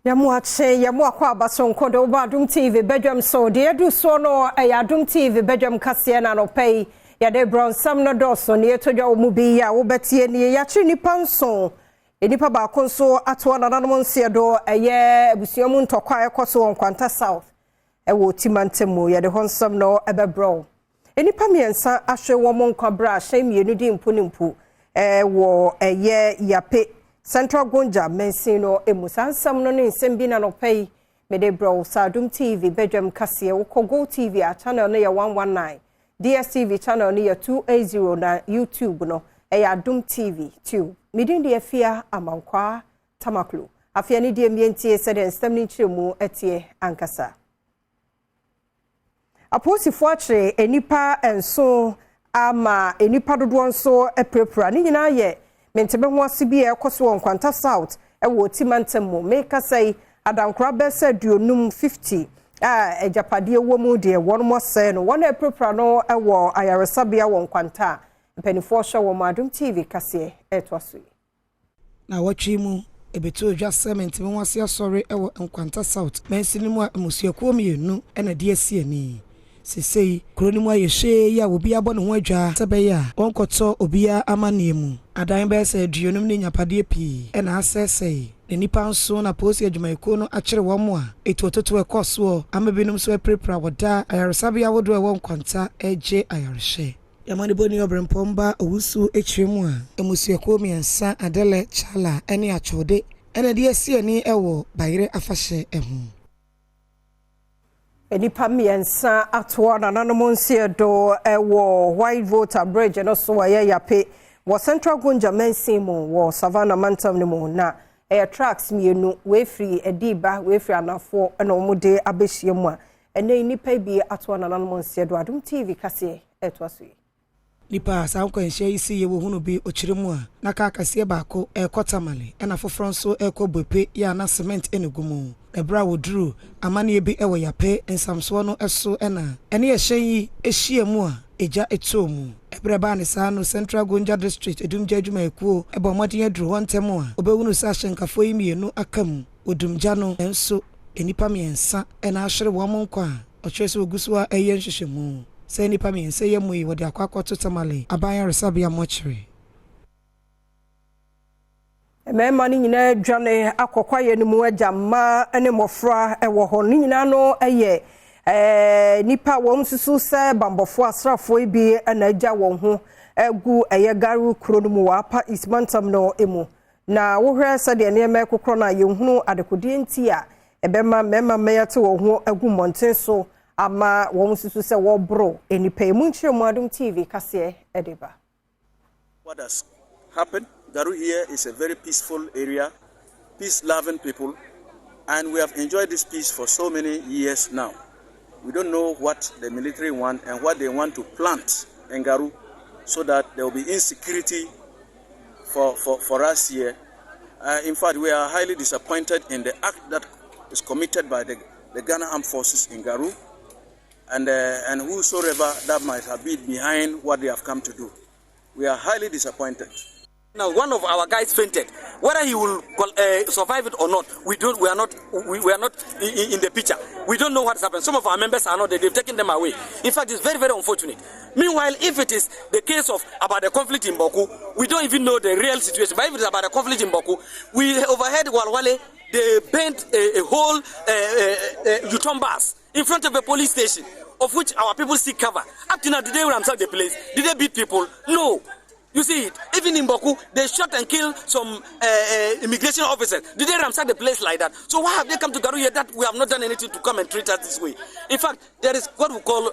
Yamu ache yamu akwa basonko de Adom TV Badwam so de edu so no Adom TV Badwam kase na no pay ya de brown sam no doso ne etodwa mu bi ya wo betie ne ya chi nipa nso enipa ba konso ato na nanom nse do eye abusuamu ntokwa ekoso onkwanta south wo timantemu ya de honsam no ebebro enipa miensa ahwe wo monkwa bra hye mienu di mpunimpu wo eye yape Central Gonja Mensino Emusansam no nsembina no pay mede bro Adom TV Badwam kase wo Go TV a channel no ya 119 DSTV channel no ya 280 na YouTube no Adom TV 2 midin de afia amankwa tamaklo afia ne de mientie se de nstem ni chiremu etie ankasa aposifo akire enipa enso ama enipa dodo nso eprepra ni nyina ye mentebe ho asibi ekoso onkwanta south ewo timantemu meka say adankra bese duonum 50 ejapade wo mu de wonmo se no wona eprepra no ewo ayaresabia wonkwanta mpanifo hwe wo Adom TV kase etwaso na watwi mu ebeto dwa cement me wase asori ewo nkwanta south mensinimu amusiakuo mienu ena de asiani sesei kronimu ayehye ya obi abɔ ne ho adwa sebeya onkoto obia amanemu adan bese aduonum ne nyapade pii ena asesei ne nipa nso na posi adwumayeko no akire wo mo a etototo ekoso amabinum so eprepra woda ayaresabia wodo ewo nkwanta eje ayarehye yamane boni obrempomba owusu echiremu a emusiakuo miensa adele chala ene achode ena de asiani ewo bayire afahye ehu enipa miensa atwa na nanom nse do ewo white voter bridge no so aye yape wo Central Gonja Mensimo wo Savannah mantam ne mo na tracks mienu we free ediba we free anafo na omude abehie mu a ene enipa bi atwa na nanom nse do Adom TV kase etwaso nipa sankwanhye isi ye wo hunu bi okiremu a na ka kase baako ekotamale ena foforo nso ekobwepe ya na cement enegumu ebra woduru amane bi ewo yape ensamso no eso ena ene ye hyen ehie mu a eja etomu ebra ba ne sa no Central Gonja district edumja adwumayekuo ebo modin aduru hontemu a obewunu sa hyenkafo yi mienu akam odumja no enso enipa miensa ena ahwere wo monkwa ochwese ogusu a eye nhyehyemu se nipa miense ye muyi wode akwakoto tamale aban resabia mochire emema ni nyina dwane akokwa ye nimu agya ma ene mofra ewo ho ni nyina no eye nipa wo msusu se bambofo asrafo bi na agya won ho egu eye garu kuro no mu wapa ismantam no emu na wo hwe se de ne me kokro na ye hunu adekodi enti a ebema mema meyate wo ho egu monten so ama wo msusu se wo bro enipa emu nchire Adom TV kase edeba. What has happened? Garu here is a very peaceful area, peace-loving people, and we have enjoyed this peace for so many years now. We don't know what the military want and what they want to plant in Garu so that there will be insecurity for us here. In fact, we are highly disappointed in the act that is committed by the Ghana Armed Forces in Garu and whosoever that might have been behind what they have come to do. We are highly disappointed. Now, one of our guys fainted. Whether he will survive it or not, we are not in the picture. We don't know what has happened. Some of our members are not there. They've taken them away. In fact, it's very, very unfortunate. Meanwhile, if it is the case of about the conflict in Boku, we don't even know the real situation. But if it is about the conflict in Boku, we overheard Walwale, they bent a whole U-turn bus in front of a police station, of which our people seek cover. Up to now, did they ransack the place? Did they beat people? No. You see it, even in Boku, they shot and killed some immigration officers. Did they ransack the place like that? So why have they come to Garu here that we have not done anything to come and treat us this way? In fact, there is what we call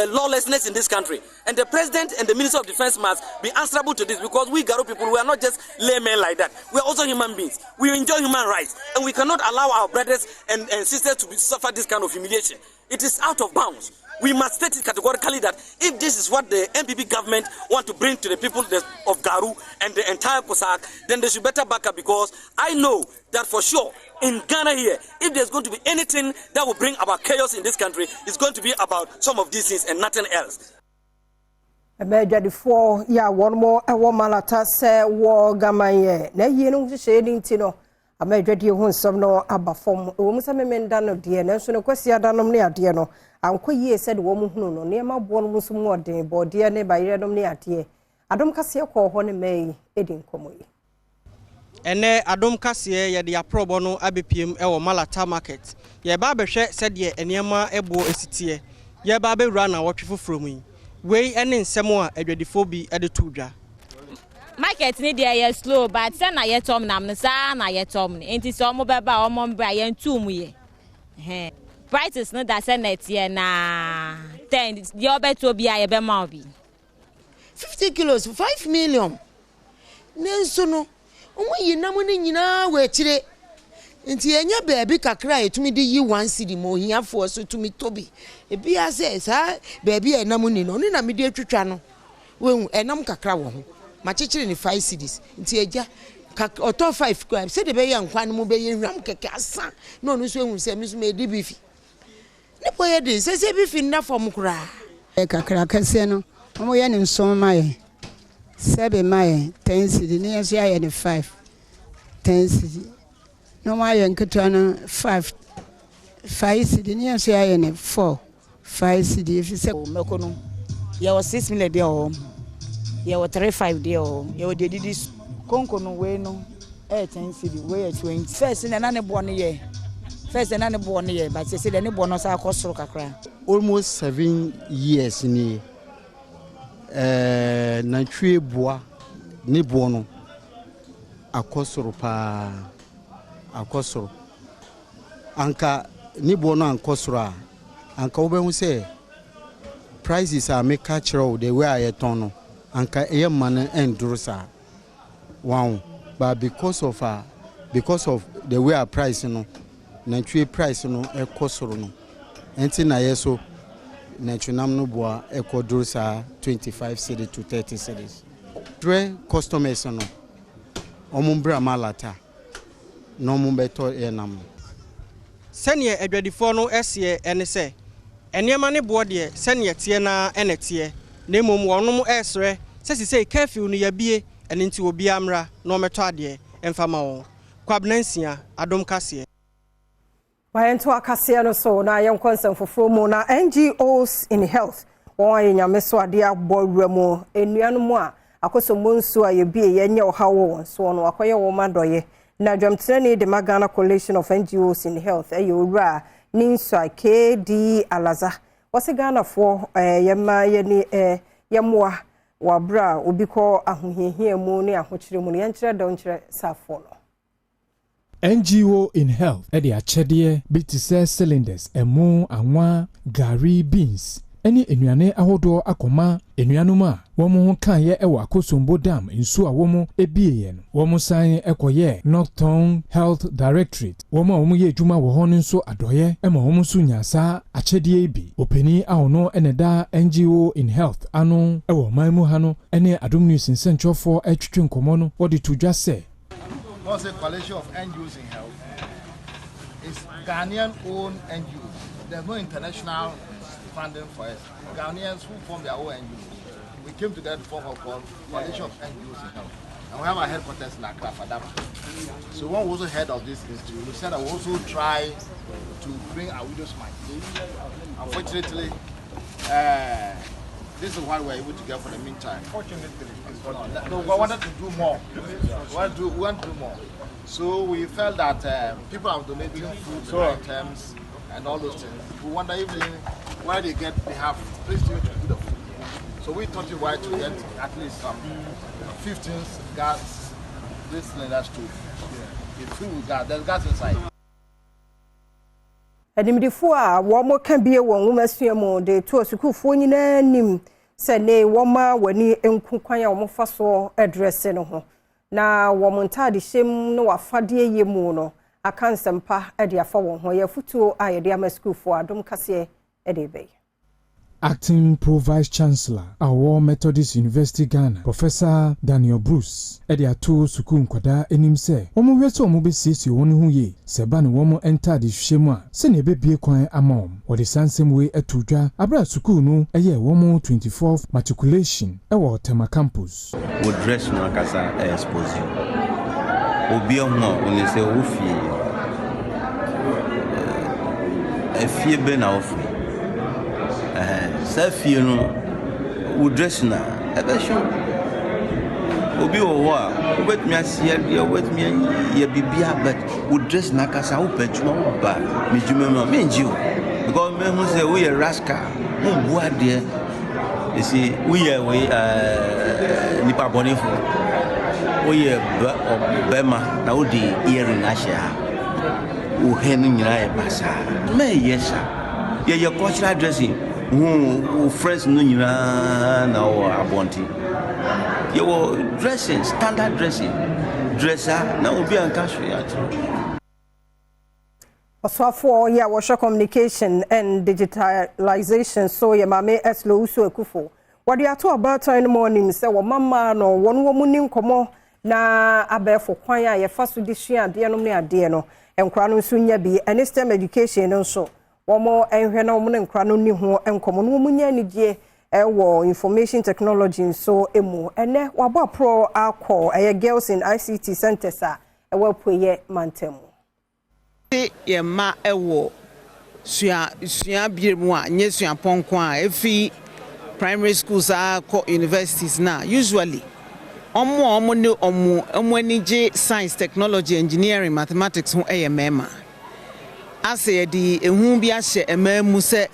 lawlessness in this country. And the President and the Minister of Defense must be answerable to this because we Garu people, we are not just laymen like that. We are also human beings. We enjoy human rights. And we cannot allow our brothers and sisters to suffer this kind of humiliation. It is out of bounds. We must state it categorically that if this is what the MPP government want to bring to the people of Garu and the entire Kosak, then they should better back up because I know that for sure in Ghana here, if there's going to be anything that will bring about chaos in this country, it's going to be about some of these things and nothing else. Before one more malata say war gamaye na yenu sheding tino amadwadi ho nsɛm no aba fam wo musa memenda no de na nso no kwasi adanom ne ade no anko yie sɛ de wo mu hunu no ne ma bo no muso mu ɔden bɔde ne bayire nom ne ade adom kase kɔ hɔ ne mai edi nkomo yi ene adom kase ye de aprobo no abepiem e wo Malata market ye ba behwe sɛ de enema ebo esitie ye ba bewura na wotwe foforo mu yi wei ene nsɛm a adwadifo bi de to dwa market ni dey ye slow but say na ye tom nam no sa na ye tom ni enti so mo beba o mo bra ye ntum ye prices no da say net ye na 10 ye obeto bi aye be ma obi 50 kilos 5 million nenso no omo yinam ni nyina we kire enti enya beebi kakra etumi di yi 1 cedi mo hiafo so tumi tobi ebi ase sa beebi enam ni no na me di atwitwa no we enam kakra wo ho machichere ni 5 cedis nti eja oto 5 kwa se de be ya nkwa no mo be ye hwam keke asa no no so ehun se mi so me di bifi ne boye de se bifi na fom kura kakra kase no mo ye ni nson maye 7 maye 10 cedi ni yeso ya ni 5 10 cedi no maye nketwa no 5 cedi ni yeso ya ni 4 5 cedi if se mekono ye was 6 million there o ye was 35 there o ye was didi konko no we no 10 cedi we 20 first na ne bo no ye first na ne bo no ye but say the ne bo no sa akosoro kakra almost 7 years ni na twie boa ne bo no akosoro pa akosoro anka ne bo no ankosoro a anka wo be hu say prices are make catch row the way I ton no anka eye man enduro sa wow but because of the way our price no na twie price no ekosoro no enti na yeso na tunam no boa ekoduro sa 25 cedi to 30 cedis dre customers no omumbra Malata no mumbeto enam sene adwadifo no ese ene se enema ne bo de sene tie na enetie na mom wonom esre sesise curfew no yabie ene nti obi amra no meto ade emfama wo kwabnansia adom kase Wayentu akase no so na yen konsem foforo mu na NGOs in health won anyame so ade abowura mu enuanu a akoso monsu a yebie yenye ohawo so no akoye wo madoye na dwamtene de Magana Coalition of NGOs in health owura Ninsa KD Alaza wase Ghana for yema yeni yemwa wabra obiko ahohihia mu ne ahokyere mu ne nkyere da nkyere safo no NGO in health edi achede bitise cylinders emu anwa gari beans eni enuane ahodo akoma enuanum a womo ho kan ye ewa Akosombo dam nsu a womo ebieye no womo san ekoye Northern Health Directorate womo ye adwuma wo ho nso adoye ema womo so nyasa achede bi openi ahono eneda NGO in health ano ewo manmu ha no ene Adom News nsentwofo atwitwe nkomo no wodi to dwa se was a coalition of NGOs in health. It's Ghanaian-owned NGOs. There's no international funding for it. Ghanaians who form their own NGOs. We came together to form a coalition of NGOs in health. And we have our headquarters in Accra, Badwam. So one was also head of this institute. We said I will also try to bring our widows' mind. Unfortunately, this is what we're able to get for the meantime. Fortunately, no, we wanted to do more. We want to do more. So we felt that people are donating food items and all those things. We wonder if why they have placed to do the food. So we thought it right to get at least some 15 gas, this cylinder stove. It's filled with gas. There's gas inside. Adimdifo a womo kan bie won womasua de to asukufo nyina nim se ne woma wani enku kwan a womo faso address no ho na womo ntade hyem no wafade yemu no akansempa ade afa won ho ya futuo a yede amasukufo Adom kase ede be Acting Pro Vice Chancellor Awo Methodist University Ghana Professor Daniel Bruce edi ato suku nkwada enim se omo hweso omo besisi woni hu ye seba ne womo entade hwehemu a se ne bebie kwan amom wodi sansem we atudwa abra suku no eye womo 24th matriculation ewo Tema campus wo dress no akasa expose obi ho oni se wo fie fie be na ofu sa fie no wo dress na ebe sho obi wo ho a obetumi asia dia obetumi ya bibia but wo dress na kasa wo patuma wo ba mejuma ma menji o because me hu say we rascal mo bu ade you see we nipa bonifo we bema na wo di earring asha wo henu nyina e basa me yesa ye cultural dressing who friends no nyina na wo abonti ye wo dressing standard dressing dresser na obi anka hwe ya Oswafo ya washa communication and digitalization so ye mame eslo uso ekufo wadi ato about in the morning say wo mama no wonu wo muni nkomo na abefo kwan ya ye faso di hwe ade no ne ade no enkra no nso nya bi any STEM education no so wo mo enhwe na wo ne nkra no ni ho enkomo no wo munya ni die wo information technology so emu ene wabo pro akọ girls in ICT centers a wo poye mantemu ye ma ewo sua biemu a nye sua ponko a efi primary schools a ko universities na usually omo ne omo anije science technology engineering mathematics ho mema ase di ehu bi ahye emamu se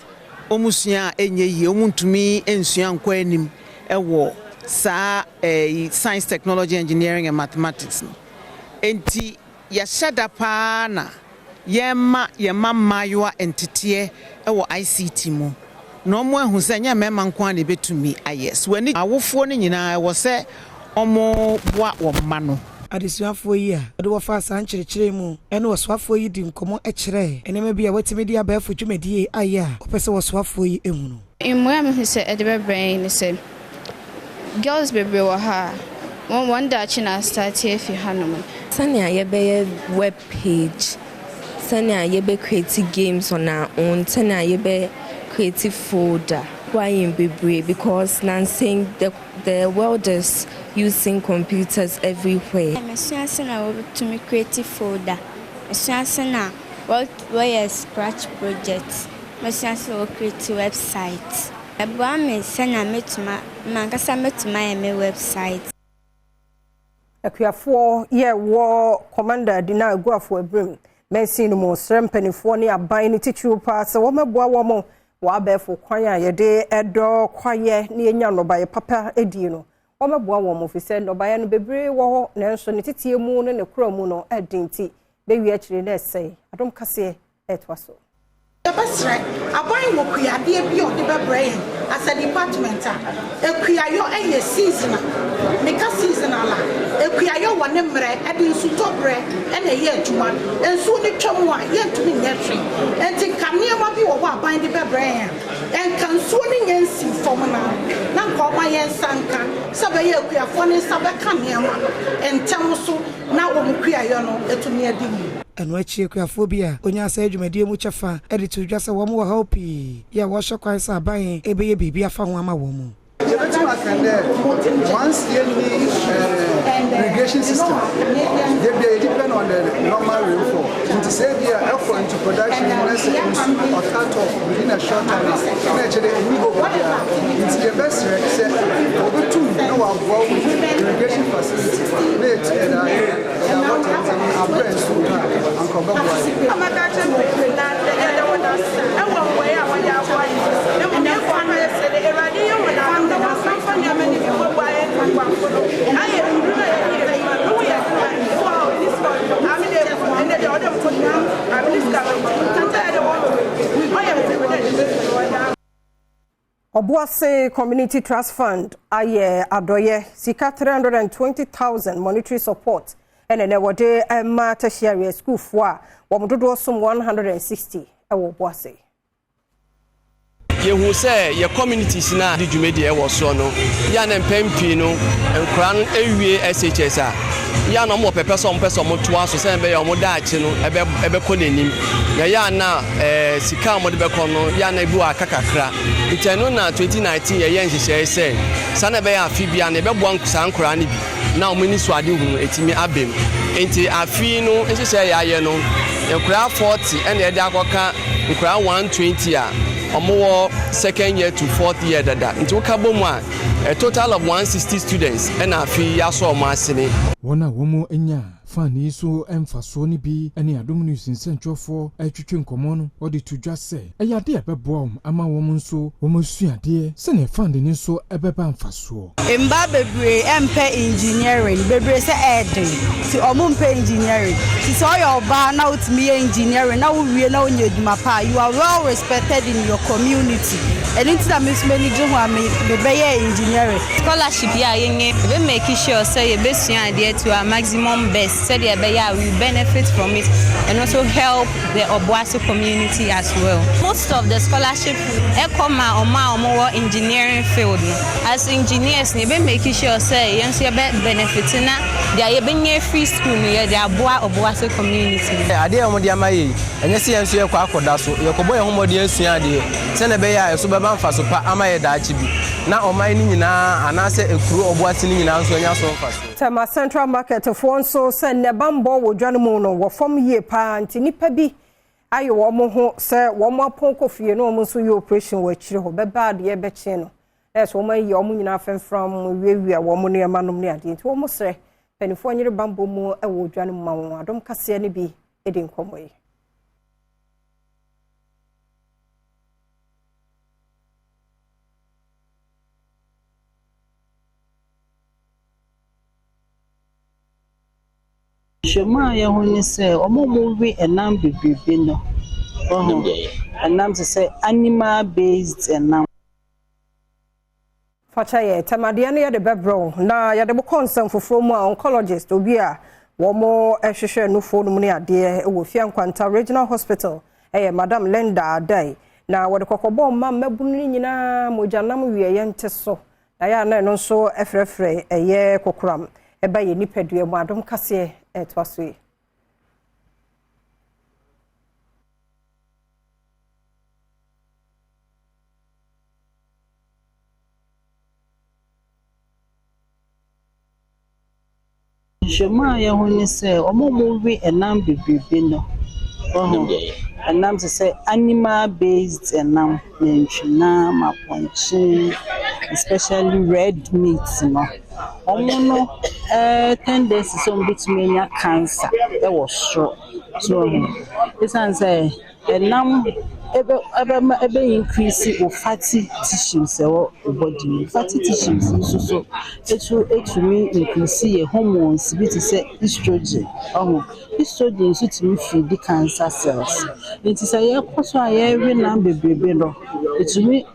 omusua enye yi omuntumi ensua nkwa anim ewo sa science technology engineering and mathematics enti ya shada pa na yema mayoa entity ewo ICT mu no mo ehu se nya mema nkwa na betumi ayes wani awofo ne nyina wo se omo boa wo ma no adesuafo yi a de wo fa san kyerkyere mu ene wosoafo yi di nkomo ekere enema bia watimi dia bafo dwumedie aya opese wosoafo yi emu no imoya me se edebe brain ne se girls bebre wo ha one da china start here fi hanom sania ye be web page sania ye be create games on our own sania ye be creative folder why in bebre because nan saying the world is using computers everywhere. I'm to make creative folder. I'm where scratch projects. I'm create websites. I'm my website. Akuafo ye war commander dina aguafo abrim. Mensi no mo srempanifo ne aban ne titru pa se wo meboa wo mo wa befo kwan a ye de edo kwaye ne enya no baye papa edi no. Omeboa wo mo fise no baye no bebre wo ho nanso ne titie mu no ne kura mu no edinti be wi akire na sei adom kase etwaso Basra aboy wo kuade bi o de bebre as a department ekuayo eye seasonal meka seasonal ekuayo wone mre ede nsu tobre ene ye adwuma ensu ni twam a ye ntumi nyetwe enti kanema bi wo aban de bebre en kansu ni nyensi fom na ko ma ye sanka sabe ye ekuafo ni sabe kanema entem so na wo kuayo no etumi adimu eno achi ekuafobia onya asa adwumadie mu chefa editu dwasa wo mo hopi ya wo hwekwan sa ban ebeye bibia afa ho ama wo mo once you need irrigation system, they depend on the normal rainfall. And to say they are effort into production, let's say or cut off within a short time. Actually, we go there. It's the best say over two irrigation facility. Obuase Community Trust Fund aye adoye sika 320,000 monetary support ene ne wode ma tertiary school fo a wo mdodo som 160 ewo Obuase yehu se ye communities na di dwumedi e wo so no ya na mpempi no enkura no ewie SHS a ya na mo pepese mo to aso se be ya mo daachi no ebe ko nanim ya na sika mo de be kono ya na bi wa kakakra iteno na 2019 ye nhihye se sana be ya afibia na be bo ankusa ankora ne bi na omani so ade hu etimi abem enti afi no nhihye ya ye no nkora 40 ene ye de akoka nkora 120 a omo second year to fourth year dada nti ukabo mu a total of 160 students and afi ya so omo asene wona womo enya fani so emfaso ni bi ene Adom News nsentwofo atwetwe nkomo no odi tudwa se eyade ebeboa ama womo nso womo suade se ne fandi ni so ebeba mfaso emba bebre empe engineering bebre se eden ti omo mpe engineering ti so your ba na utimi engineering na wo wie na onye adwuma pa you are well respected in your community and into that miss many do ho me be engineering scholarship ya yenye be make sure say you be suade to our maximum best so they we benefit from it and also help the Obuasi community as well. Most of the scholarship oma engineering field. As engineers, they be making sure say you be benefiting na they be free school near the Obuasi community. Ade omo dia maye enye se yenso ye kwa akoda so ye kobo ye homodi asua de se na be ya so be ba mfa so pa amaye da achi bi na oman ni nyina anase ekuru Obuasi ni nyina nso nya so mfa so. Tema Central Market for so send ne bambo wo dwane mu no wo fom ye pa nti nipa bi ayo wo mo ho se wo mo ponko fie no mo so ye operation wo akire ho be bad ye be che no eso mo yi omo nyina fen from wiewia wo mo ne manom ne ade nti wo mo sre penifo nyire bambo mu e wo dwane mu ma wo Adom kase ne bi edi nkomo yi Shema ya honi se omomowi enam bebebe no enam se animal based enam facha ye tamade ne ye de bebro na ye de bo concern foforo mu oncologist obi a wo mo ehwehwe no fo no mu ne ade e wo fia nkwanta regional hospital madam Linda Adai na wo de kokobo ma mabunu nyina mojanam wie ye nteso na ya na no so efrefre ye kokoram eba ye nipadua mu Adom kase etwaso Shema ya honi se omomowi enam bebebe no enam se animal based enam menchina maponchi especially red meat no omono tendency so bitmenya cancer e was so this answer enam ebe increase of fatty tissues or body fatty tissues so it me increase your hormones bit say estrogen estrogen so to me feed the cancer cells it is a so every number baby no it to me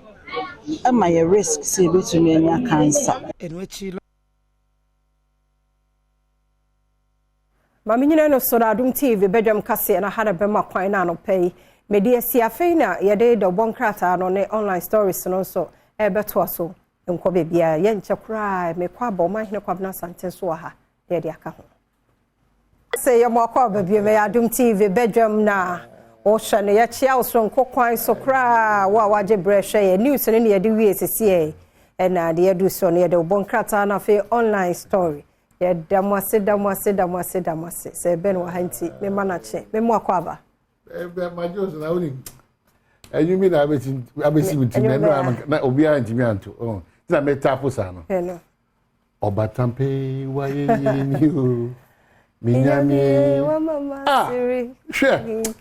am I risk say between cancer in which Mami nyina no so Adom TV Badwam kase na hada bema kwan na no pay media siafe na ye de do bonkrata no ne online stories no so beto aso enko bebia ye nche kra me kwa bo ma hene kwabna sante so ha de aka ho say ye mo kwa bebia me Adom TV Badwam na o hye ne ye chia so nko kwan so kra wa waje brehwe ye news ne ye de wie sisi e na de ye du so ne ye de bonkrata na fe online story ye damwase se ben wa hanti me manache me mo akwaba my Jones na oni enyu mi na abesi mutim na obi antimi anto oh na me tapo sa no hello obatampe wa ye ni o minyame wa mama siri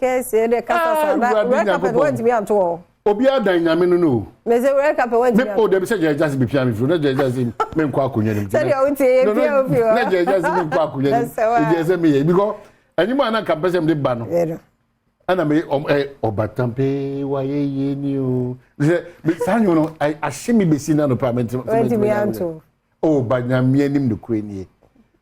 kese de kasa sa na we ka pe wantimi anto obi adan nyame no meze we ka pe wantimi me o de be se just be piano fru na just me nkwa akonya nim se de o ti e pia o pia na just me nkwa akonya nim e je se me ye because anyima na ka pese me de ba no ana me obatampe wa ye ni o me sanyo no ashimi besi na no parliament o banyame anim no kweni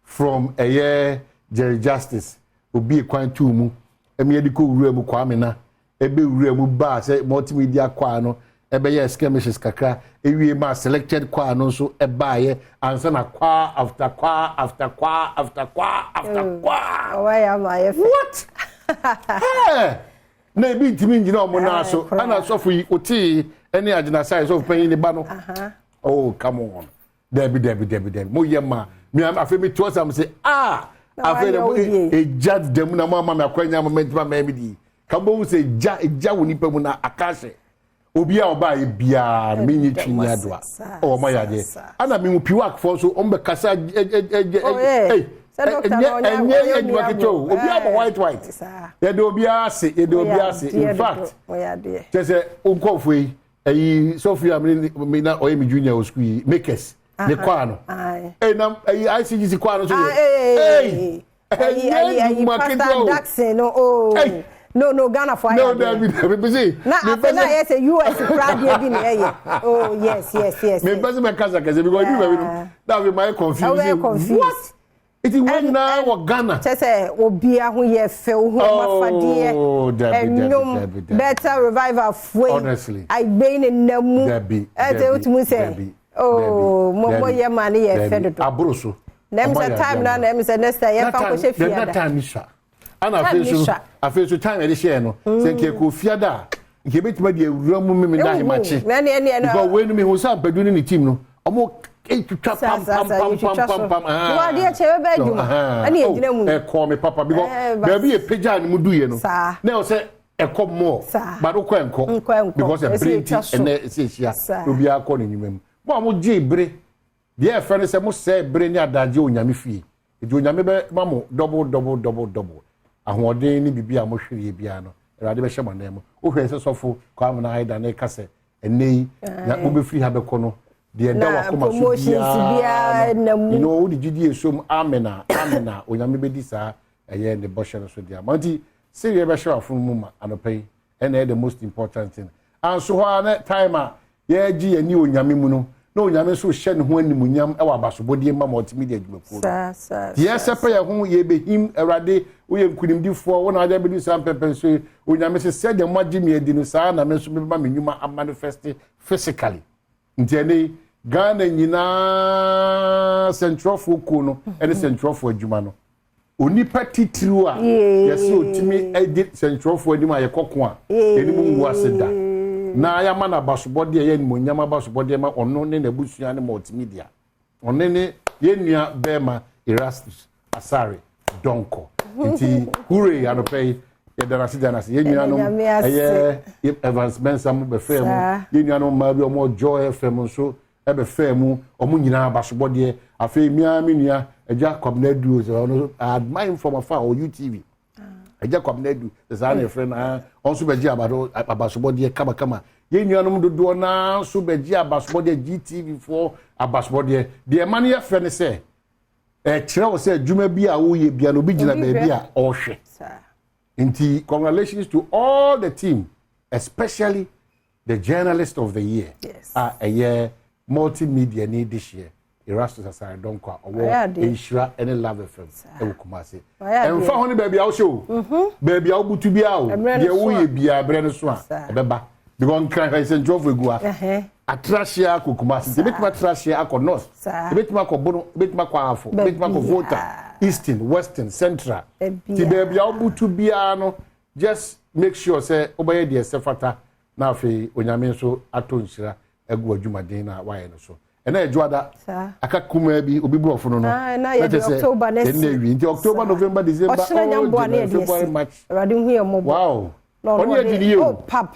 from a year Jerry Justice obi kwan tu mu emi de ko wura mu kwa me na ebe wura mu ba se multimedia kwa no ebe ye skirmishes kakra ewie ma selected kwa no so eba ye ansa na kwa after kwa oh why am I what hey na bi ntimi ngina omo na so ana sofo yi oti ene agina size of pain ni ba no oh come on debi mo yema me afi me to am say afi e judge dem na mama me akwanya moment ma me di kabo say ja woni pa mu na akase obi a oba e bia me nyi twini adoa o ma ya de ana me mu piwak for so on be kasa eh enye wakito obi abo white ye do obi ase in fact je say unkofo yi eyi Sophia me na oyemi junior school makers ne kwano na ICGC kwano so pastor Daxon no Ghana for no busy na afena yes US crowd here bi na oh yes me person me kasa because you that be my confusion what it is when now what Ghana say obi ahu ye fe hu mafade better revival way honestly I been in namu utumu say mo ye man ye fe do abroso nem say time na nem say next time ye fa ko she fiada that time sha ana afesu time e share no say ke ko fiada nke betima de awura mu me da himachi because when me hu sam padu ni team no omo pam wa de che be adwuma ani ejina mu e call me papa because baby e peja ni mu duye no na o say e come more but o kwenko because e bring and e say shia obi akọ ni nyumem mo je bre de e fere say mo say bre ni adaje onyame fie e onyame be mamo double ahoden ni bibia mo hwere bia no erade be hye manam o hwere se sofo kwa mo na haida na kase enei na mo be free ha be kono de da wakoma so bia namu you know the gidi esom amena onyame be di sa eye ne bo hye so dia manti se ye be hye afun mu ma anopai and the most important thing and so na time a ye gi ani onyame mu no na onyame so hye ne ho animunyam e wa basobodie ma multimedia adwumakuo ye sepe ye ho ye behim erade wo ye nkunimdifo wo na aja bedu sam pepe so onyame se se de magye me adi no saa na me so be ma menwuma manifest physically ntiene Ghana nyina central foko no e central fo adwuma no onipa titiriu a yesi otimi edit central fo adim a ye kokko a enimu ngu aseda na ya mana basobode ye ni monyama basobode ma ono ne na busua ne multimedia ono ne ye nua bema Erastus Asare Donko nti hurry anopay ye danasi ye nua no eye Evans Mensam be fam ye nua no ma bi omo Joy FM so e be fam omo nyina basobode afi mia nua Jacob Nedu so admire from afar or UTV Jacob Nedu the na friend on so beji abasobode kama ye nuanom dodo na so beji abasobode GTV4 abasobode de man ye fe ne se kire wo se adwuma bi a wo ye bia no bi gina ba bi a o hwe nti congratulations to all the team especially the journalist of the year a year multimedia ni this year Erastus Asare Donko owo Enshira any Love FM e wo Kumase emfa ho ne ba bia wo show ba bia wo butu bia wo de wo ye bia bre no so a e beba because kan ha central for gu a atrashia ko Kumase de betima atrashia akọ north de betima akọ bono betima akọ afọ betima akọ Volta eastern western central ti ba bia wo butu bia no just make sure say obaye de sefata na afi onyame so ato nshira egu adwumaden na waye no so ena ejuada aka kuma bi obi bro fono no na ye October next nti October November December February March radi hu ye mo wow oni ye dini ye pa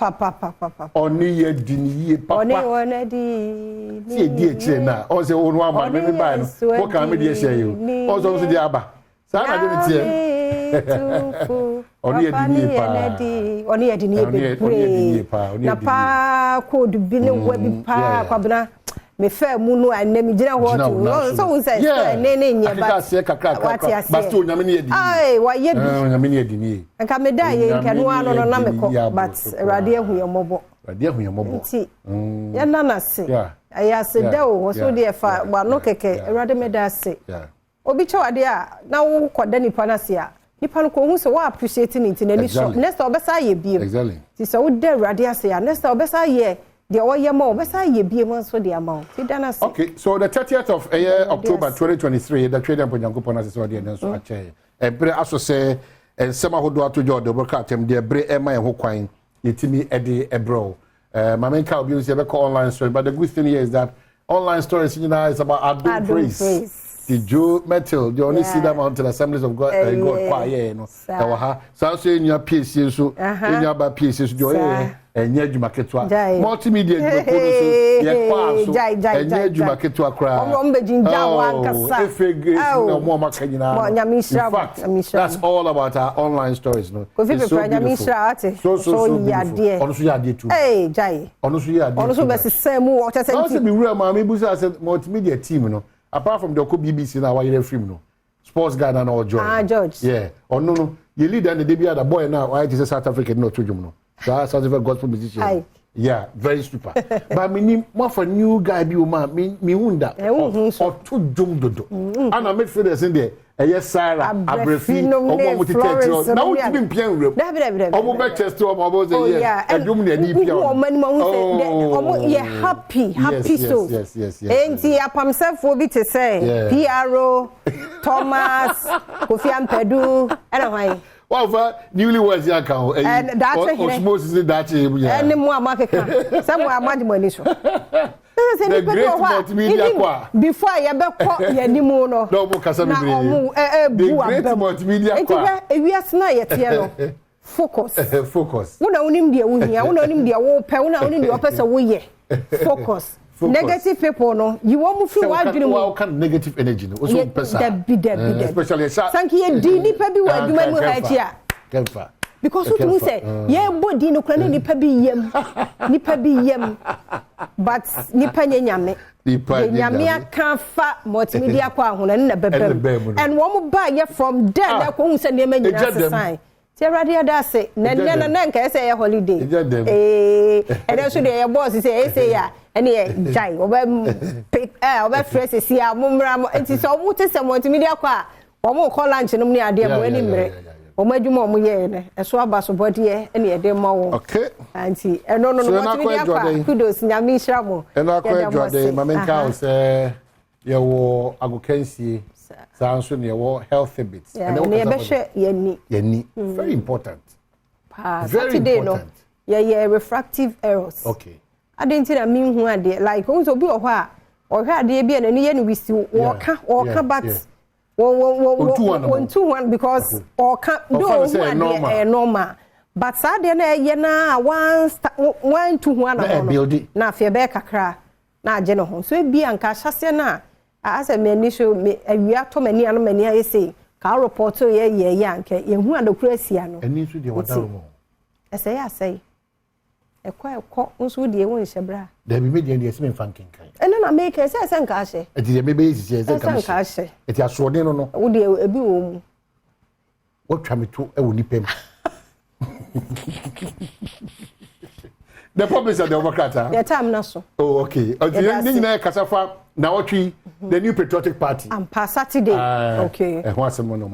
oni ye dini ye papa oni di ti e di e kire na o se onu ama me ba no wo kan me di e share yo o so di aba sa na de tie oni ye dini ye pa na pa code bi ne wa bi pa kwabna me fa mu no anam gina ho to so won say ne nye ba ba sto nyame ne yedi ai wa ye bi nyame ne yedi ni nka me da ye nka no ano no na me ko but rade ahu ye mobo nti ya nana se aya se da o so de fa ba no keke rade me da se obi chawade a na wo koda nipa na se a nipa no ko hu so wa appreciate ni nti na ni so next obesa ye bi ti so wo de rade ase ya next obesa ye the oyema obesa ye bi mo so the amount ti dana se okay so the 30th of October 2023 the trade and Ponyankopon as so the so ache ebre aso se and some ahodo ato jo de broadcast dem de bre e ma ho kwan yetimi e de ebro my main car will be online story but the good thing here is that online stories is about Adom praise. The Joe Metal, you only see them on the Assemblies of God, God choir, you know. So in your PCs, so in your PCs, and yet you market to multimedia, and yet you market to a crowd. That's all about our online stories. No, multimedia team, no. Apart from the BBC now, why you film no sports guy and all George. George. Yeah. Or no. You lead and the debut the boy now. Why is South Africa no to no? So South Africa gospel musician. Aye. Yeah, very super. But me more for new guy be man. Me wonder. Or to jum dodo. And I make sure in there. Yes, Sarah. Abrefi. Florence. Now we been playing room. Omo be chest to omo say yeah. And jum ne ni pia. Oh, yeah, happy so. Yes. Enti apamself will be to say PRO Thomas Kofi Ampedu and why. Well, newly was your account. And that's osmosis that and more market. Somewhere money so. The great multimedia before I ever caught your Nimono. No, the great multimedia. We are not yet. Focus. Una unim dia unia, una unim dia wo pe, una unim dia opesa wo ye. Focus. Negative people no, you want to feel why do what kind of negative energy no? Also person. Especially thank you di nipa bi wa aduma mu ha tia. Kemfa. Because what you say, yeah, body no kwana nipa bi yem. But nipa nyame. Nyame kan fa multimedia kwa ahuna na bebem. And one mo buy ye from there ko hu se nema nyina sign. Ti radio da say na nka say holiday. And also the boss say ya ene jai oba fresh see ya mumra mo enti so mo te se multimedia kwa mo call lunch no ni ade mo ani mre o madwuma mo ye ne eso abaso body ene ede ma wo okay anti no multimedia kwa kudos nyame hira mo ena kwa jode mamenka say ye wo agokansie sanso ne wo health habits and ne be hwe yani very important very important yeah refractive errors okay I didn't see a mean who had like also be or had the be and any we see walk but 1-2-1 because or can't do normal. But Saturday, yena 1-2-1 na fear back a cra na general. So it be and Cashasiana as a menisho me are to many and many I say, car report to ye yank, in who and the Cresciano. And need to do what I say. A quiet cock was with the one shabra. There be made the same funking kind. And then I make a sense and cash. It is maybe cash. It is so no. Would you a boom? What try me to a would nip him? The public are the overcutter. The time naso. Oh, okay. Casafa, now the new patriotic party. And past Saturday. Okay. And what's some money?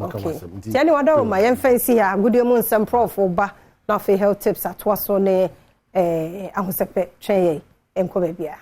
Tell you what, my infants here, good moon, some prof for ba, not for health tips at was on a ahosepe twen enko bebia.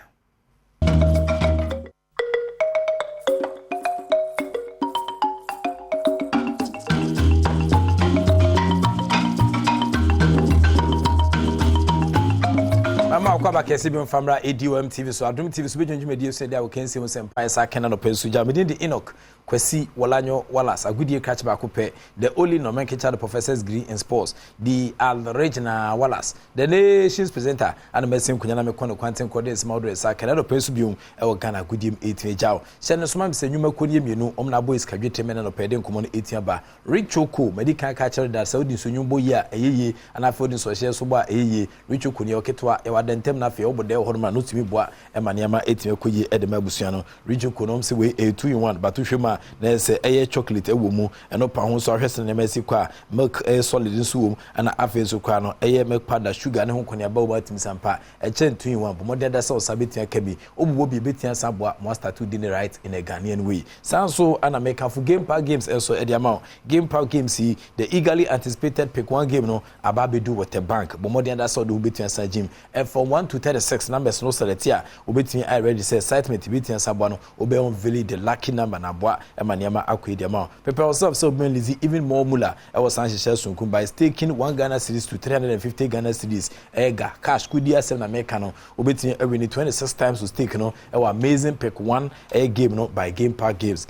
Mama akwa kese bi mfamra Adom TV so Adom TV so bedwunju media so dia wo kense mu sempa sa kena no pensu ja medin de Enoch Kwasi Walanyo Wallace agudie catch back pe the only nomenclature the professor's degree in sports the Regina Wallace the nation's presenter and mesim kunya na me kono kwanten coordinates model sa kena no pensu bium e wo Ghana agudie 18 jaw se no soma se nwuma kodie mienu omna boys kadwete me no pede nkomo no 18 ba Richoko medical catcher that Saudi so nwumbo yi a eyeye ana afodi so hye so ba eyeye Richoko ne oketwa e wadentem na fe obode horoma no timi boa e maniama 18 koyi edema abusua no Richoko no se we 2 in 1 but hwema na se eye chocolate ewo mu eno pa ho so ahwese na mesi kwa milk solid nso wo ana afa so kwa no eye milk powder sugar ne ho konia ba wo tim sampa e chen 2 in 1 bo modern da so sabetia kabi obubo bi betia saboa mo start to din right in a Ghanaian way sanso ana make for game park games also e dia ma game park games the eagerly anticipated pick one game no ababedu with the bank bo modern da so do betia sa gym and from 1 to 36 numbers no select here obetimi I ready say excitement betin sabo no obe on really the lucky number na boa e ma niam akwa di ma prepare yourself so ben lazy even more mula e was san hye sunkum by staking 1 Ghana cedis to 350 Ghana cedis ega cash kudi asem na make no obetimi every 26 times to stake no e was amazing pick one a game no by Game Park Games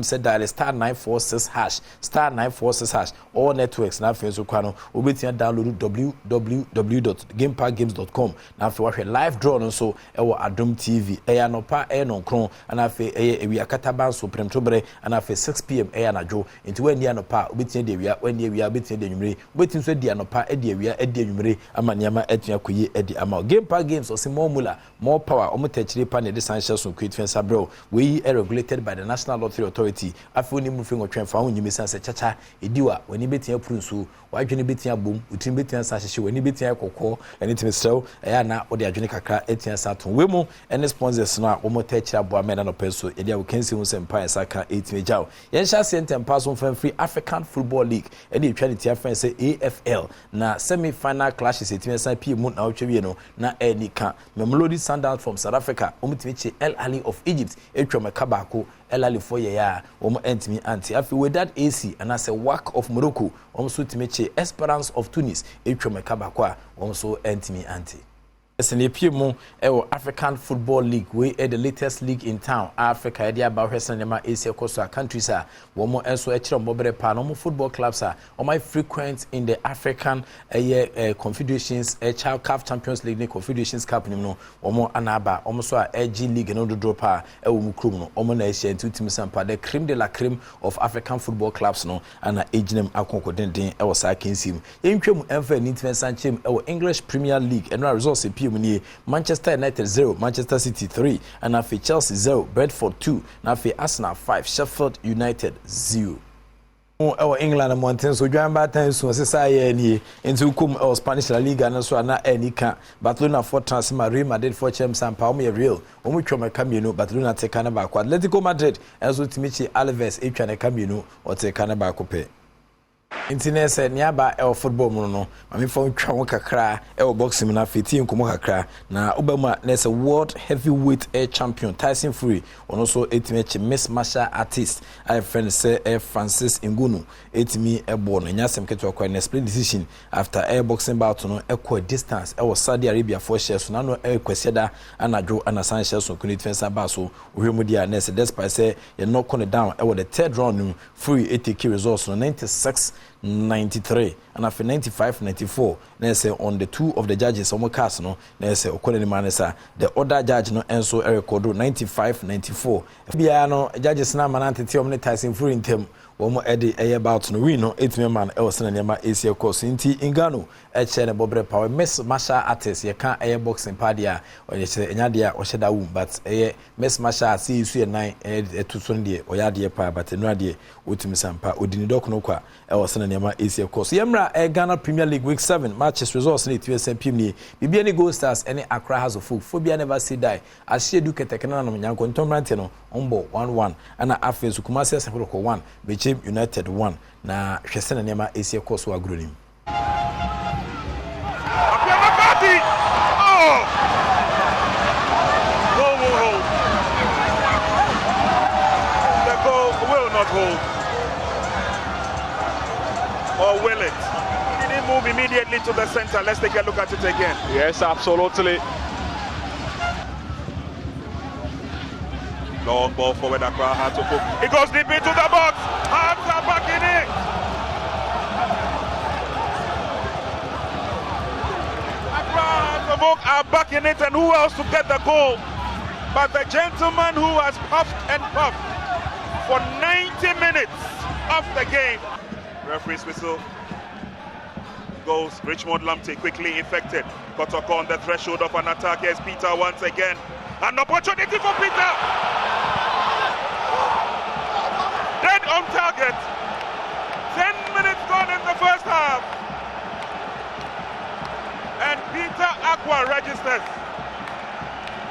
said that star 946 hash star 946 hash all networks na fe so kwa no obetimi download www.gameparkgames.com na fe wa live draw no so e was Adom TV e ya no pa e no kron na fe e wi akata ban so premtobre na fe 6 pm e ya na jo nti when dia no pa obetimi de wia when dia wia obetimi de nwumre obetimi so dia no pa e de wia e de nwumre ama niama etua koyi e de ama Game Park Games o se more mula more power o mutachiri pa ne de sanction so kwetwen sabro we are regulated by the National Lottery Authority afuni mu fengo twen fa hunyimi sanse chacha ediwa wani betia prunsu wadwene betia bom utim betia sahye wani betia kokko anything so ya na odi adwene kakra etia saton we mu any sponsors no a wo mutachiri aboa mena no peso edia wo kensi hu sempa saka 8 mejaw yen sha sentem pass from free African Football League edi etwa ne tia fan say AFL na semi final clashes etia san pm na otwe no na enika Mamelodi Sundowns from South Africa omutimeche El Ahly of Egypt etwa makabako El Ahly for ya entimi anti afi with that AC and as a work of Morocco so timeche Esperance of Tunis etwa makabako a so entimi anti SNPM African Football League we the latest league in town Africa area about Hesanema Asia Coastal countries are one more also mobile pan football clubs are my frequent in the African confederations Child CAF Champions League Confederations Cup no omo anaba omo so AG League no do drop a mu krum no omo na Asia two teams sampa the cream de la cream of African football clubs no ana aginem akonko den e was akensim entwem emfa nitven sanchem English Premier League and results Manchester United 0, Manchester City 3, and after Chelsea 0, Brentford 2, and after Arsenal 5, Sheffield United 0. England and Mountains so join by time so say into come Spanish La Liga and so na enika Barcelona for transfer Real Madrid for Champions and Palme real omu twoma kamino Barcelona take na back Atletico Madrid enso timichi Alves etwa na kamino o take na back pe Internet niaba football mu no mami fa twa wo kakra boxing na fiti nkomo kakra na obama na world heavyweight champion Tyson Fury ono so etime Miss martial artist I friend say Francis Ngannou etimi ebo no nyasem keto kwa na split decision after boxing bout no distance Saudi Arabia for shares na no kwesiada anadwo anasan shares so kuni defense ba so ohwemu dia na despite say you knock on down the third round Fury etake results no 96-93 and after 95-94 na say on the two of the judges omo cast no na say okoneni manesa the other judge no enso record 95-94 bia no judges na manante ti omne Tyson Fury intem womo edi about no we no etime man sena niam Asia course nti Ngannou che ne bobre power Miss martial artist ye kan boxing party a oye che enyade a oheda wu but Miss martial arts isu ye 9 etuson de oyade pa but enu ade otimi sampa odini dok no kwa sena niam Asia course yemra Ghana Premier League week 7 matches results na TSM pim ni bibia ni Gold Stars any Accra House of Folk phobia never say die ashedu ketekena na nyanko ntomrante no ombo 1-1 ana afesu Kumasi Asafoko 1 Bechem United 1 na hwesena niam Asia course wa agronim or will it? Did he move immediately to the center? Let's take a look at it again. Yes, absolutely. Long ball forward, Accra had to put. It goes deep into the box. Hands are back in it. Accra are back in it, and who else to get the goal? But the gentleman who has puffed and puffed for 90 minutes of the game. Referee's whistle goes. Richmond Lamptey quickly infected. Kotoko on the threshold of an attack. Here's Peter once again. An opportunity for Peter. Dead on target. 10 minutes gone in the first half. And Peter Aqua registers.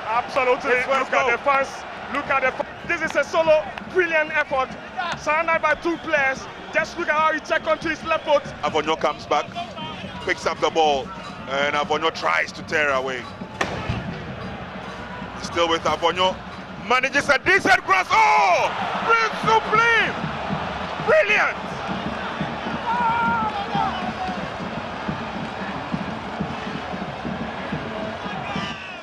Absolutely. Look at the fans. Look at the. This is a solo brilliant effort. Surrounded by two players. Just look at how he checked onto his left foot. Avonyo comes back, picks up the ball, and Avonyo tries to tear away. Still with Abonyo. Manages a decent cross. Oh! Sublime! Brilliant!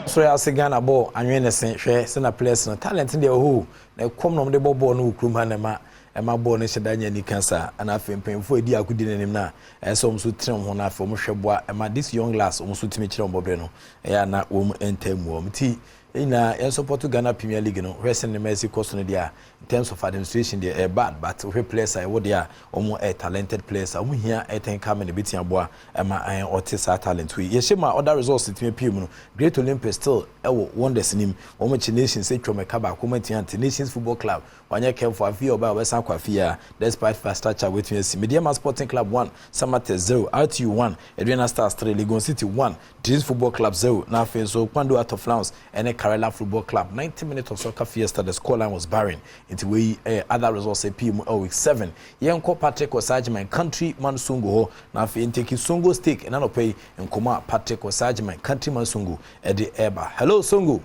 So ya se Ghana ball anwe ne sen hwe se na players no talent dey who na kom no de ball no krum ha na ma e ma ball no hyedanya ni kansa ana afempemfo edi akudi nanim na so omso trem ho na afo mo hweboa e ma this young lass omso timi kire obobre no ya na wom entamu omti ina en support Ghana Premier League no wrestling the Mercy cost no dia in terms of administration they bad but we players are what they are omo talented players omo here eten come na betia boa ma otisa talent we ye shema other results timi pim no Great Olympics still ewo wonders nim omo chi nations say twome kaba committee Nations Football Club wanya kem for afia oba we san kwafia despite fast structure with me Media Sporting Club 1 Samate 0 RTU 1 Adriana Stars 3 Legon City 1 Dreams Football Club 0 na so Kwando out of Flowers and Kerala Football Club 90 minutes of soccer fiesta the scoreline was barren into we other results say PM week 7 Yenko Patrick Osajman country Mansungu ho na fe intake Sungu stake and no pay in Koma Patrick Osajman country Mansungu at the Eba. Hello Sungu.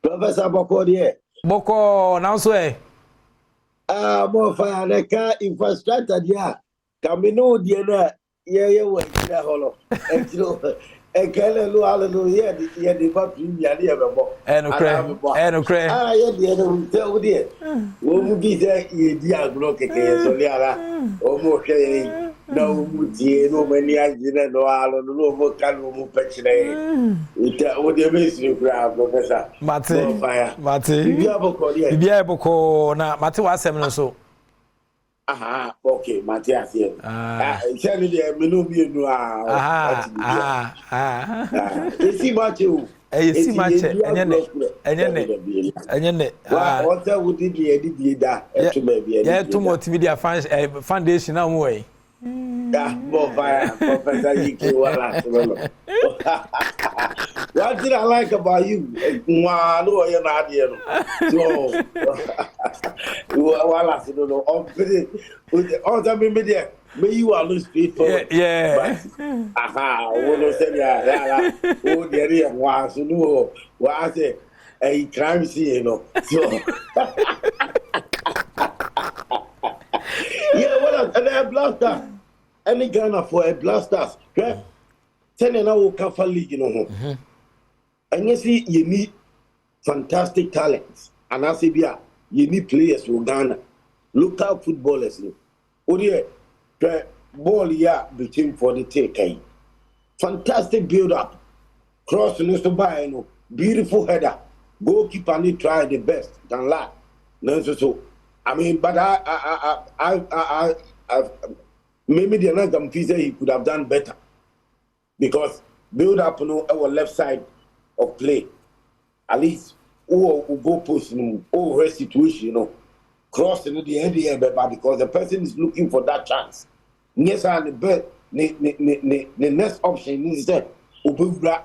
Professor Boko there. Boko now so more fire the car infrastructure there. Camino there yeah we there holo. Ekele hallelujah ye the bathroom ya dey ebo eno kre ye dey no tell dey wo mu gi say ye di agro keke so le ara o mo hwe na o mu die no mani agina no alo no mo kan o mu pechire ita o dey be siri kra professor mate bibia boko na mate wa asem no so aha okay Matthias here tell me the menu bi enu esi match o esi match enyene what would the da to me bi yeah to multimedia foundation na mo e more fire Professor Yiki wala what did I like about you no you na dey no so wala so no on the media may you are lose people yeah aha wo say ya o dey wa so no wa say a crime scene no so yeah what a blaster any Ghana for a blasters okay tell na wo Kafa league no ho and you see you need fantastic talents and I say bia you need players for Ghana local footballers no odi the ball ya between for the take fantastic build up cross no so by no beautiful header goalkeeper need try the best than that no so I mean but I maybe the another he could have done better because build up our left side of play at least or go post or situation cross the head because the person is looking for that chance. Yes, and the next option is that Ubra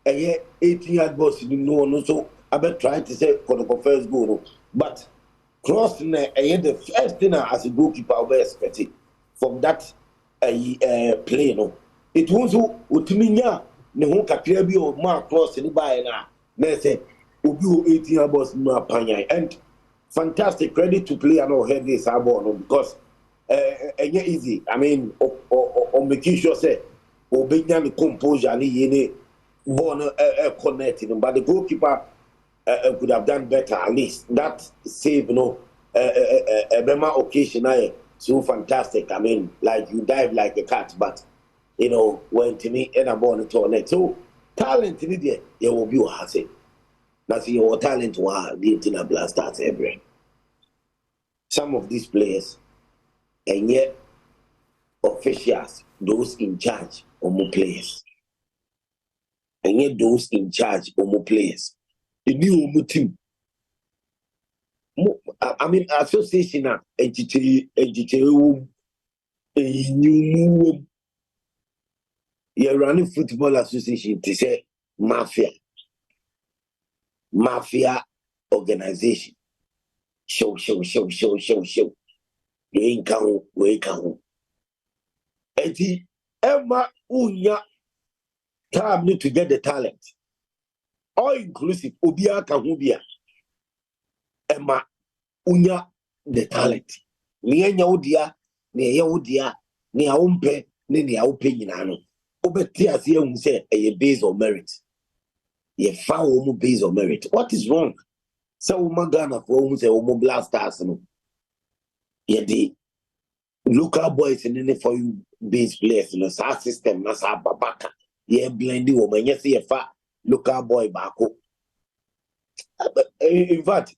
a 18-yard boss no so I bet trying to say for the first goal but cross the first thing as a goalkeeper we expecting from that play no it won't so utiminya ne ho kakra bi o ma cross ni by na say obi o 18 boss no apanya and fantastic credit to play and all head this ball because easy I mean on making sure say obenya the composure ni yene ball connecting but the goalkeeper could have done better at least that save bema occasion so fantastic. I mean, like you dive like a cat, but when to me and I'm born to net. So talent in it, there will be a say. That's your talent to have the internal blasters everywhere. Some of these players, and yet officials, those in charge of more players, and yet those in charge of more players. The new team. I mean, association you're running football association to say mafia organization. Show. You ain't count, we count. Eti Emma Unya time to get the talent. all inclusive obia ka ho bia ema unya the talent ni enya wodia ni eye wodia ni awompe ni awopɛ nyina no obeti ase ehun say eye based on merit ye fa wo mu based on merit. What is wrong? So wo magana for wo say wo mu blasters no ye di local boys in the for you base players no sa system na sa babaka ye blendi wo manya say ye fa local boy baako. In fact,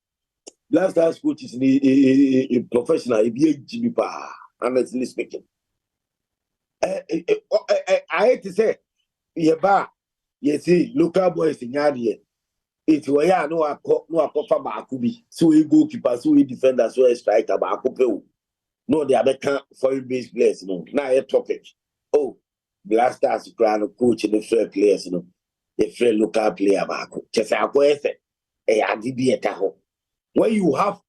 blasters coach is a professional, a BHB pa, honestly speaking. I hate to say, you see, local boys in Yadi. It's where I know I call Bakubi. So he goalkeeper, so he defender, so he striker, Bakupe. No, they are better foreign based players, no. Now a topic. Oh, blasters crown coach in the fair players, no. The fair local player, Baku. Just a question. When you have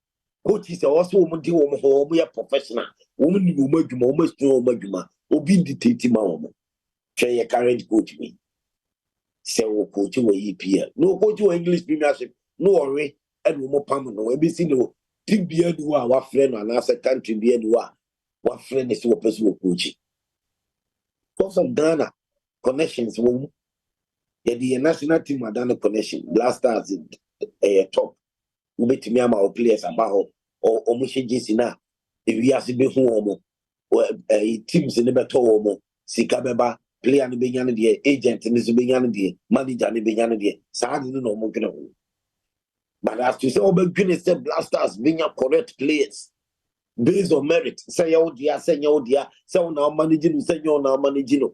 coaches also professional, woman you almost obi dictate ma woman. Share your current coach me. Say coach you EPL. No coach you English Premiership. No worry. And woman permanent. We be seen no team be our friend and our country be what friend is what person coaching. For some Ghana connections woman. The national team are done a connection. Blasters in top. We bet me our players about or Mushin na. If we have to be home or teams in the better Sikabeba, player and began the agent and is began the manager and began the Sad no more. But as to say, oh, but goodness, blasters being a correct players based on merit. Say, oh, dear, say, oh, dear, say, now managing, say, you're now managing.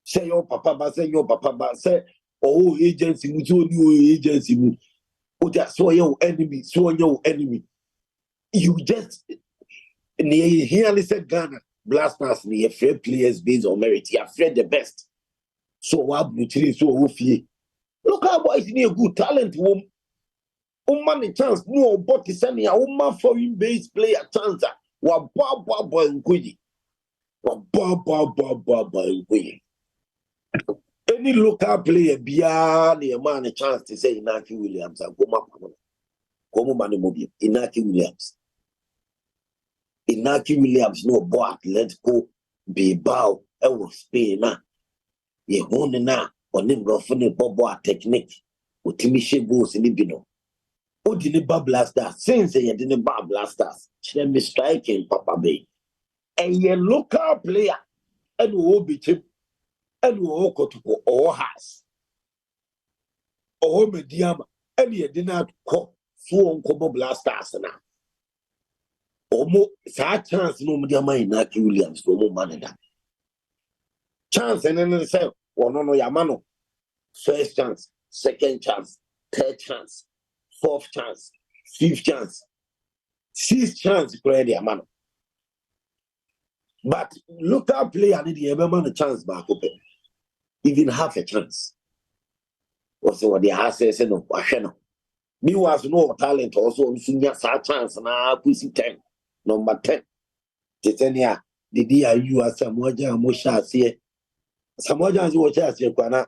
Say, your papa, say, your papa, say, oh, agency, new agency. So your enemy, so your enemy. You just here said Ghana blasters near fair players based on merit. You afraid the best. So what so look how boys near good talent woman. Man chance no but send ya woman foreign based player chance. Wa boy nkuyi. Wa boy nkuyi. Any local player beyond the man a chance to say Inaki Williams and Gomo Manimobi, Inaki Williams. Inaki Williams no boy let's go be bow Spain na. Ye hone na on him roughing bobo technique with Timisha goes in the bino. O didn't blasters since they didn't blasters. She me striking Papa Bay. And ye local player and will be cheap. And we walk to go all has or medium, and you did not call so uncommon blasters now. Almost sad chance no medium in Naki Williams, no more money that chance and then say, well, no, Yamano. First chance, second chance, third chance, fourth chance, fifth chance, sixth chance, play the Yamano. But local player need the man a chance back open. Even half a chance. Also, what the assets and no question. Me was no talent also on senior chance na pussy 10. Number 10. Titania, the dear you are Samoja Mosha see. Samoja is what I say, Quana.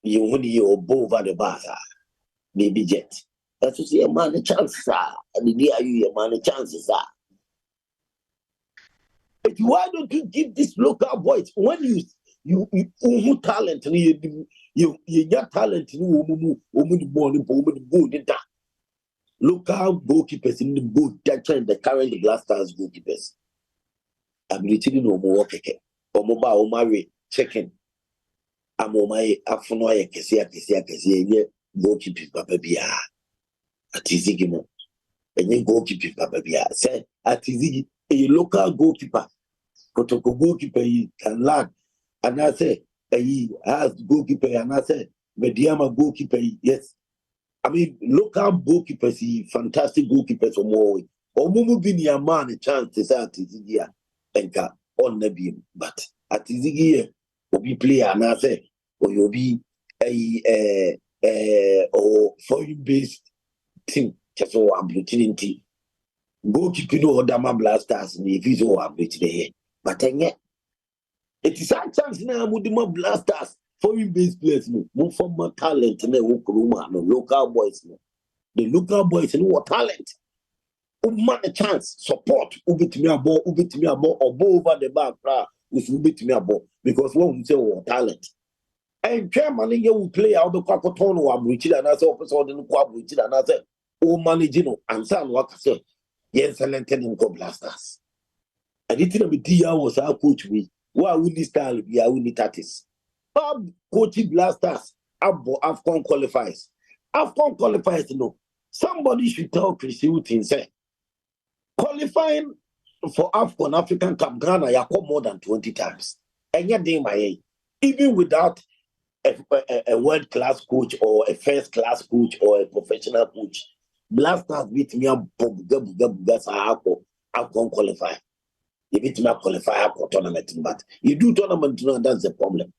You only you over the bar, baby jet. That's to see a man a chance, sir. And the dear you a man a chance, sir. But why don't you give this local boys when you talent you got talent you local goalkeepers in the good that train the current blasters goalkeepers ability no more work or mobile marry checking I'm on my afuno kesi goalkeeping papa bia atizigi mo enye goalkeeping papa bia say atizigi a local goalkeeper protocol goalkeeper can learn. And I say, he has goalkeeper, and I say, Mediama goalkeeper, yes. I mean, local goalkeepers, fantastic goalkeepers for more. Or Mumu be near man a chance to say at Tizigia and on the beam. But at Tizigia, will be player, and I say, or you'll be or foreign based team, just so I'm opportunity. Goalkeeping or Dama Blasters, and if he's all I'm here. But then, it is a chance now with the blasters. foreign based players no more former talent na wo kuruma no local boys no the local boys no what talent man a chance support ubitimi abo obo over the back with ubitimi abo because one say what talent and chairman you will play out the kwakoton wa bruchi and as officer the kwa bruchi and as o manage no ansa no waka say yes talented in blasters and it na be dia was our coach we why we need style we are we need tactics coaching blasters abo AFCON qualifies no somebody should tell Chris Hilton say qualifying for AFCON African Cup Ghana ya come more than 20 times and yet even without a world-class coach or a first-class coach or a professional coach blasters beat me up AFCON qualify. You beat me up qualify AFCON tournament but you do tournament that's the problem.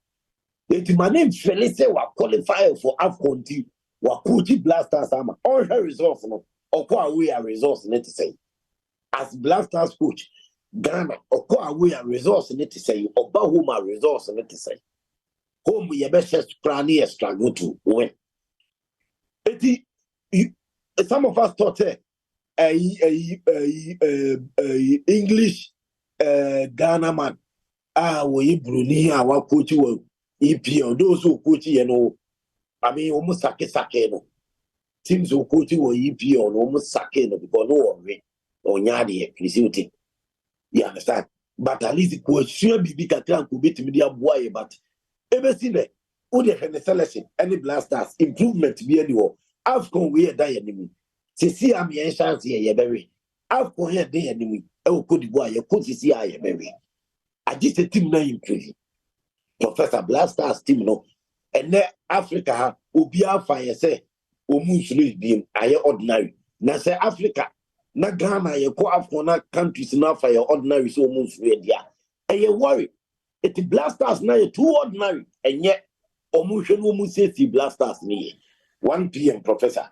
It my name Felice wa qualify for AFCON team wa coach blasters ama all her results no or we are results need to say as blasters coach Ghana or we are results need to say about whom our results need to say home we best cranny struggle to win some of us thought English Ghana man we Bruni our coach EPL those who coach I mean almost sake no teams who coach EPL almost sake no because no worry or nyadi Chris you understand but at least coach sure bibi kakran ko betimi dia boy but ever see the who the selection any blasters improvement be any wo AFCON we da enemy see am yen chance ye berry AFCON here dey enemy e wo kodi boy ye coach see aye berry I just a team na improve Professor Blasters team no and Africa obi afa say omusulu bi aye ordinary na say Africa na Ghana ye ko Afcon countries na afa ye ordinary so omusulu dia e worry it blasters na ye too ordinary and yet omusulu no musesi blasters ni 1 p.m. Professor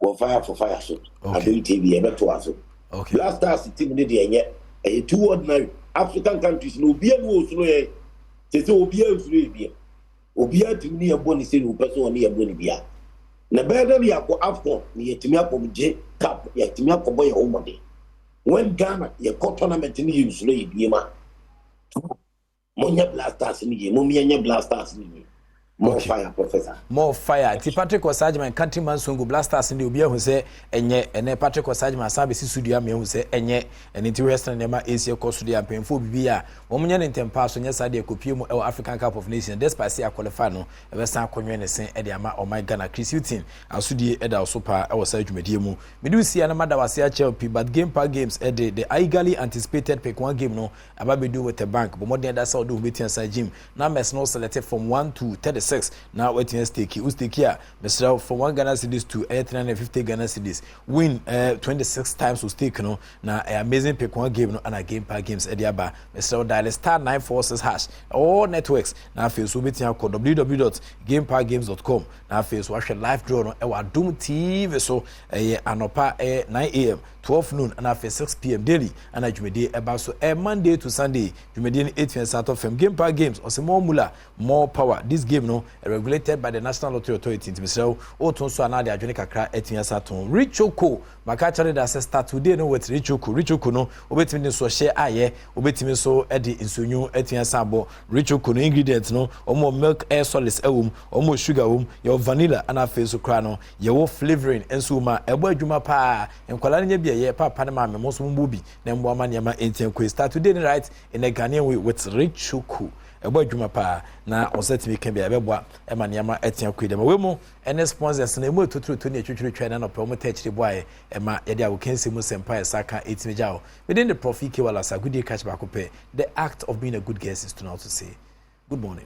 go fire for fire so Adom TV e beto aso okay blasters team ni de enye e too ordinary African countries no bi anu osulo ye se obi anfuru bi obi atumi ne boni se no person ne boni bia na better ya ko AFCON ne yetimi akobje cup yetimi akobo ye omode when Ghana ye ko tournament ne yusulo ye biema monya blasters ne ye monya blasters ne more fire Professor more fire ti Patrick Osajman countryman songo blasters ne obi ahu se enye ene Patrick Osajman sabe si studio me hu se enye ene ti western ne ma Asia ko studio ampemfo bibia womunya ne ntempa so nya sade kopie mu African Cup of Nations despite say qualify no e be san konwe ne sen e de ama o my Ghana Chris Hilton asudie e da so pa e wo sa dwumadie mu medu sia na madawase a chelp but game par games e de the eagerly anticipated pick one game no aba be do with the bank but modern that so do betin sa gym na mess no selected from 1 to 36 now waiting stake here Mr. from 1 Ghana cedis to 350 Ghana cedis win 26 times to stake no na amazing pick one game no and a game par games ediaba Mr. dial *946# all networks na face so betin call www.gamepargames.com na face watch live draw no e wa Adom TV so anopa 9 a.m. 12 noon and after 6 p.m. daily and a Jumede about so Monday to Sunday Jumede 8 p.m. start of game par games or some more mula more power this game no regulated by the National Lottery Authority so otonso anade adwene kakra 8 years aton Richoko makachare da start today no with Richoko no obetimi so share aye obetimi so e de insonyu 8 years abo Richoko no ingredients no omo milk air solids ewum omo sugar wum your vanilla and after so kra no your flavoring enso ma ebo adwuma pa enkwala nya bia ye papa na mama mo so mbubi na mbo ama nyama enten ko start today right in a Ghanaian way with Richoko ebo adwuma pa na osetimi kan bia beboa e ma nyama eten ko dem we mu ene sponsors na emu to ne twetwe na no pe mo ta chire boy e ma ye dia wo kense mu sempa saka etimi jawo within the Profi Kewala Sagudi catch back up the act of being a good guest is to know to say good morning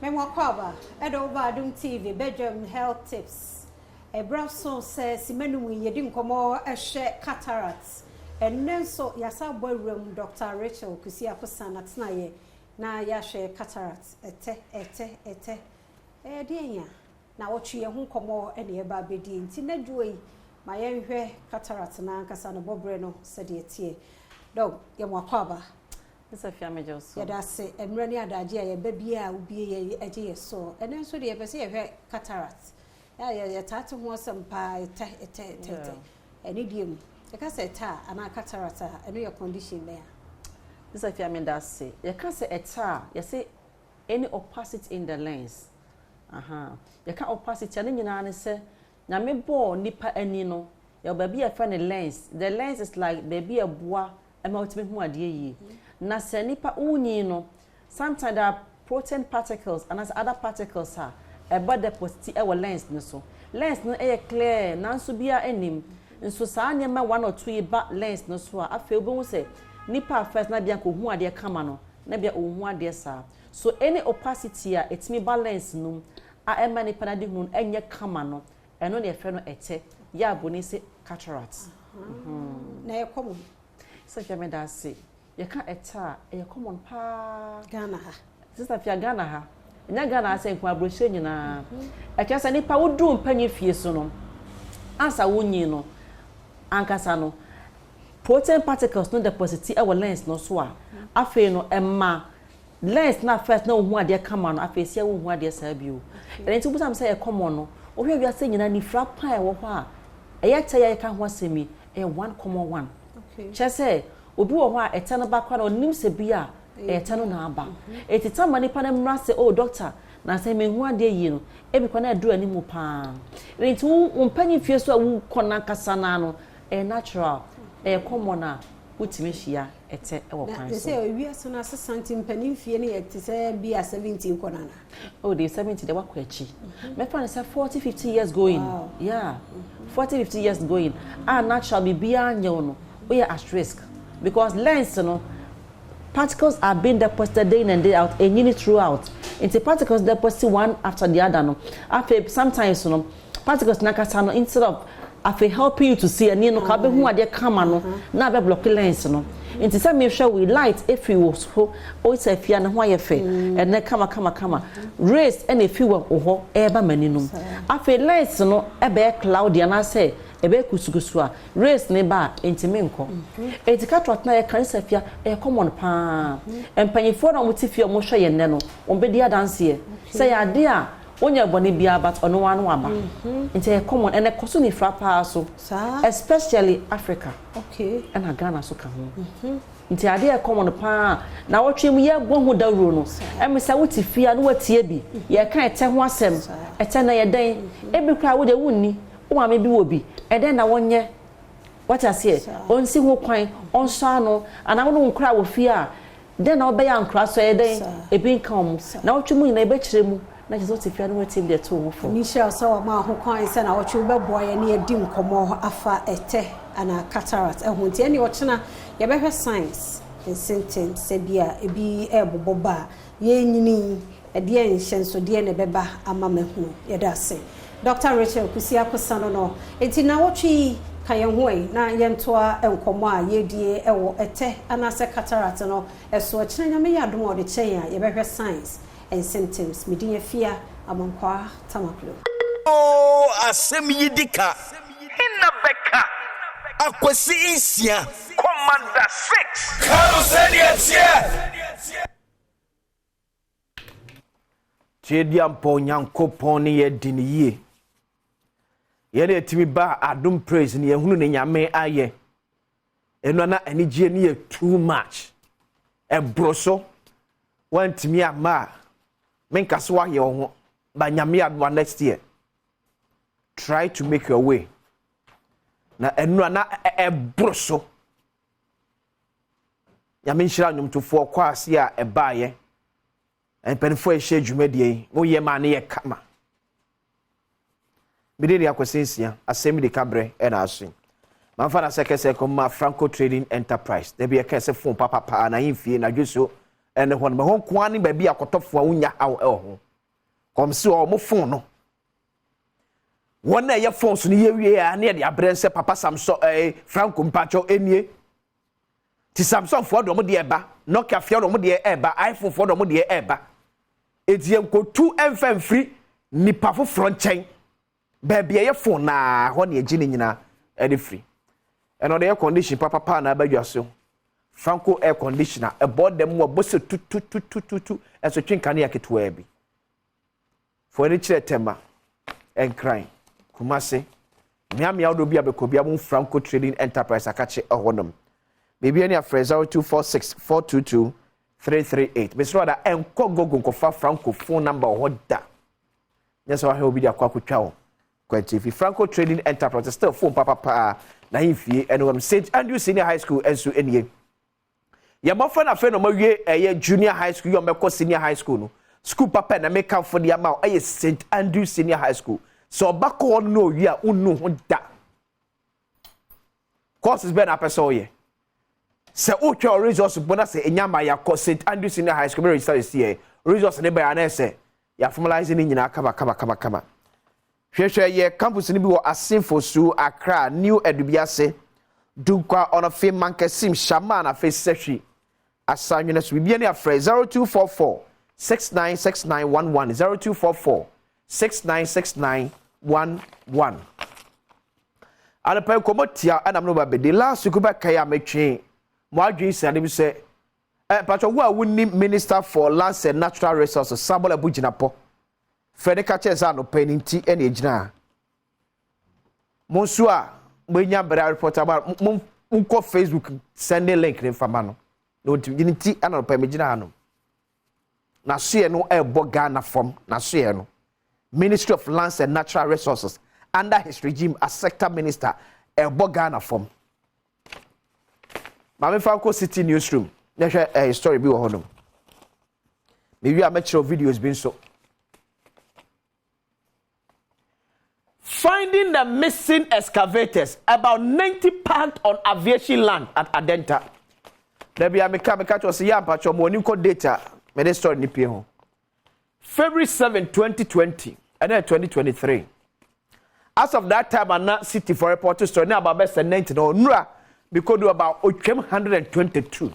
Memo kwaba Adom TV Badwam health tips Ebraso says Simenu yedi nkomo ehwe cataracts and so yasa boy room Dr. Rachel kusi akosan atna ye na yahwe cataracts ete dienya na wochu ye hu nkomo ene eba bedi nti na duoi ma ye hwe cataracts na nkasa no bobre no sede tie dog ye mwakwaba This afia me just. Ya da se emre ni adaje ya baby a ubie ye eje ye so. Ene so de ye pese ye hwe cataract. Ya tatu ho sampa te. Ene diem. You can say ta ana cataract ene your condition there. This afia me that say. You can say eta, you say any opacity in the lens. You can opacity ene nyina ne say na me bo nipa ani no. Your baby a friend lens. The lens is like baby a boa ema ultimate hu ade yi. Na se nipa unyi no sometimes there are protein particles and as other particles are about deposit our lens no so. Lens no e clear na nso bia enim. Nso saa nyema 1 or 2 ba lens no so afa obo hu se nipa first na bia ko hu ade kama no na bia ohu ade saa. So any opacity a etimi balance no a ema nipa na de hu enye kama no eno na efe no ete ya boni se cataract. Na ye common. So me da say you can eta e common pa Ghana ha. Sister Fia Ghana ha. Nya Ghana ase nko abroshe nyina. E kya say nipa wodu mpanyi fie so no. Ansa wonyi no. Ankasa no. Protein particles no deposit e wo lens no so a. Afi no emma lens na first na ohu ade kama no afi sia ohu ade sa bio. Ene nti busam say e common no. Ohwe wi ase nyina ni fra pan e wo ho a. Eye kya ye ka ho asemi e one common one. Okay. Chese obi wo ho a etano ba kwa na onim se bia etano na aba etita mani pa na mra se oh doctor na se me hu ade yi no ebi kwa na adu animu pa renti umpanyi fie so a wu kona kasa na no natural common a utimi hia ete e wo kwan so se wi aso na asante mpanyi fie ne yete se bia 17 kona na oh the 70 de wakwa achi me fa say 40-50 years going. Wow. Yeah. 40-50 years going natural be bia nyo no we are at risk because lens no particles are being deposited day in and day out and unit throughout. Into particles deposit one after the other no. After sometimes no particles nakasa no instead of after helping you to see and no ka be hu ade kama no na be block lens no. Into some me show we light if we was ho o say fia na ho aye fe and na kama race and if you were ho e ba mani no. After lens no e be cloud ya na say ebe kusukusu a race ne ba entime nko etika trot na ye kan safia e common pa empanyifo na mutifie mo hwe ye ne no ombedi adanse ye say ade a onya bone bia but ono wa no aba nti e common ene koso ni fra pa so especially Africa. Okay. And Ghana so ka ho nti ade e common pa na wotwem ye gwo da ro no em say wotifia no watie bi ye kan ete ho asem ete na ye den ebi kra wo de wunni o ma me bi wo bi eden na wonye what I say onsi ho kwan onso ano ana wo nkra wo fie a den na obeya nkra so eden ebi nkan na wotwemu na ebe kire mu na je so te fia no wetim de to wo fo ni share so ma ho kwan se na wotwe be boye na edi nkomo afa ete ana cataract ehun tie ni wochena ye be hwe science in sentence se bia ebi eboboba ye nyini ede enhyenso de ne beba ama mehu ye da se Dr. Rachel Kusia Kusano no enti na wotwe kayen hoyi na yentoa enkomo a yedie ewo ete anase cataract no eso kyerɛ nyame yɛ adom ɔde kyɛn a yɛbɛhwɛ signs and symptoms medin afia amankwa tamaklo oh asem yidika hinna beka akwasi insia commander 6 Karuseliatia Chedia mpo nyankopon ne ye diniyie ye na etimi ba adom praise ne ye hunu ne nyame aye eno na anigye ne ye too much ebroso wantimi ama menkaso aye ho ba nyame adwa next year try to make your way na eno na ebroso nyame nshira nyomtofo kwa ase a ebaaye en penfo e hye dwumadie wo ye ma ne ye kama bidiri akwasensia asemi de kabre e na asin manfa na sekese ko ma Franco Trading Enterprise de be kese fon papa na yimfie na dweso ene ho no ho kwa ne ba bi akotofo a unya aw e ho kom si o mo fon no wona ye fon so ne ye wie a ne de abrense papa Samson Franco mpacho enie ti Samson fo do mo de eba Nokia fio do mo de eba iPhone fo do mo de eba etien ko tu enfamfri nipa fo fronchen baby ye phone na ho ne agi ne nyina e de free eno de condition papa na abadwaso Franco air conditioner about them more boss tu as a chin kania ketwebi. For any tema and crying. Kumase. Miami Audo be a Becobiamu Franco Trading Enterprise Akache or Honum. Maybe any of 0246 422 338. Miss Roda and Kogo Franco phone number or what that. That's why he'll be the Kwaku Chow. If Franco Trading Enterprise still phone papa na himfie and St. Andrew Senior High School as to any. Your boyfriend a friend of my junior high school, your senior high school. No. School papa na make up for the amount. St. Andrew Senior High School. So back on no ya unu that. Course is better up so ye. Se ucho resource bona se enyama ya ko St. Andrew Senior High School register is here. Resource ne ba na se ya formalizing ni nyina kama. Hwehwe ye campus ni bi wo Asinfo Su Accra New Edubiase Dunkwa on a fame mankesim Shamana face seshi asanwena so bibia ne afre 0244 696911 0244 696911 ana pa komotia ana no ba be the last week ba kaya metwe mo adwen sane bi se patcho wo a woni minister for lands and natural resources Sabola Bujinapo Fredeka Chesa no peninti ene ejina monsu a mwenya bra report about unko Facebook send a link ne fama no no tinti ana no pe mejina hano na so no ebo Ghana from na so no Ministry of Lands and Natural Resources under his regime as sector minister ebo Ghana from Mame Franco City newsroom na hwe story bi wo hono maybe a match of videos been so finding the missing excavators about 90 parked on aviation land at Adenta. There be a mechanical to say patch of morning data. Me this story ni pie ho. February 7, 2020 and then 2023. As of that time, and city for report to story now about best 90 no nura because do about 122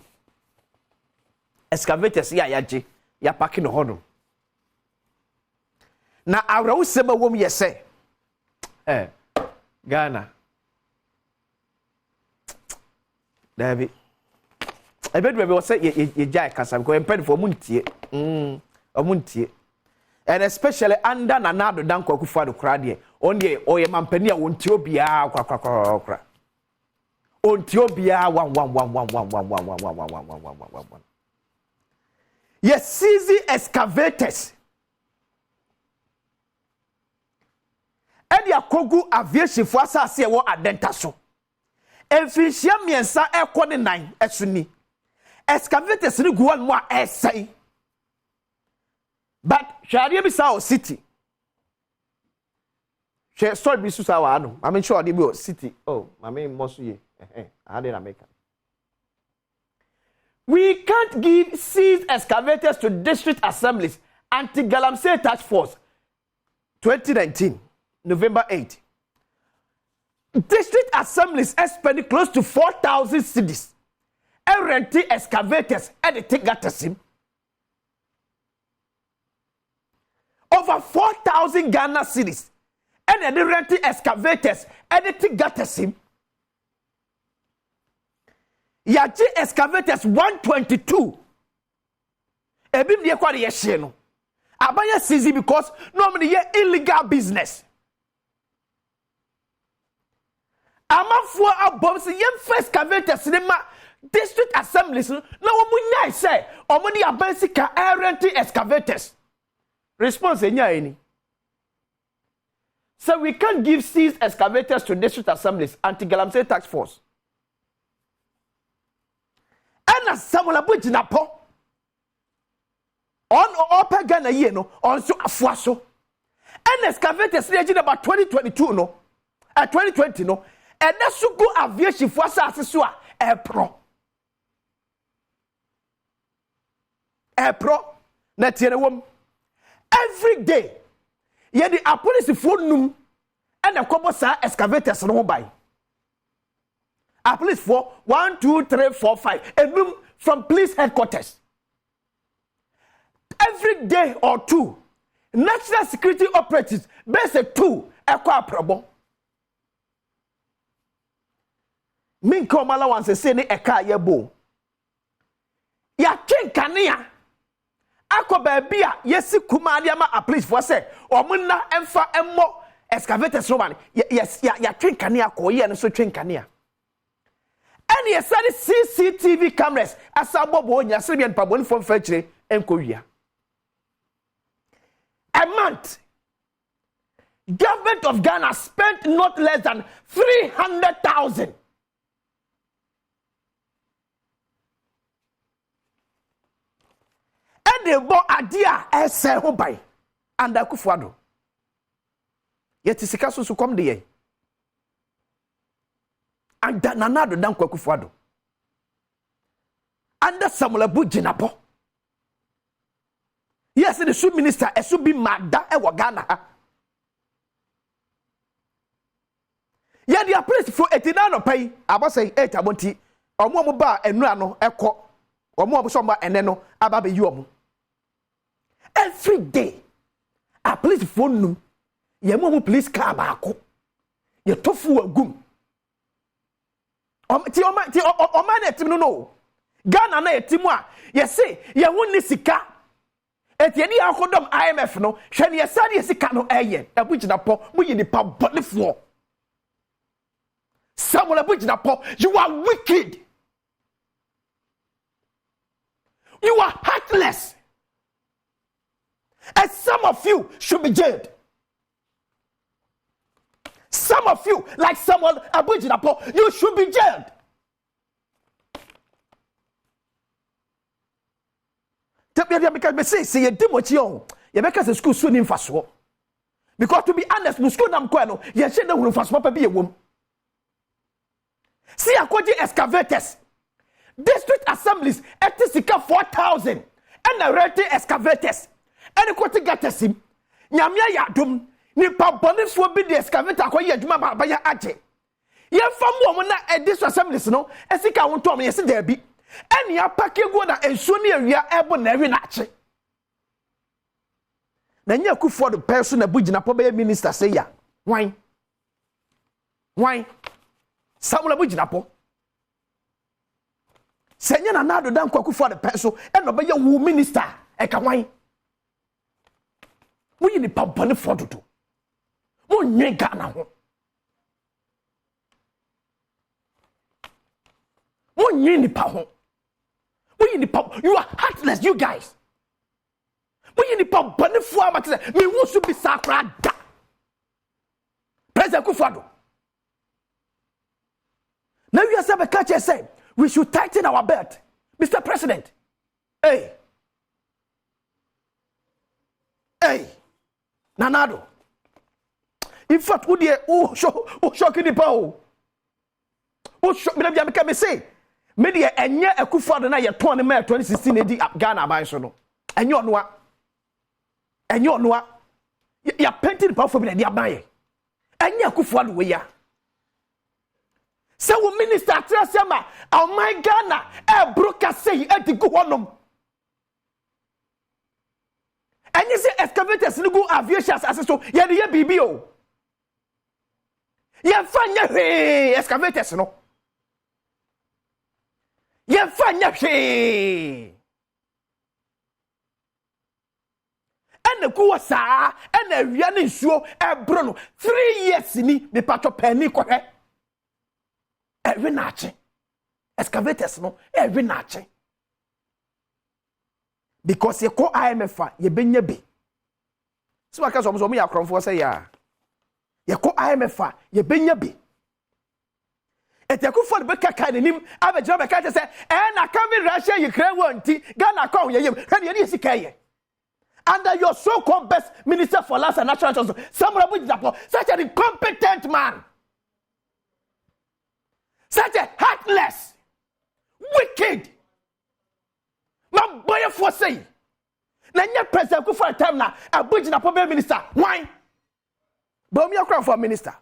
excavators ya parking no hono. Na awra wo sema wom yese Ghana. David. I bet we will say ye jai kasa because emped for muntie. Omuntie. And especially under Nanado Danko Akufo-Addo krade. Onye oye mampani a wontie obia kwa. Ontie obia 1. Yes, easy excavators. Edi akogu aviation for asase wo Adenta so. Emfinhia miensa ekọ ne nan esuni. Excavators ni guan mo esai. But Sharia bi sa o city. She story bi susa wa no. I mean sure dey bi city. Oh, I mean mosu ye. I dey na make. We can't give seized excavators to district assemblies anti-Galamsey task force 2019. November 8. District assemblies spending close to 4,000 cedis. Renting excavators and the take gatasim. Over 4,000 Ghana cedis. And the renting excavators and the take gatasim. Yaji excavators 122. Ebim de kwa de yeshe no. Abaya seize because normally ye illegal business. Amafo abom se yem first excavators ne ma district assemblies no na wo munya say omoni abansika renting excavators. Response enya eni. So we can't give seized excavators to district assemblies anti-Galamsey task force. And as Sabola Bujinapo on Upper Ghana ye no on so afuaso. And excavators raging about 2022 no 2020 no and that's so go aviation for asase a pro na tiene wom every day ye the police phone num and the kobo sa excavators no buy a police for 1 2 3 4 5 and from police headquarters every day or two national security operatives base 2 ekwa probo min ko mala wan se ne eka ye bo ya twenkanea akọ baabi a yesi kumade ama a police for say omuna emfa emmo excavators no man ya twenkanea ko ye no so twenkanea any a study CCTV cameras asabobo onya Serbian pabon from fetchre enkowia a month government of Ghana spent not less than 300,000 and they bought idea as a ho by and Akufo-Addo yet sika so come there and Nana-Addo dan Akufo-Addo under Samuel Abu-Jinapor. Yes, the sub minister e should be mad e wo Ghana. Yeah, the police for 89 no pay. Aba say 8 abonti. Omo ba enura no ekọ. Omo so ma ene no aba be yi omo. Every day a police phone no. Ye mo police car ba ko. Ye tofu agum. Ti na tim no. Ghana na etimu a ye say ye wonni sika. Etieni akodom IMF no. Hwe ne ye sade ye sika no eye. Abu-Jinapor mu yi nipa bodefo. Samuel Abu-Jinapor, you are wicked. You are heartless. And some of you should be jailed. Some of you, like Samuel Abu-Jinapor, you should be jailed. Because me say you did what you make us a school soon in fast. Because to be honest, we school nam kwano, you should know fast papa be a woman. See akwaji excavators. District assemblies etisika 4,000 and the rete excavators. And kwati gatesim. Nyamia ya dum ni pabonifo bi the excavator akwaye adwuma ba ya age. Ye fam wo na district assemblies no esika wonto am yesi da bi. And ya pakego na ensuo ne awia ebo na ewe na ache. Na nya Akufo-Addo person Abu-Jinapor be minister say ya. Why? Samuel Abu-Jinapor. Senya na Nana-Addo dan Akufo-Addo person e no be ya wu minister e ka wan. Mu yi ni pa bone fododo. Mu nwe Ghana ho. Mu nwe ni pa ho. You are heartless, you guys. Mu yi ni pa bone fo amate me wo su bi sakra da. President Akufo-Addo. Now you yourself a catcher say we should tighten our belt, Mr. President. Hey, Nana-Addo. In fact, shock the power. Shock me can say. Media enye Akufo-Addo na ye 20 May 2016 edi Ghana ban so no. Enye onwa. Ya painting power for me dey aban. Enye Akufo-Addo we ya. Se wo minister atrasema oh my Ghana e broka say e di go honom. Enye se excavators ni go aviation aseso ye de ye bibi o. Ye fanya hwe excavators no. Ye fanya hwe. Ene ku wasa ene awia ne nsuo e bro no 3 years ni me patcho penny ko he. Every nache. Excavators no every nache. Because ye call IMF ye benye bi. So aka so me akromfo say ya. Ye call IMF ye benye bi. Akufo-Addo be kaka nim abeje be kaka say na come Russia Ukraine wonti Ghana come ye yem. Hwe ye sika ye. Under your so-called best minister for lands and natural resources, Samuel Abu-Jinapor, such an incompetent man. Such a heartless, wicked, my boy for say. Now, your president go for a time now. Abu-Jinapor minister. Why? But me a crown for minister.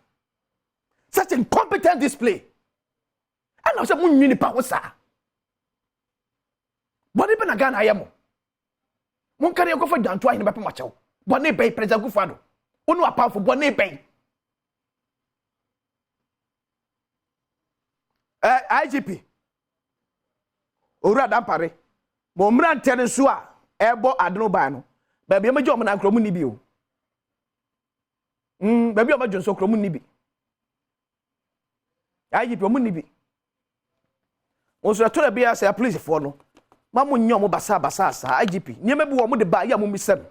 Such incompetent display. And also, we need power, sir. But even again, I am. One carry go for down to in the Macho. Bonne Bay, President Akufo-Addo. One more powerful Bonne Bay. IGP Ora Dampare mo mmerante ne so a ebo adno ban no ba bia majo mo na nkromu ni bi o ba bia majo so nkromu ni bi ayi bi mo ni bi o so to bia say police for no ma mo nyo mo basa asa IGP niam bi wo mo de ba ya mo misem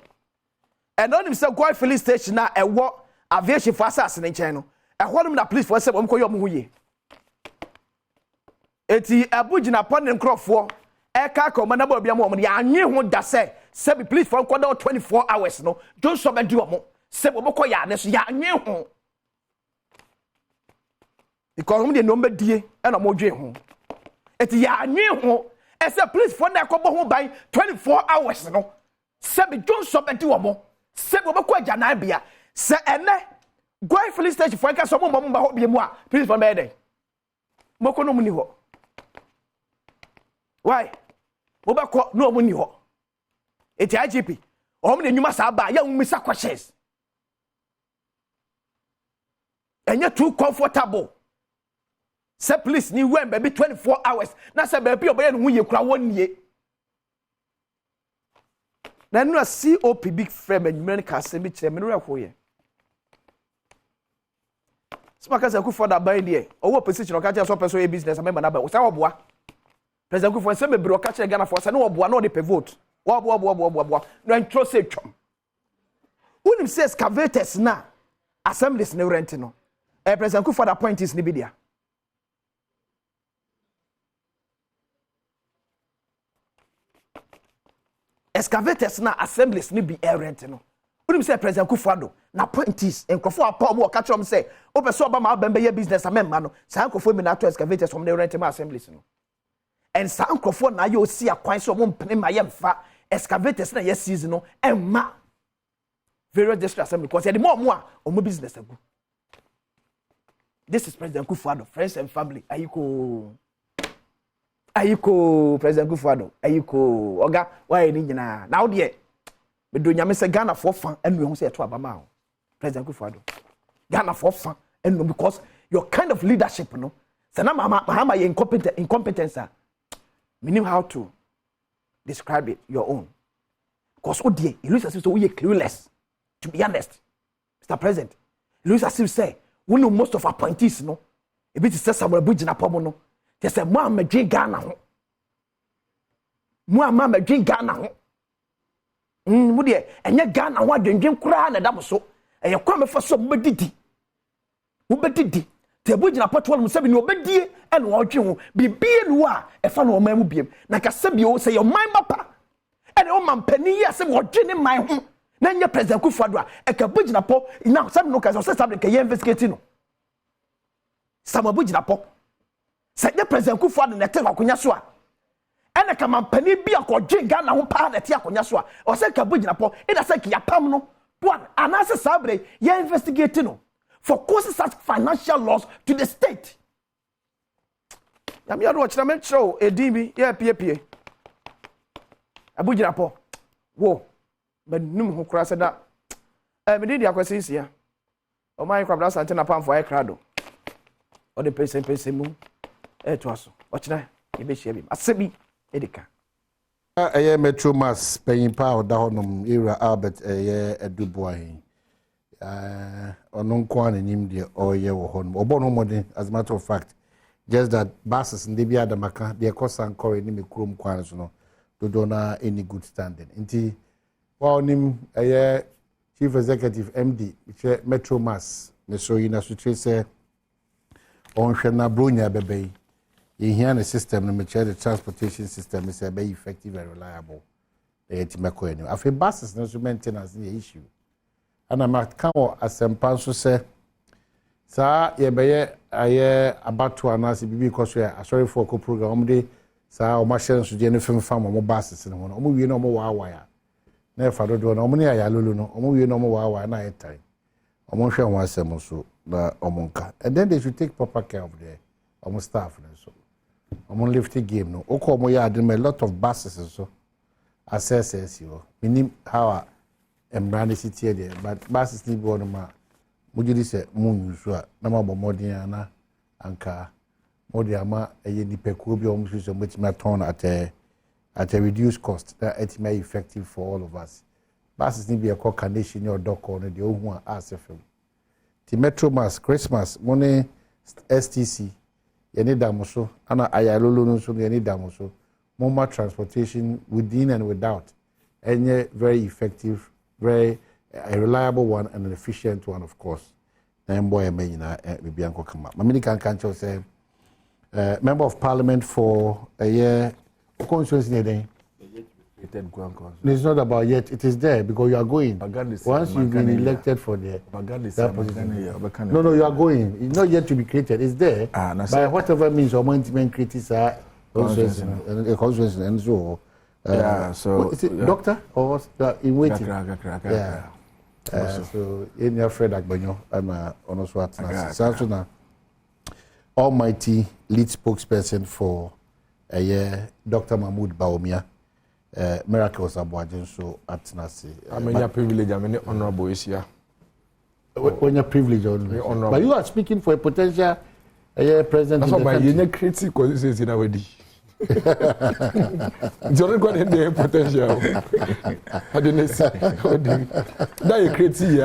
and on himself go filling station na ewo aviation for asas ne nchen no ehwo no na police for say mo ko yo mo huye eti abugina pon nkrofo eka ka mo na ba bia mo ya anwe ho da se bi police for nkoda 24 hours no don't so be di omo se bo ko ya ne so ya anwe ho because mo de no mbedie e na mo dwe ho eti ya anwe ho e se police for na ko bo ho ban 24 hours no se bi don't so be di omo se bo ko ja na bia se ene go filling station for eka so mo ba ho bia mu a police for be dey mo ko no mu ni ho why mo ba ko no mu ni ho eti IGP o mo de nyuma sa ba ya mu misa questions enye too comfortable say police ni when baby 24 hours na say baby oboye no hu ye kura wonnie na no COP big frame enwere ka se bi kire me no rekwo ye smaka say ku for da ban there owo position o ka kire so person e business amemba na ba o say oboa president ku for say me bro ka kire Ghana for say no oboa no dey pay vote oboa no intro say twam unim say excavators na assemblies ne rent no president ku for da point is ni bi dia excavators na assemblies ni bi rent no unim say president Kufuado na appointees enkofo apom o ka chom say o be so obama bembe ye business amemma no sa enkofo mi na to excavators from the rent ma assemblies no and sa enkofo na ye osi akwan so mo mpene ma ye mfa excavators na ye season no emma various district assembly because the more a omo business agu. This is President Kufuado, friends and family. Ayiko President Kufuado ayiko oga why ni nyina now there me do nyame se Ghana for fan enu ehun se to abama President Kufuado Ghana for fan enu because your kind of leadership no say na mama you incompetence meaning how to describe it your own because o there it looks as if so we clueless to be honest Mr. President it looks as if say we know most of our appointees no e bit say Samuel Bugina pomo no they say mo amadwe Ghana ho mo amadwe Ghana ho mo de enye Ghana ho adwendwen kura na dam so eye kwa me fa so mo bedidi te Bugina potwol mo sabi ni obedie e no odwe ho bibie no a e fa no mamu biem na ka sabi o say your mind papa e de o mampani ya se mo odwe ne man ho na nye President Kufuado a e ka Bugina po na sabi no ka so sabi ka ye investigate no Samuel Bugina po say the President Kufuado na te akonya so a ena ka mampani bi akodwe Ghana ho pa na te akonya so a o say ka Bugina po e da say ka yapam no one anase sabre ye investigate no for causes such financial loss to the state. Yami ado watch na me show edimi ye pie Bugina po wo but num ho kura se da me dey akwese sia o mai kwa bra sante na pamfo ai krado o de pese mu to aso ochina ye be hia bi asebi edika eye metro mass payimpa oda honom era Albert eye eduboahin onon kwa nim de oye wo honom obo no modern as a matter of fact just that buses ndi bia da maka de cost and core ni me krom kwan so no do na any good standing nti wa onim eye chief executive MD metro mass me so ina so say on hwena bronya bebe here the system no me the transportation system is very effective and reliable it meko any afi buses no so maintenance the issue and am can asempa so say sa ye beye aye abatu anase bibi koso ya sorry for ko program de sa o ma share so je no fem fam mo buses no mo wie no mo wa ya na fa do no mo ne ya lolo no mo wie no mo wa na etai o mo hwe won asem so na o mo nka and then they should take proper care of the staff so I'm lifting game no. Oko mo ya a lot of buses so. Assess you. Meaning how embrand city there, but buses ni bo no ma. Mujudi se mu nso na ma bo modern ana anka modi ama eye ni pekuo bi o mu so metima ton at a reduced cost that it may be effective for all of us. Buses need be a carnation or dock on the old one as a film. The Metro Mass, Christmas, money STC, any damoso, and Ayalolo, so any damoso, more transportation within and without, any very effective, very a reliable one and an efficient one, of course. And boy, I mean, maybe Uncle come up. Mamini can say, member of parliament for a year, constituency day. It's not about yet, it is there because you are going. Once you've been elected for that position. No, you are going. It's not yet to be created, it's there. By whatever means or management creates a constituency and so. So is it doctor or in waiting? Yeah. So in your friend Agbanyo, I'm on Swat. Almighty lead spokesperson for a year, Dr. Mahmoud Baumia. Miracles Abuajin so at Nasi. I mean, your privilege, I mean, honorable is here. When you're privileged, but you are speaking for a potential president. That's what my unique critic says in our day. Don't go in the potential. I didn't say. That you critic,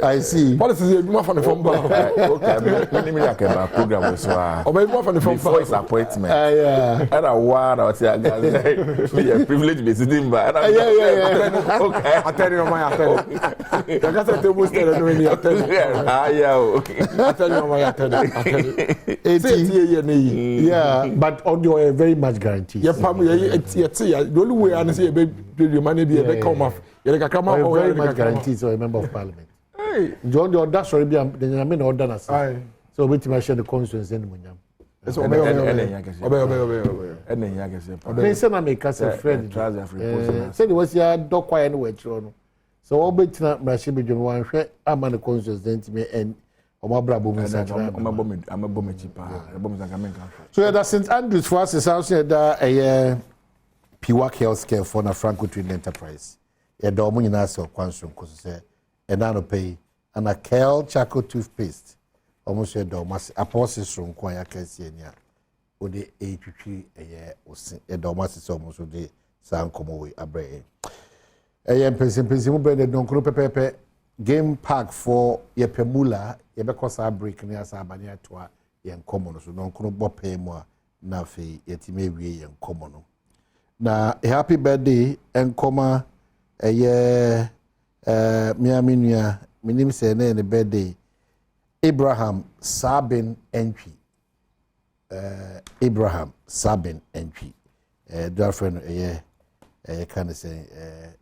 I see. What is it? More from the phone. Okay, let me like a program as well. Or maybe more from the phone. Before his appointment. And a war or say, be a privilege visiting, but okay. I tell you, I tell you. I can't say the most doing it. I tell you. Yeah, but audio are very much guaranteed. Yeah, the only way I see the money be a come off. You're very much guaranteed, so a member of parliament. Hey, John, the order, sorry, the main order. So, we to share the constituency in Munyam. So, they say, I make us a friend. Said it was your dog quiet anyway. So, all bit not my ship in one share. I'm on the constituency and. So that's St. Andrews for us is also a Piwak Healthcare for a Franco Trading Enterprise. A dominant answer of Quantum Cosset, a nano pay, and a Kel Chaco toothpaste. Almost a domas, a process from Quaya Cassiania, or the A3 a year, or a domas is almost with the San Comoy Abre. A young person, bread, don't group pepe. Game park for ye pemula ye because I break near Sabania to a young common so non crop pay more na fe yet may be young common. Na a happy birthday and comma a year miaminia minim say na the birthday Abraham Sabin entry Abraham Sabin entry girlfriend a year kind of say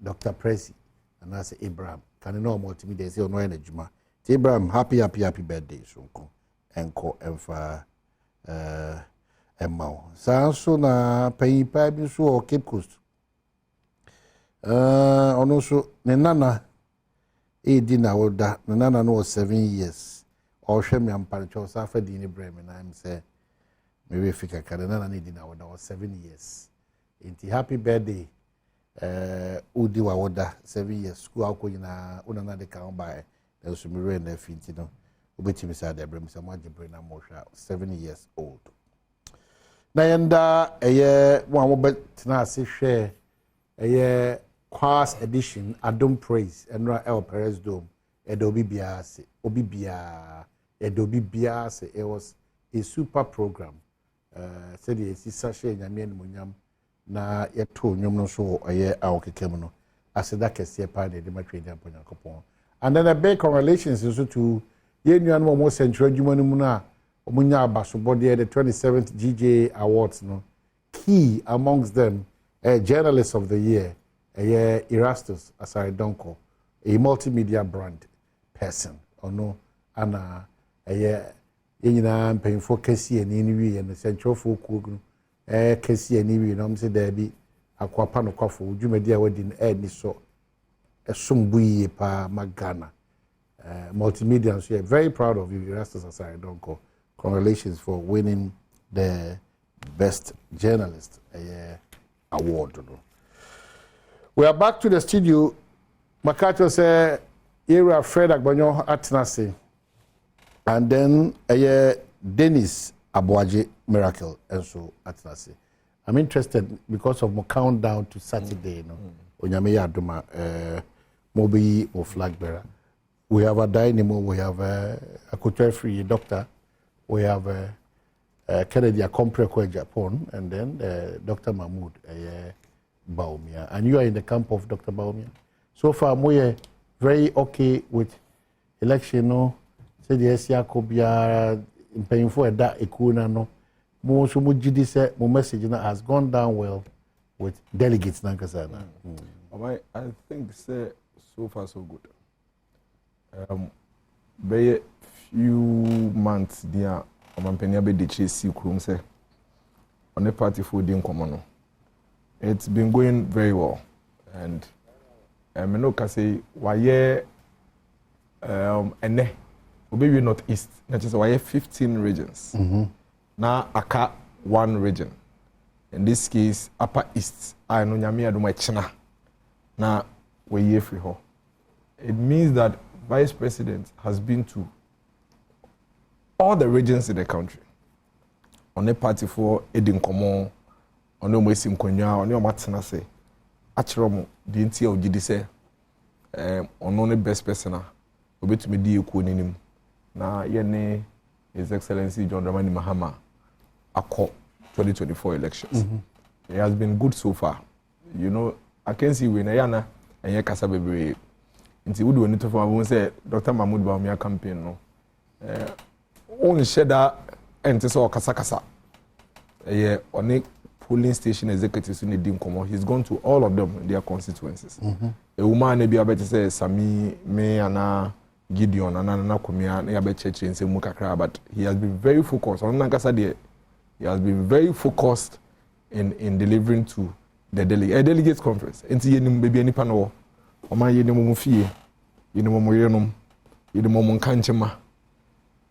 Dr. Pressy and I say Abraham. Can you know more to me? They say, no, Juma. Abraham, happy birthday, Sunko. Enko, Enfa, Emma. So na pay pipe so Cape Coast. Also, Nenana, dinner or that. Nenana no 7 years. Or Shemi and Pancho suffered in Bremen. I'm say, maybe Fika Canana needing our 7 years. Inti happy birthday. Udi wa woda 7 years school akọ nyina una de kan by na so mi re na finti no obetimi sa da brem sa mo agebre na mo hwa 7 years old na yenda mo betina ase hwe class edition Adom Praise Enra El Perez Dome obi bia se it was a super program said the sisashe nyame enmunyam na yeto nyom no so aye awokekam no aseda kese pa de matwedi amponyankopon and then a big correlations so to ye nuan mo central adwuma no mu na omunya abasobode the 27th GJ Awards no key amongst them a journalist of the year Erastus Asaridonko a multimedia brand person ono ana yenyina mpemfo kesi ani ni wi and central folk no kesi ani wi no mse da bi akwapa no kwafo dwumadi a wadi ni so esombuye pa magana multimedia so very proud of you Erastus Asaridonko. Congratulations for winning the best journalist award. We are back to the studio. Makato say era Fred Agbanyo Atnase and then Dennis Abuaje Miracle and so Atnase I'm interested because of my countdown to Saturday, you know. Onyame Adoma, Mobi or flag bearer. We have a dynamo, we have a free doctor, we have Kennedy Compreko Japan, and then Dr. Mahmoud Baumia. And you are in the camp of Dr. Baumia. So far, we are very okay with election, no. Say the SCA Kobia in paying for that Ekuna, no. Most of the message has gone down well with delegates. I think so far so good. Very few months there, Omampenia be the chase Krum say on the party for the common. It's been going very well, and I know can say why and maybe not east. That is why 15 regions. Now aka one region. In this case, Upper East. I know Nyame Adoma China. Now we here free ho. It means that Vice President has been to all the regions in the country. On a party for Edin Common, on the Mwesim Konya, on your Matsana say, Achrom, the NTO GD say, on only best person, obe to me di kunim. Na yene His Excellency John Dramani Mahama, ACO 2024 elections. It has been good so far. You know, I can see when Ayana and Yakasabe. Nti we do need to form say Dr. Mahmoud Baumia campaign no. Only sheda ente so kasa. On a polling station executives in the Dinkomo. He's gone to all of them in their constituencies. A woman be able to say Sami, me and Gideon and Anakomia, Nabe Church and Mukakra, but he has been very focused on Nankasa. He has been very focused in delivering to the delegates conference. And see baby any panel. Oma yedimo fie yedimo yenom yedimo kanchema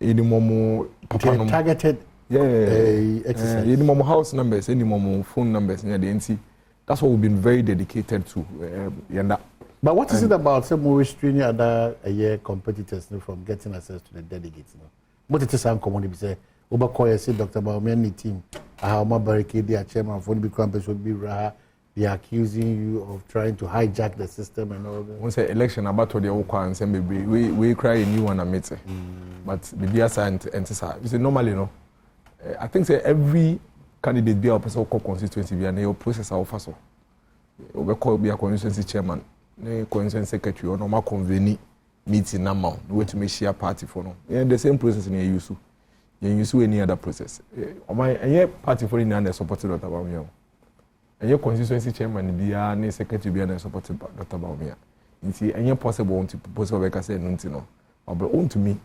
yedimo papa no targeted exercise yedimo house numbers yedimo phone numbers near the NC. That's what we've been very dedicated to yanda. But what is it about some more restraining other competitors from getting access to the delegates? What it is uncommon to say Obakoya say Dr. Baumia team how my barricade their chairman for the campus would be Raha. They are accusing you of trying to hijack the system and all that. Once the election about to the Okwa and say we cry a new one amidst. But the BSA and you see normally no. I think say every candidate be a person who constituency be and your process are offer so. We call be a constituency chairman, ne constituency secretary or normal convene meeting now. We to make share party for no. Yeah, the same process in your use. You use any other process. My party for in and supported Dr. Baumia. And your constituency chairman be a secretary be and supported Dr. Baumia. You see, and you're possible to propose what I say, no. But own to me,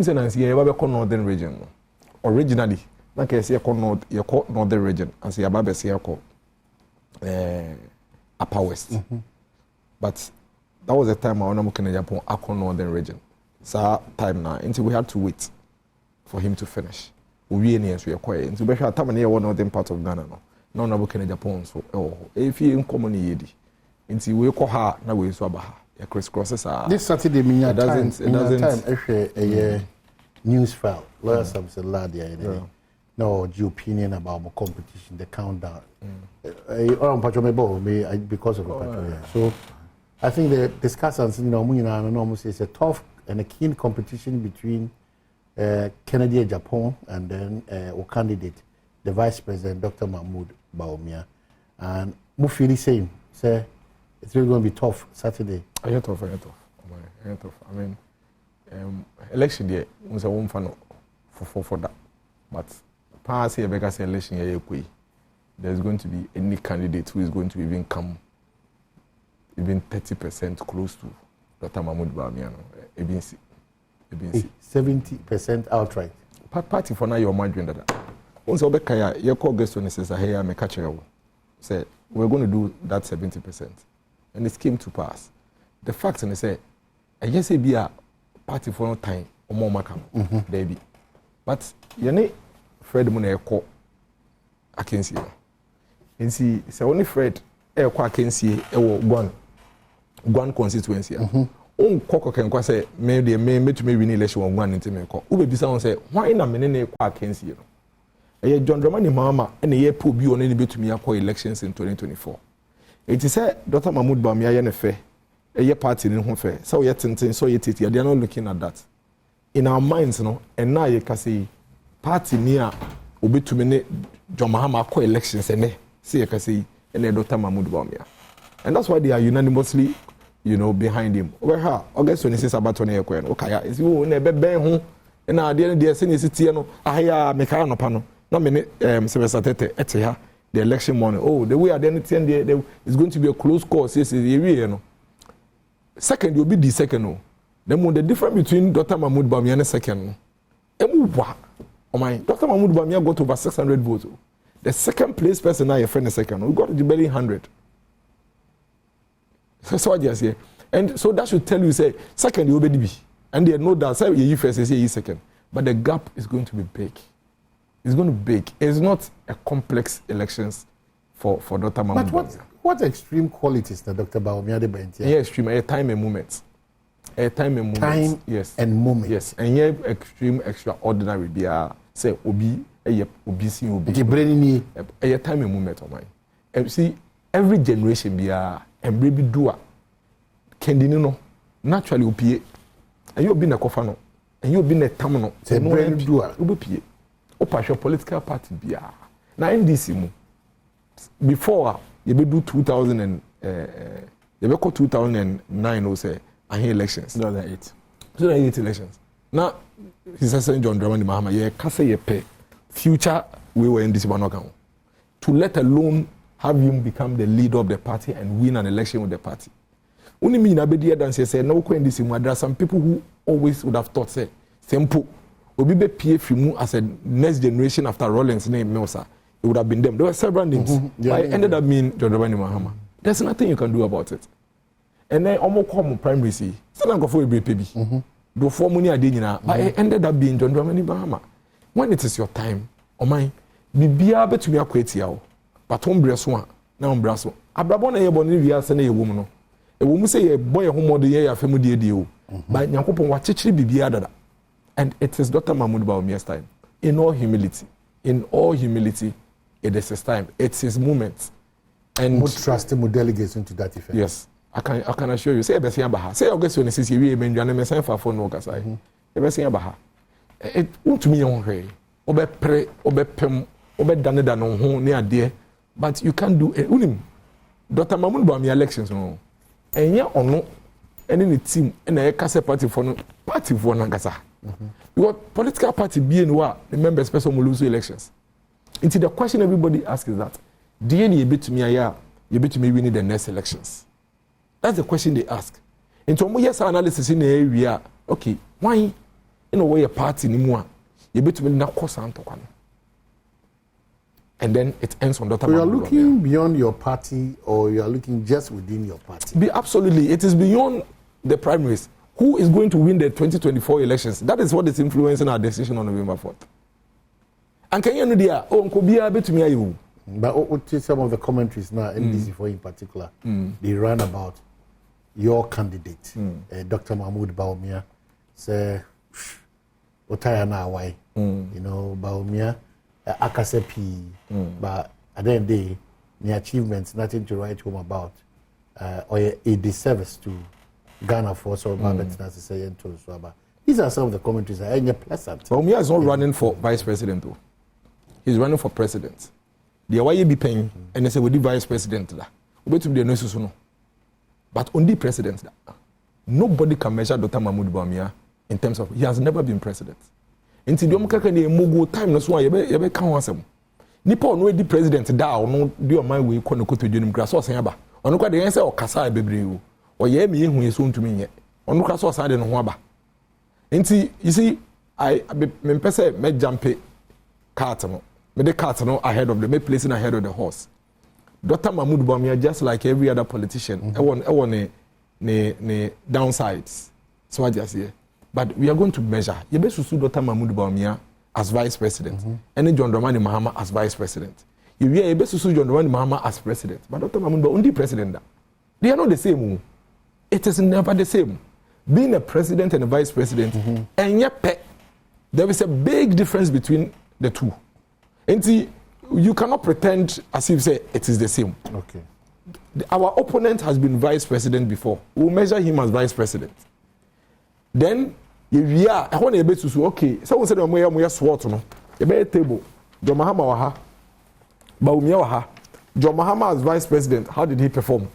say and see a northern region. Originally, like I say, a northern region, and see a baby say upper west. But that was the time I was in Japan, a northern region. So time now, until we had to wait for him to finish. We are quiet. Until we had time near one northern part of Ghana. No, na book in Japan so if you in common yedi nti we ko ha na we so abaha ya crosses are this Saturday it doesn't a news file lawyers have said no the opinion about my competition the countdown because of the so I think the discussions almost is a tough and a keen competition between Kennedy Japan and then our candidate the Vice President, Dr. Mahmoud Baumia. And Mufiri saying, say, it's really going to be tough Saturday. Tough. I mean, election day, we say one fan for that. But pass here, because election year, there's going to be any candidate who is going to even come even 30% close to Dr. Mahmoud Baumia. 70% outright. Party for now, you're margin that. Once Obekaya, your call guest when says, hey, I'm a catcher. Say, we're going to do that 70%. And it came to pass. The facts, and they say, I guess it be a party for no time or more macam, baby. But you know, Fred Money call, I can see. And see, so only Fred, I can see, one constituency. Koko can say, maybe to me, we need election one into me. Ube Bisa say, why in a minute, I can see you. John Dramani Mahama and a year po bi on any bit to me akọ elections in 2024. It is said Dr. Mahmoud Bawumia ye ne fe. A year party in ho fe. So ye tintin so ye titi. They are not looking at that. In our minds, no, and now you can say party near obi to me John Mahama akọ elections and see you can say and Dr. Mahmoud Bawumia. And that's why they are unanimously, behind him. Over here, August 26 about 20 years. Okay, is you never been home. And now the senior city, I make no panel. No minute, the election morning. Oh, the way identity is going to be a close call. Yes, second, you'll be the second. Then the difference between Dr. Mahmoud Bawumia and the second. Oh my, Dr. Mahmoud Bawumia got over 600 votes. The second place person now, your friend, the second. We got to barely 100. That's what you say. And so that should tell you, say, second, you'll be. And they know that, say, you first, say, you second. But the gap is going to be big. It's going to be big. It's not a complex elections for Dr. Mahmoud. But what extreme qualities that Dr. Bawumia de Bentia? Yeah, extreme. A time and moment. A time and moment. Time and moment. Yes. And yeah, extreme, extraordinary. Be say obi, obi si obi. Okay, brainy. A time and moment of mine. And see, every generation be and baby doer. Kendi no naturally opie. And you be na kofa no. And you be na tam no. Say brainy doer. Opie. Opasho political party bia. Na NDC mu. Before you be do 2000 and you be call 2009 or say ahe elections. 2008 elections. Now his assistant John Dramani Mahama ye kase ye pay future we were in this one account. To let alone have him become the leader of the party and win an election with the party. Only me na be there than say no ko NDC mu. There are some people who always would have thought say simple obi be pie fimu as a next generation after Rawlings name Melsa. It would have been them. There were several names. I ended up being John Dramani Mahama. There's nothing you can do about it. And then almost come primary see. Still not go for a baby. Do for money I did now. I ended up being John Dramani Mahama. When it is your time, oh my, be able to be a quitio. But home breast one, now brasso. Abrabona ye boni we are sending a woman. A woman say a boy home or the year family deal. But Yankopon watch be other. And it is Dr. Mahmoud Bawumia's time. In all humility, it is his time. It's his moment. And would trust him with delegates into that effect. Yes. I can assure you. Say Ebesia Baha. Say August when says we men Joanna Messiah for no Kasai. Ebesia Baha. It won't me on way. Obe pre, obe pem, obe dane da no ho near dear. But you can't do it. Unim. Dr. Mahmoud Bawumia elections no. And yeah or no, and in the team and a Kase party for no party for Nagasa. Because political party being what the members person will lose elections. Into the question everybody asks is that DNA you bet me you bet me winning the next elections. That's the question they ask. Into more yes analysis in the area. Okay, why in a way a party anymore? You bet me na course and then it ends on Dr. So you are looking beyond your party, or you are looking just within your party? Absolutely, it is beyond the primaries. Who is going to win the 2024 elections? That is what is influencing our decision on November 4th. And can you know there? Oh, Nkobia bet me you. But what some of the commentaries now, NDC4 in particular, they ran about your candidate, Dr. Mahmoud Bawumia. Say, Otaya na why? Bawumia, Akasepi, but at the end of the day, the achievements, nothing to write home about, or a disservice to Ghana for so these are some of the commentaries that are pleasant. Bawumia is not running for vice president though. He's running for president. The why you be paying and they say we the vice president da. We to be no so. But only president da. Nobody can measure Dr. Mahmoud Bawumia in terms of he has never been president. Until the omaka can mugo time no so you be kan wasem. Nipa no di president da no do my way ko no koto dwenim grass so san aba. Ono kwa de yen say o kasa bebre o. Oye me hu yeso ntumi nye. Ono kwa so san de no ho aba. Nti you see me pese me jump cart no. Me the cart no ahead of me placing ahead of the horse. Dr. Mahmoud Bawumia just like every other politician. I want ne downsides. So what just here. But we are going to measure. You be susu Dr. Mahmoud Bawumia as vice president. And John Dramani Mahama as vice president. You be susu John Dramani Mahama as president. But Dr. Mahmoud Bawumia only president. They are not the same. It is never the same. Being a president and a vice president, and yet there is a big difference between the two. And you cannot pretend as if say it is the same. Okay. Our opponent has been vice president before. We'll measure him as vice president. Then we are I want to be to okay. Someone said we are SWOT no. You be table. John Mahama wa ha. Bawumia wa ha. John Mahama as vice president, how did he perform?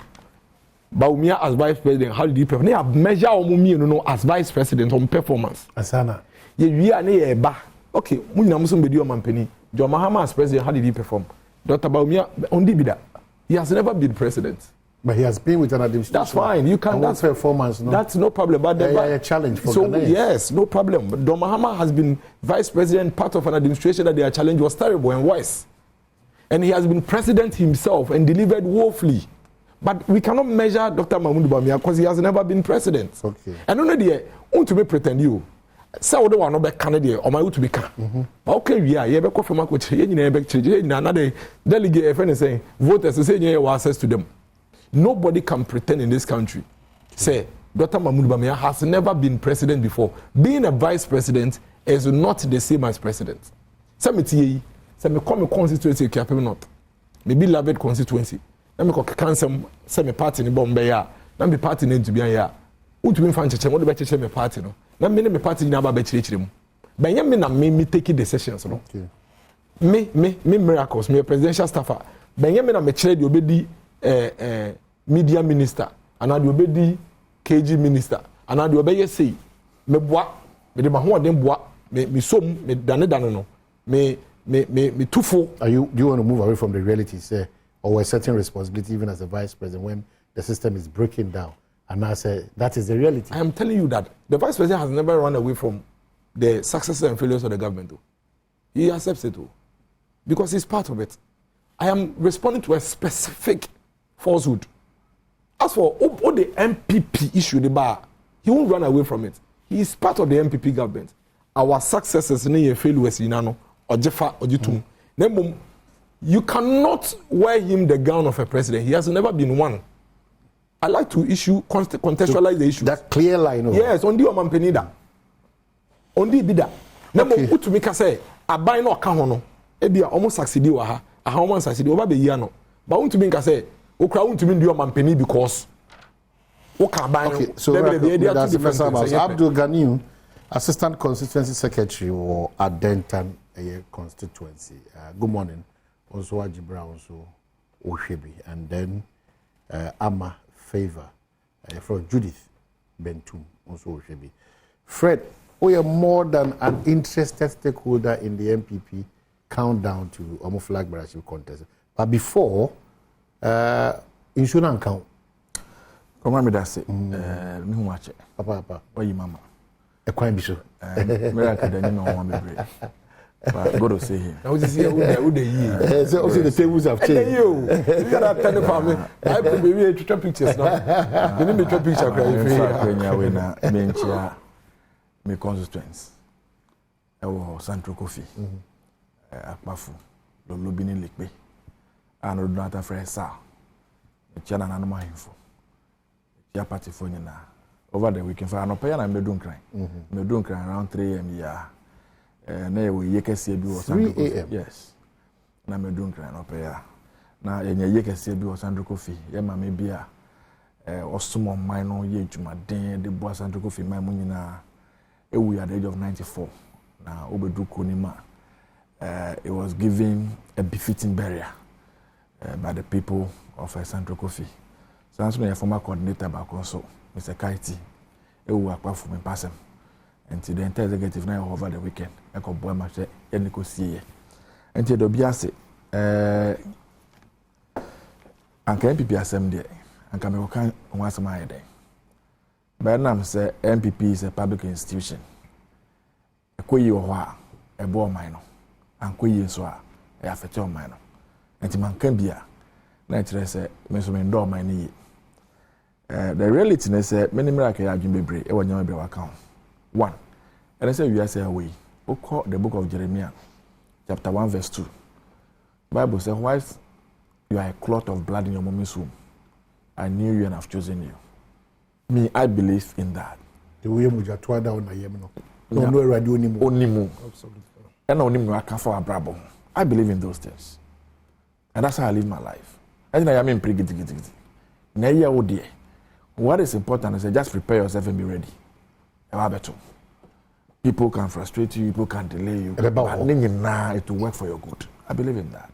Bawumia as vice president, how did he perform? They measure omumi no as vice president on performance. Asana. We are ne ba. Okay, we na muso mbedi o mampeni. John Mahama as president, how did he perform? Dr. Bawumia ondi bida. He has never been president. But he has been with an administration. That's fine. You can. That's performance. No? That's no problem. But a challenge for Ghanaians. Yes, no problem. But John Mahama has been vice president, part of an administration that their challenge was terrible and worse. And he has been president himself and delivered woefully. But we cannot measure Dr. Mahmoud Bawumia because he has never been president. Okay. And only the want to be pretend you. Say what one be Canada or my to be can. Okay, yeah, you be from coach. You be another delegate friend saying voters say you have access to them. Nobody can pretend in this country. Say Dr. Mahmoud Bawumia has never been president before. Being a vice president is not the same as president. Say me come constituency Kiapem North. Maybe Labed constituency. Let me cancel say me party in Bombay ya. Na me party name to be ya. Unto me fan cheche what be cheche me party no. Na me party na ba be chire mu. But me na me take decisions no. Okay. Me miracles me presidential staffer. But me na me chire the obedi media minister and the obedi KG minister and the obey say me boa me de ma ho den boa me som me dane no. Me too. Do you want to move away from the reality, say, or a certain responsibility even as a vice president when the system is breaking down? And I say that is the reality. I am telling you that the vice president has never run away from the successes and failures of the government. Though. He accepts it too. Because he's part of it. I am responding to a specific falsehood. As for all the MPP issue, the bar, he won't run away from it. He is part of the MPP government. Our successes and failures in Nano. You cannot wear him the gown of a president. He has never been one. I like to contextualize the issue. That clear line. Yes, on the Omanpenida. On the Bida. Nemo put to make us say, I buy no cahono. Ebia almost succeeded with her. I almost succeeded over the year. But I want to make us say, Okra want to mean the Omanpeni because. Okay, so that's the Abdul Ganiu, Assistant Constituency Secretary or Adentan constituency. Good morning. Also Ajibra also Oshebi and then Ama Favor from Judith Bentum also Oshebi. Fred, we are more than an interested stakeholder in the MPP countdown to Omo Flag Baraship contest. But before insurance count. Come on, me that say. Me who watch it. Papa. Why you mama? A crime issue. Me like that. You know one me break. But go to see him. Now you see who they year. So also the tables have changed. You got to tell for me. I put me to take pictures now. You need me to take picture cry. Me constituents. Central Coffee. Akpafu. Lo bini lekpe. Ano do not afraid sa. Chana na no mahimfo. Ya party for na. Over the weekend for anopa na me do nkran. Me do nkran around 3 am ya. Na we yekese bi o Central Coffee. Yes. Na me do nkran anopa ya. Na yenye yekese bi o Central Coffee. Ye ma me bia osumo man no ye djuma den de bo Central Coffee man mu nyina ewu at the age of 94. Na obedu konima. It was given a befitting burial by the people of Central Coffee. So I'm a former coordinator back also, Mr. Kaiti. He will work for me pass him. Until the entire executive now over the weekend. I could boy my share and go see ye. Until the Biase, Uncle MPP assembly, and come work once a my day. But now say MPP is a public institution. A quay or a boy minor, and quay so a fetch minor. And man can be a naturally say, Messom door my knee. The reality is that many miracles have been brave. Ever never be account. One, and I say we are say away. We call the book of Jeremiah, chapter 1, verse 2. Bible says, "Whilst you are a clot of blood in your mommy's womb, I knew you and have chosen you." Me, I believe in that. The way we are toward down, I am no. No, radio anymore. Absolutely. And only me I can for a brabo. I believe in those things. And that's how I live my life. I think I mean pretty good. What is important is just prepare yourself and be ready. People can frustrate you, people can delay you. But it will work for your good. I believe in that.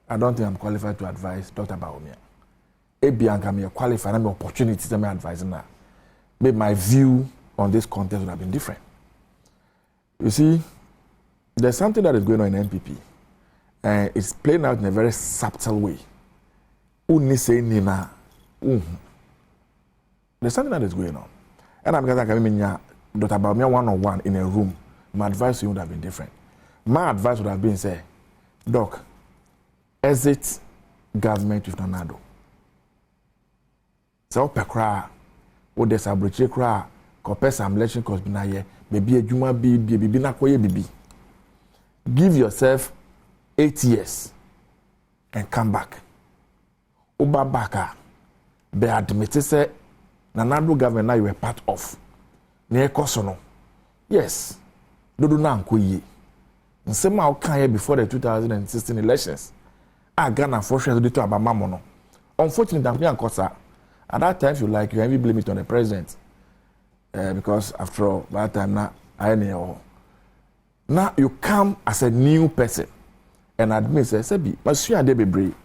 I don't think I'm qualified to advise Dr. Badwam. I'm qualified, I'm opportunity, I'm advising now. Maybe my view on this contest would have been different. You see, there's something that is going on in NPP, and it's playing out in a very subtle way. There's something that is going on. And I'm going to Dr. Badwam one-on-one in a room. My advice to you would have been different. My advice would have been, say, Doc, exit government with Nanado. So, Pekra, what there's a breach, compare some election cost be na ye, baby a juma be na koye bibi. Give yourself 8 years and come back. Uba baka, be admitted say Nanado government now you were part of. Ne kosono. Yes, dodo na nkoye. Nsema okan before the 2016 elections. Ghana for sure to abama mono. Unfortunately, at that time, if you like, you can even blame it on the president. Because after all, by that time, now you come as a new person and admit, say, but you are brave.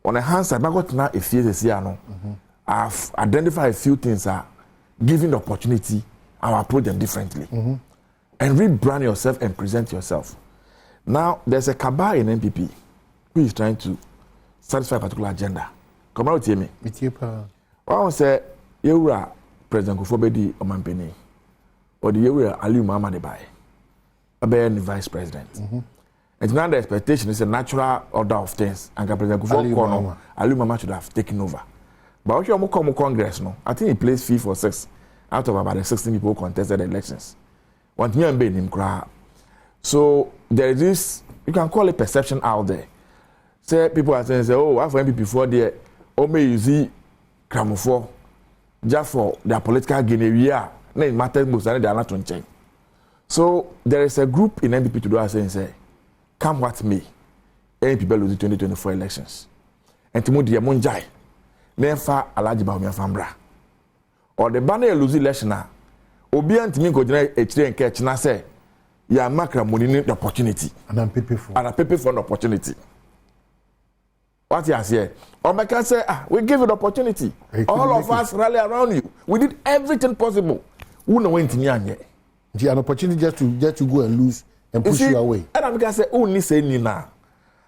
On the hand side, I got now a few this year. I've identified a few things are giving the opportunity, I'll approach them differently. And rebrand yourself and present yourself. Now, there's a cabal in NPP who is trying to satisfy a particular agenda. Come out to me. I say, you are President Kufobedi Omampeni, or the you are Ali Muhammad Debaye, a vice president. And now the expectation is a natural order of things, and President Kufobedi Ali Muhammad should have taken over. But if you come Congress, no, I think he placed 5 or 6 out of about the 16 people who contested the elections. Want me and Ben him cry. So there is this, you can call it perception out there. Say people are saying, oh, I have MPP before there, or may you see Cramofor just for their political gain. No, it matters most, and they are not on change. So there is a group in NPP to do as say, come what may, NPP lose the 2024 elections. And to move the Munjai, Nenfa Alhaji Badwam Fambra. Or the banner lose election now. Obi antimi go generate a train catch na say ya makra money the opportunity and I'm pay for an opportunity. What you say? Or make can say we give you the opportunity. All of us rally around you. We did everything possible. Who know when anye? An opportunity just to go and lose and push you away. And I can say oh ni say ni na.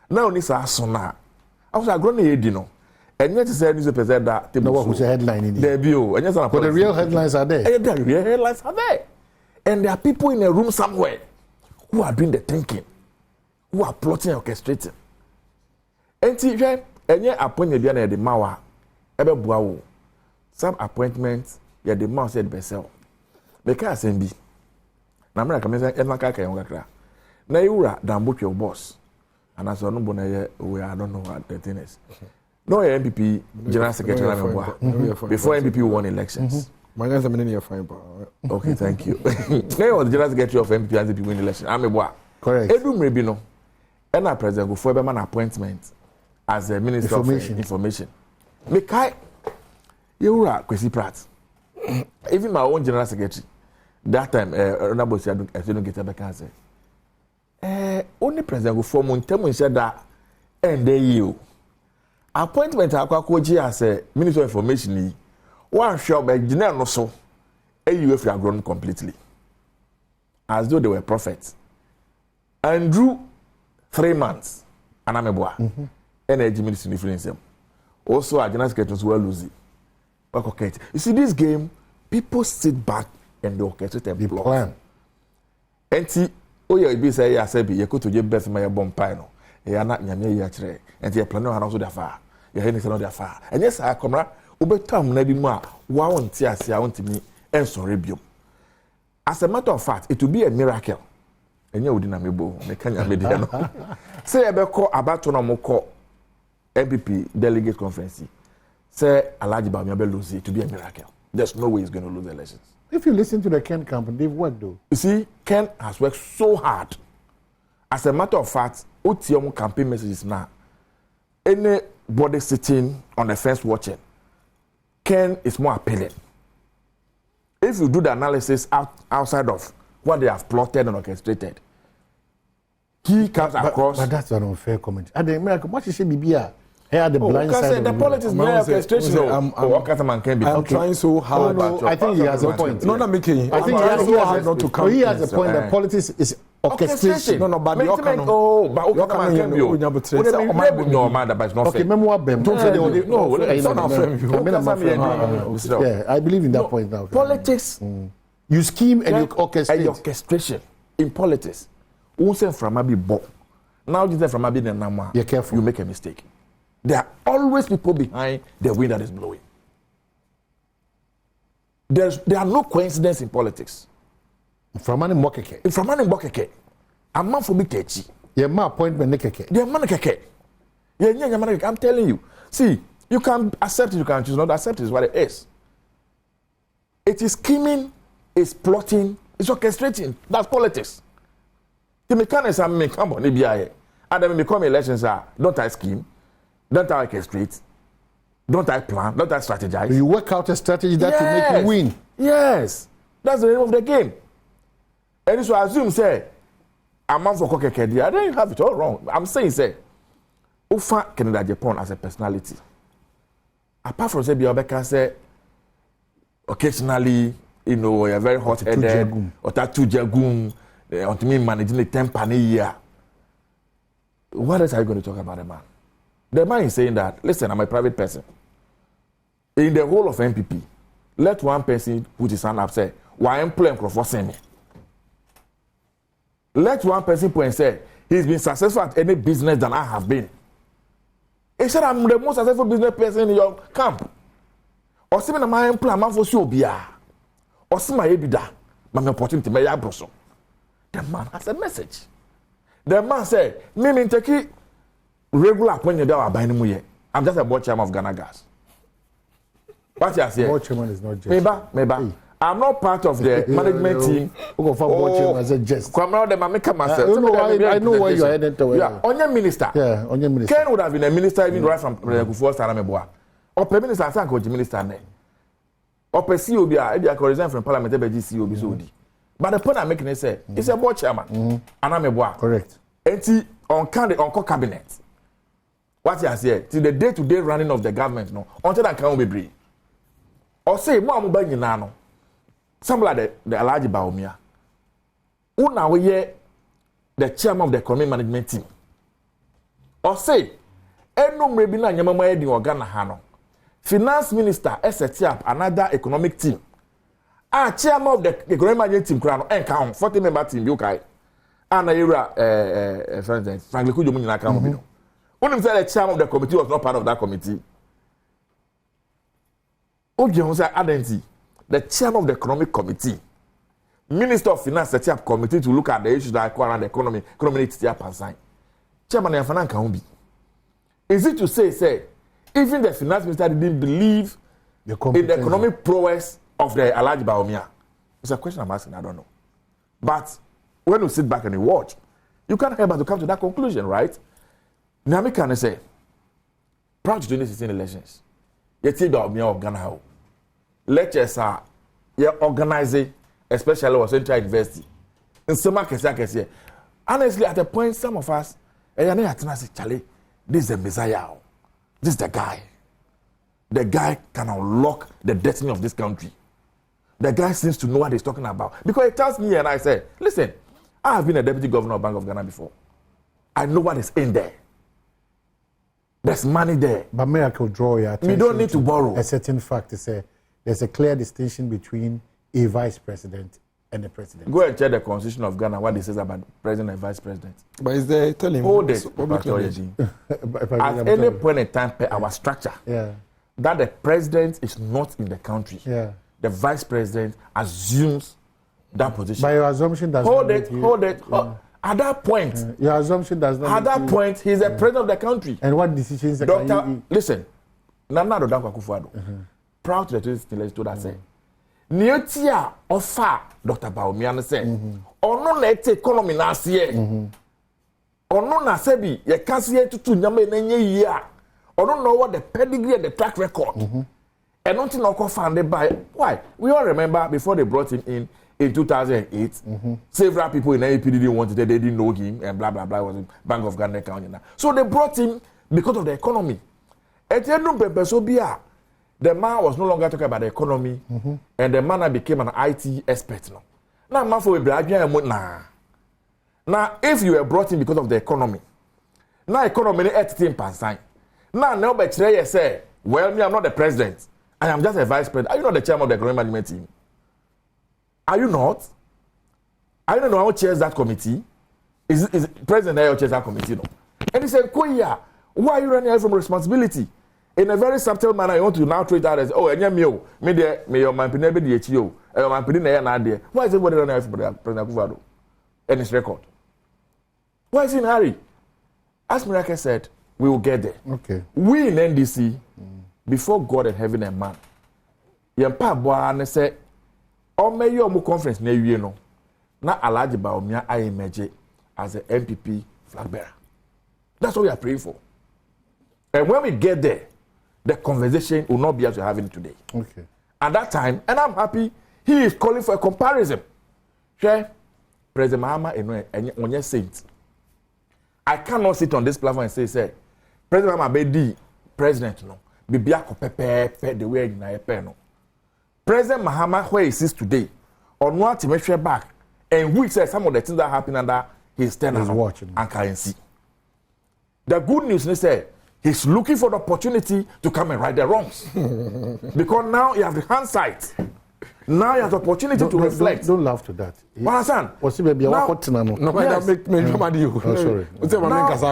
Now ni sa so na. I was grown e di no. And yet, say newspaper said that. No one who's a headline in there. But the real headlines are there. The real headlines are there. And there are people in a room somewhere who are doing the thinking, who are plotting and orchestrating. And see, any appointment at the Mawa, ever buawo. Some appointments, yeah, the mouse said best. Because SMB. Now, I'm going to say, now you are down book your boss. And as I don't know what the thing is. No MPP General Secretary before MPP won elections. My guys are many fine. Okay, thank you. Now was the General Secretary of MPP and MPP win election. I'm a boy. Correct. Edu Mrebino, and our president go for an appointment as a Minister of Information. Mekai, you are Kwesi Pratt. Even my own General Secretary, that time, Honorable I don't get a back and say, only president go for Montemo said that, and they you. Appointment akwakoji as a Minister of Information one shop by general no so AUF have grown completely as though they were prophets. Andrew 3 months anameboa energy ministry influence them also a general secretary as well lose it. You see this game people sit back and they orchestrate a plan. Enti oya be say ya say be ye ko to je best my bomb pie no e na nyame ya kire enti e plan no also da fa ye he ni say no da fa enye sa akomra obetam na bi mu a wa wonti ase a wontimi ensore biom. As a matter of fact it will be a miracle enye odi na mebo me kanya me de no say e be call abato no mo call MPP delegate conference say Alhaji Badwam be lose it to be a miracle. There's no way he's going to lose the elections. If you listen to the Ken camp, they've worked though. You see, Ken has worked so hard. As a matter of fact, OTM campaign messages now. Anybody sitting on the fence watching, Ken is more appealing. If you do the analysis outside of what they have plotted and orchestrated, he comes across. But that's an unfair comment. At the American, what is BBA? Here the blind side. The politics, the orchestration. I'm trying so hard. I think he has a point. No, not making. I think he has so hard not to come. He has a point that politics is orchestration. No, but the but it's not fair. Yeah, I believe in that point now. Politics, you scheme and you orchestrate. Orchestration in politics. Now you say from the number. You're careful. You make a mistake. There are always people behind the wind that is blowing. There are no coincidence in politics. From money Mokeke. A man for me kechi. Yeah, my appointment nekeke. Yeah, man keke. Yeah, I'm telling you. See, you can accept it, you can choose not to accept it, is what it is. It is scheming, it's plotting, it's orchestrating. That's politics. The mechanism may come on the and then become elections are don't I scheme, don't I orchestrate, don't I plan, don't I strategize. You work out a strategy that will make you win. Yes, that's the name of the game. And so I assume say a man for Kokekedi, I don't have it all wrong. I'm saying say Ufa Canada Japan as a personality. Apart from say Biobeka say occasionally, you know, you're very hot-headed or tattoo jagun, to me managing the temper in a year. What else are you going to talk about the man? The man is saying that, listen, I'm a private person. In the whole of MPP, let one person put his hand up and say, why employ him for me? Let one person put and say, he's been successful at any business than I have been. He said, I'm the most successful business person in your camp. Or see me my employer, man for sure, or see my ebida, my opportunity, my abroso. The man has a message. The man said, me take regular appointment that I'm buying mu. I'm just a board chairman of Ghana Gas. What you say? Board chairman is not just. Maybe. I'm not part of the management team. Who go for board chairman as a jest? Come out, I make myself. I know where you are headed to. Yeah, on your minister. Yeah, on your minister. Ken would have been a minister even right from President Kufuor Sarameboa. Or Prime Minister San Koji minister ne. Or COB, I resign from Parliament, COB so. But the point I'm making is say, it's a board chairman. And I'm a boy. Correct. And on cabinet. What you say? Till the day-to-day running of the government, no. Until that can be brief. Or say, more mobile you know. Something like the Alaji Baumia. Who now we the chairman of the economic management team. Or say, no maybe na nyama edi organa hano. Finance minister set up another economic team. Chairman of the economic management team crown and count 40 member team you kai. And for instance, Franklin Kujo Munina count. When him say the chairman of the committee was not part of that committee. Oje say identity. The chairman of the economic committee, minister of finance set up committee to look at the issues that are around the economy needs to up and sign. Chairman of finance can be. Is it to say, even the finance minister didn't believe in the economic prowess of the Alaji Baumia? It's a question I'm asking, I don't know. But when you sit back and you watch, you can't help but to come to that conclusion, right? Now, can say, prior to 2016 elections, you see Baumia of Ghana. Lectures are organizing, especially at Central University. In some cases, honestly, at a point, some of us, Charlie, this is the Messiah. This is the guy. The guy can unlock the destiny of this country. The guy seems to know what he's talking about. Because he tells me and I say, listen, I have been a deputy governor of Bank of Ghana before. I know what is in there. There's money there. But miracle draw your attention. We don't need to borrow. A certain fact to say there's a clear distinction between a vice president and a president. Go and check the constitution of Ghana, what it says about president and vice president. But is there telling hold it, at any point in time, our structure, that the president is not in the country. The vice president assumes that position. By your assumption, does hold it. At that point, your assumption does not. At that point, he's the president of the country. And what decisions? Doctor, listen, Nana Dodakwa Kufuor, proud to the 2016 legislature that say, Neotia offer Dr. Baumia say, ono na ete economy na ase ono na sebi ye kase tutu nyama na nye yi a ono know what the pedigree and the track record and don't know founded by why we all remember before they brought him in 2008 several people in APD didn't want it, they didn't know him and blah blah blah was in Bank of Ghana account now. So they brought him because of the economy. At the end of the man was no longer talking about the economy and the man became an IT expert now. Now man for now if you were brought in because of the economy, now economy is 18%. Now but today you say, well, me, I'm not the president. I am just a vice president. Are you not the chairman of the economic management team? Are you not? I don't know who chairs that committee. Is president there who chairs that committee? No. And he said, Koya, why are you running away from responsibility? In a very subtle manner, you want to now treat that as, oh, and me there, me your man never the HO, and my opinion na there. Why is everybody running away from President Kuvado and his record? Why is he in a hurry? As Miracle said, we will get there. Okay. We in NDC, before God and heaven and man, yempa boa ne say, o me yo mu conference na wie no, na Alhaji Baumia I emerge as a MPP flag bearer. That's what we are praying for. And when we get there, the conversation will not be as we're having today. Okay. At that time, and I'm happy, he is calling for a comparison. Okay? President Mahama and your saint. I cannot sit on this platform and say, President Mahama be the president no. Be biako pepe the way na epe no. President Mahama where he sits today, on what to measure back, and which says some of the things that happen under his tenure watching and can see. The good news is say he's looking for the opportunity to come and right the wrongs. Because now he has the hindsight. Now you have the opportunity to reflect. Don't laugh to that. Understand? Sorry. Now,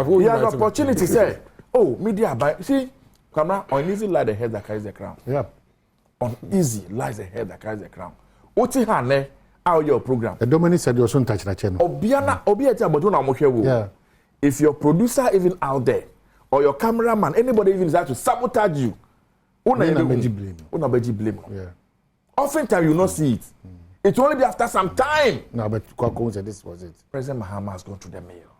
you have the opportunity to say, oh, media, see, camera, uneasy lies the head that carries the crown. Yeah. Uneasy lies the head that carries the crown. Oti hane, how your program? The Dominic said you also touch the channel. Yeah. If your producer even out there, or your cameraman, anybody even decide to sabotage you, blame. Yeah. Oftentimes you will not see it. It will only be after some time. No, but Kwako said this was it. President Mahama has gone through the mail.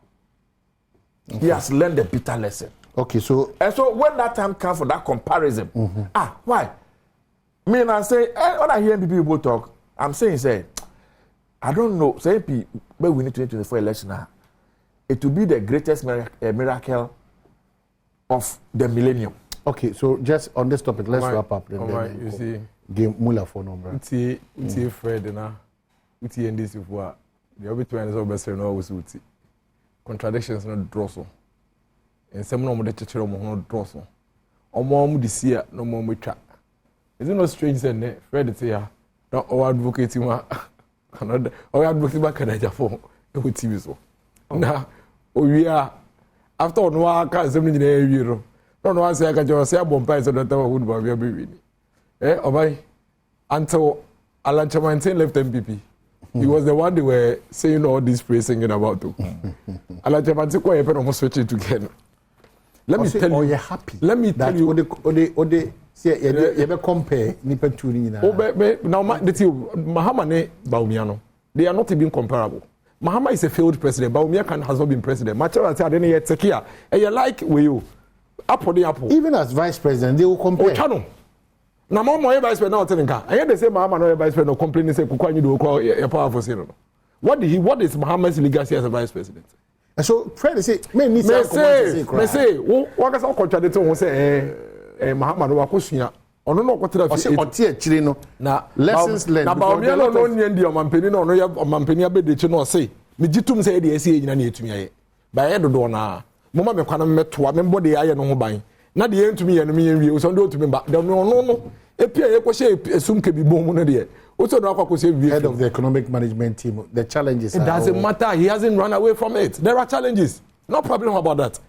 Okay. He has learned the bitter lesson. Okay, so and so when that time comes for that comparison, why? Me and I say, when I hear people talk, I'm saying, I don't know. Say, but we need 2024 election now. It will be the greatest miracle of the millennium. Okay, so just on this topic, let's wrap up. You see. Game Mula for number. Uti Fred na uti NDC for the obi to end so best no was uti. Contradictions no draw so. And some no mo de chechere mo no draw so. Omo mu this year no mo mo twa. Is it not strange say Fred say ya no o advocate ma another o advocate ba kanaja for e wo TV so. Na o wi a after no aka some ni na wi ro. No one say aka jo say abompa so that would ba bi wi ni. Obay, until Alan Chamantin left MPP, he was the one they were saying all this praise singing about too. Alan Chamantin quite almost switching together. Let me tell you, you're happy. Let me tell you. Ode, see, you compare nipa two na. Now, Mahama ne Baumiano, they are not even comparable. Mahama is a failed president. Baumia has not been president. Machara said, "I didn't yet secure." And you like where you apple. Even as vice president, they will compare. Channel. Na mo vice president na otenka. And they say Mahama no vice president no complaining say Kukwanyi do call a powerful say no. What is Mahama's legacy as a vice president? And so Fred say me say what can contradict who say Mahama no wakosua. Ono no kwetera fi oti akire no na lessons learned. Na ba omi no nye ndi omampeni no ya omampeni abedechi no say me gitum say de esi nyina na etumi aye. Ba ye dodo na moma me kwana metoa me mbode aye no ho ban. Na de entumi ye no me wie so ndo otumi ba. De no epia ye ko she esum ke bi bom no de. Also no akwa ko say head of the economic management team. The challenges it doesn't matter. He hasn't run away from it. There are challenges. No problem about that.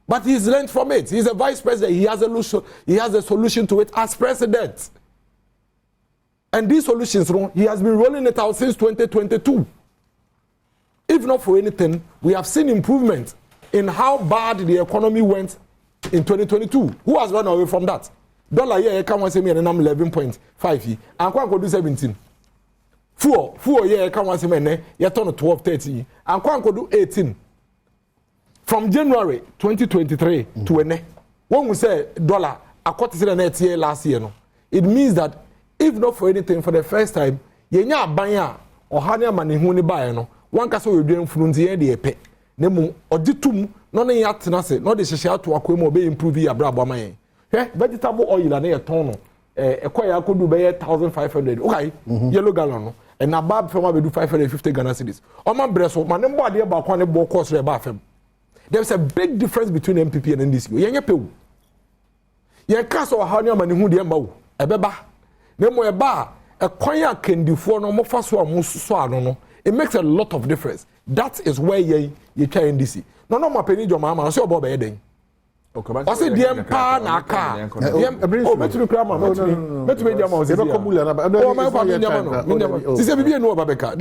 But he's learned from it. He's a vice president. He has a solution to it as president. And these solutions, he has been rolling it out since 2022. If not for anything, we have seen improvement in how bad the economy went in 2022. Who has run away from that? dollar here come once me na 11.5 yi ankwa go do 17 fuel here come once me na ye turn 12.30 ankwa go do 18 from January 2023 to ene when we say dollar according to the net year last year no it means that if not for anything for the first time ye nya aban a ohane amane hu ni bae no one kasa we dwen frunti ye de epe na mu ogitum no ne ya tena se no de hyehye ato akwemu obe improve ya bra boama yen vegetable oil na ye ton no ekoya akodu be 1500 okay yellow gallon no and na bab from abedu 550 Ghana cedis o man breso man ne mbo ade ba kwa ne bo cost re ba fam. There's a big difference between MPP and NDC yenye pewu ye kaso ohane amane hu de mba wo ebeba na mo eba ekwan ya kendifo no mo fa so amuso ano no it makes a lot of difference. That is where ye try NDC no mapeni jo mama so obo be den o se dem pa na aka o betru kra ma betru dem ma o se be komula na o ma pa mi nyama no si se bibie no babeka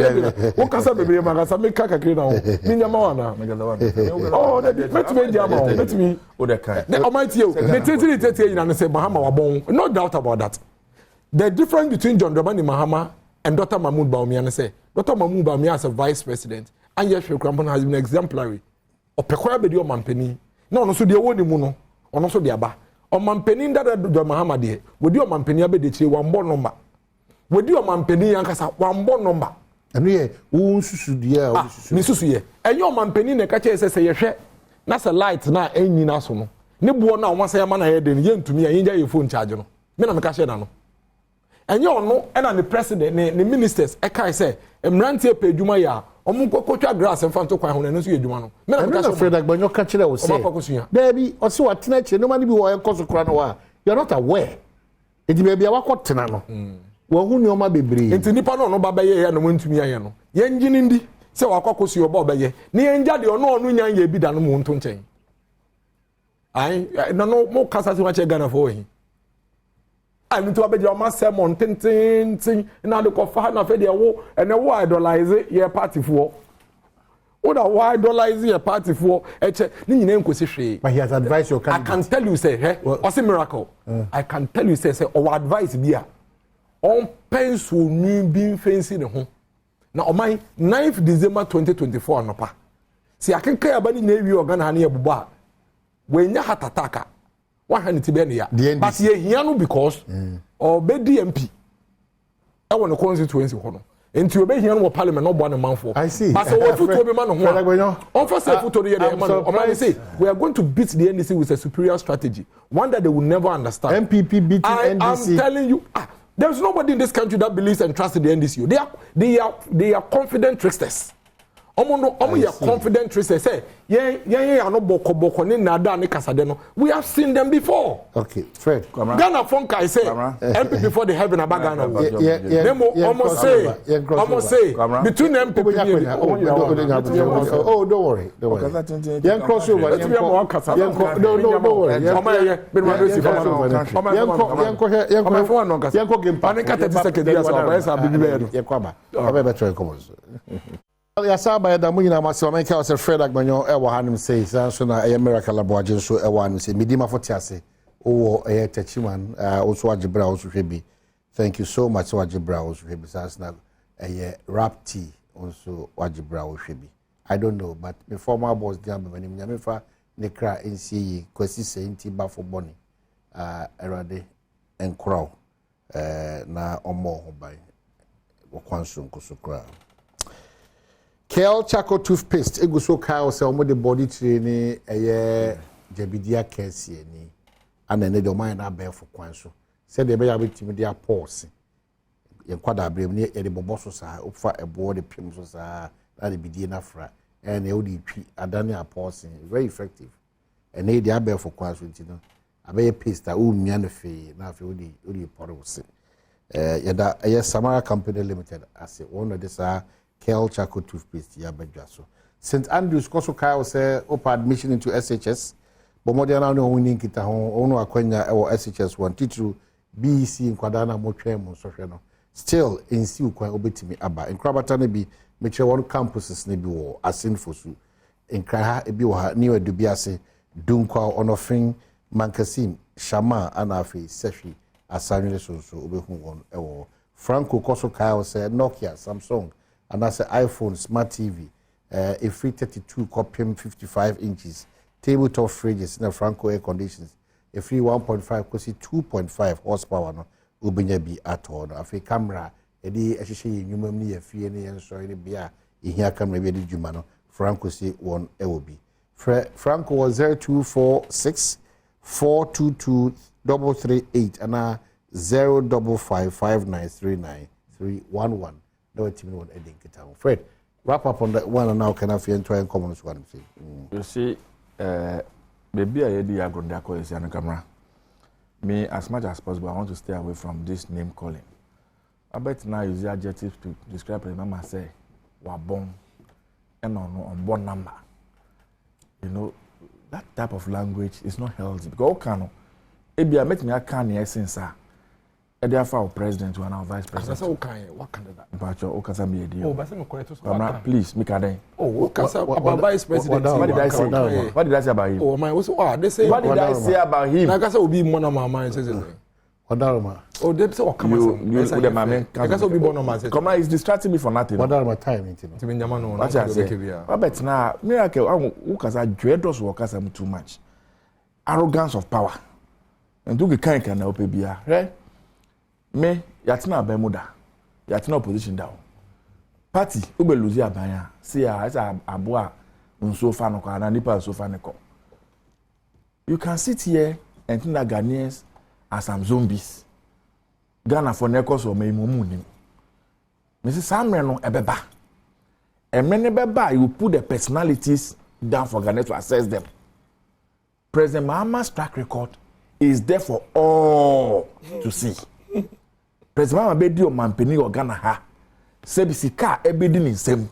o kasa bebre ma kasa me kaka kre na o mi nyama wana oh betru dem ma o betru o de kai o ma tie o the 30 na say Mahama wa bon no doubt about that. The difference between John Dramani Mahama and Dr. Mahmoud Bawumia say Dr. Mahmoud Bawumia as a vice president and yes Krampon has been exemplary opekoya be di o mampeni no so de woni mu no ono so de aba o mampeni ndada do Mahama de we di o mampeni abe de chire wambo number we di o mampeni yankasa wambo number eno ye wo susu de a wo susu ni susu ye enyo mampeni ne ka che se ye hwe na se light na enyi na so no ne buo na o masa ya ma na ye de ye ntumi ya yin ja ye phone charge no me na me ka she na no enye ono ena the president ne ministers e kai say emrantie pe adwuma ya omo kokotwa grass mfanto kwan ho na nso ye adwuma no me na ka Fred Agbanyo ka kire wo say baby o se watena kire no mani bi wo enkoso kra no wa you are not aware edi baby awakotena no wo hu ni o ma bebre enti nipa no ba baye ya no ntumi aye no ye ngini ndi se wakokoso yo ba baye ne ye njade ono nyan ye bi da no mu nto nchen ai no mo kasa se wa che Ghana for he I'm to abeg your master mon tin na de ko fa na fe de wo ene wo idolize your party for wo da wo idolize your party for eche ni nyina enkosi hwe but he has advised your candidate. I can tell you say what's a miracle I can tell you say our advice be a on pencil ni bin fancy ne ho na o man 9th December 2024 anopa si akenka ya ba ni na ewi organa na ebubo a we nya hatataka 100 be ya but ye hia no because or be DMP I want to constituency ho no enti obe hia no parliament no bo na manfo but so what to be man ho on first say to the man o man say we are going to beat the NDC with a superior strategy one that they will never understand. MPP beating NDC. I'm telling you there's nobody in this country that believes and trusts the NDC. They are confident tricksters. Omo ya confident tricksters say ye no boko ni nada ni kasade no. We have seen them before. Okay, Fred. Ghana Fonka I say MP before the heaven about Ghana. Almost say between them people. Oh, don't worry. Young crossover. Yasaba ya damu nyina mase omenka ose Fred Agbanyo e wo hanim sei so na e miracle aboagye so e wo hanim sei midima fotiase wo e tachiman oso agebra oso hwebi. Thank you so much agebra oso hwebi na e rap tea oso agebra oso hwebi. I don't know but my former boss dia me nyame fa ne kra nsi kwasi senti ba for boni erade enkro na omo ho bai wo kwanso nkoso kra. Kel Chaco toothpaste eguso Kyle say omo the body training eye jabidia kesi ni ana ne de o man na be for kwan so say de be ya betimi dia pause ye kwada abrem ne ye de bobo so sa ofa ebo de pim so sa na de bidie na fra and e o de twi adane a pause very effective and e de abe for kwan so ntino abe paste a o mia no fe na fe o de pore se ye da eye Samara Company Limited as one of this Kel Chaco toothpaste ya bedwaso. St Andrews koso Kyle say open admission into SHS. Bomodiana no winning kita ho ono akwanya e SHS 1 BEC nkwadana motwe mu sohwe no. Still insi ukwan obetimi aba. Nkrabata ne bi meche one campuses ne bi wo asinfosu. Nkra ha ebi wo ha ni wedu bi ase dunkwa onofin Mankasim Shama anafi sefi asanwe so obehu won ewo Franco Koso Kyle said Nokia, Samsung, and I said iPhone, Smart TV, a free 32 copy 55 inches, tabletop fridges, and Franco air conditions, a free 1.5 cost 2.5 horsepower no ubinya bi at all. A free camera, a day actually human a free and so any beer in here camera be jumano. Franco say one LB. Franco was 0246 422 338 and 0555939 No team one ending kita. Fred, wrap up on that one and now can I feel try and come on this one. You see, baby, I did a good deco is on camera. Me, as much as possible, I want to stay away from this name calling. I bet now use the adjectives to describe the mama say, "Wa born," and on born number. You know, that type of language is not healthy because Okano, ebi I met me a can essence. Therefore, president or vice president. What kind of that? But your Okasa be a deal. Oh, but I'm correct. Please, make a day. Oh, Okasa about vice president. What did I say? What did I say about him? Oh, my, they say. What did I say about him? Nakasa will be one of my minds. Wadarma. Oh, that's all. Come on, you the man. Nakasa will be one of my. Come on, it's distracting me for nothing. Wadarma time, you know. To be Yamano. What I say? I bet now, miracle. Okasa dreadless workers too much. Arrogance of power. And do the kind can help be right? Me, yatina Bermuda, yatina opposition down. Party, ube lose abaya. See ya, as a aboa, unsofa no kwa, na nipa unsofa neko. You can sit here and think that Ghanaians are some zombies. Ghana for nekos or me mumuni. Mrs. Samreno ebeba. And many beba, you put the personalities down for Ghana to assess them. President Mahama's track record is there for all to see. President Mahama bedi o mampeni o Ghana ha. Sebi sika ebedi ni nsem.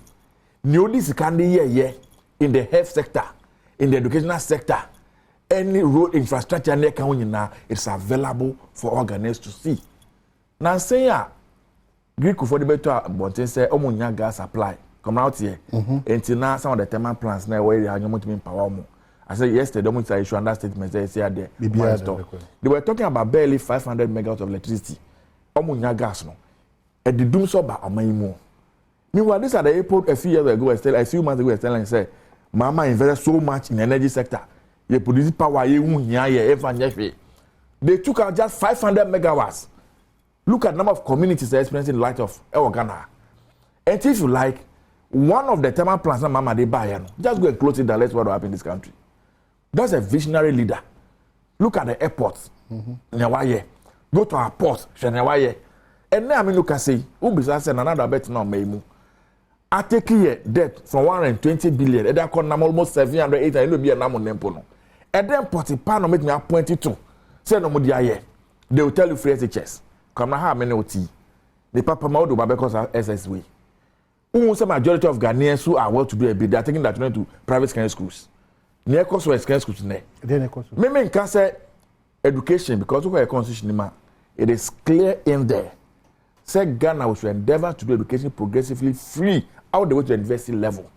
Ni odi sika ndi ye in the health sector, in the educational sector, any road infrastructure ne kan nyina, it's available for all Ghanaians to see. Na say ya Greek for the better bonten say omo nya gas supply come out here. Until now some of the thermal plants na where you want to power mo. I said yesterday omo say issue under statement say there. They were talking about barely 500 megawatts of electricity. Omo nya gas no. At the doom so ba amaimu. Meanwhile, this at the airport a few years ago, a few months ago, I was telling say, Mama invested so much in the energy sector. You produce power, they took out just 500 megawatts. Look at the number of communities that are experiencing light of Ghana. And if you like, one of the thermal plants that Mama they buy, just go and close it down. Let's what will happen in this country. That's a visionary leader. Look at the airports. Go to our ports. And now I mean, look at say, Ubisa said another bet now, Maimu. I take here debt from 120 billion. And I call them almost 700, 800. It will be a number nempono. And then Potipano make me a 22. Say no more dia. They will tell you free SHS. Come now, how many OT? The Papa Maudu because of SSW. Almost a majority of Ghanaians who are well to do a bit, they are taking that to private secondary schools. Near cost for secondary schools. Maybe can say education because of a constitution, it is clear in there. Say Ghana should endeavor to do education progressively free all the way to the university level.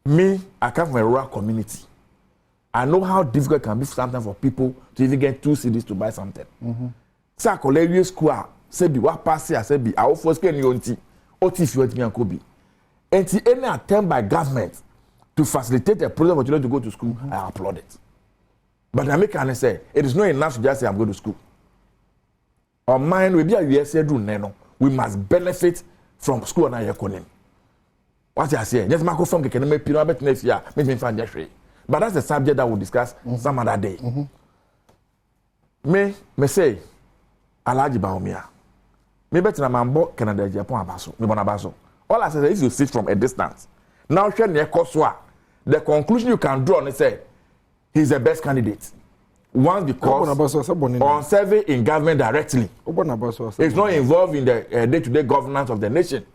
Me, I come from a rural community. I know how difficult it can be sometimes for people to even get 2 cedis to buy something. Say I college school, say be what pass here, say be our first can you oti if you want me and Kobe. And any attempt by government to facilitate a program for children to go to school, I applaud it. But I make an say it is not enough to just say I'm going to school. Our mind will be a USA do neno. We must benefit from school and economy. What I say, just Marco from can make pyramid next year, make me find Jeffrey. But that's the subject that we'll discuss some other day. Me say, Alaji Baumia. Me better Mambo Canada, Japan Abaso, me Bonabaso. All I say is you sit from a distance. Now, share near Koswa. The conclusion you can draw and say, he's the best candidate. Once because on serving in government directly, it's not involved in the day-to-day governance of the nation.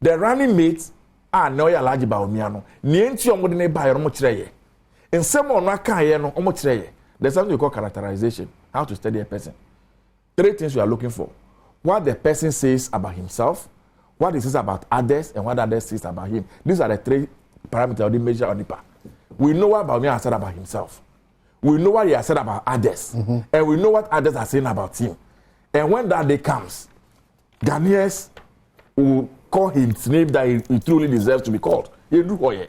The running mates are no Alaji Baomiano. Nienti omodine ba yomo chireye. In some on waka no omo chireye. There's something we call characterization. How to study a person. 3 things we are looking for: what the person says about himself, what he says about others, and what others says about him. These are the 3 parameters we measure on the path. We know what Baumia has said about himself. we know what he has said about others, and we know what others are saying about him. And when that day comes, Ghanaians will call his name that he truly deserves to be called. He do what he.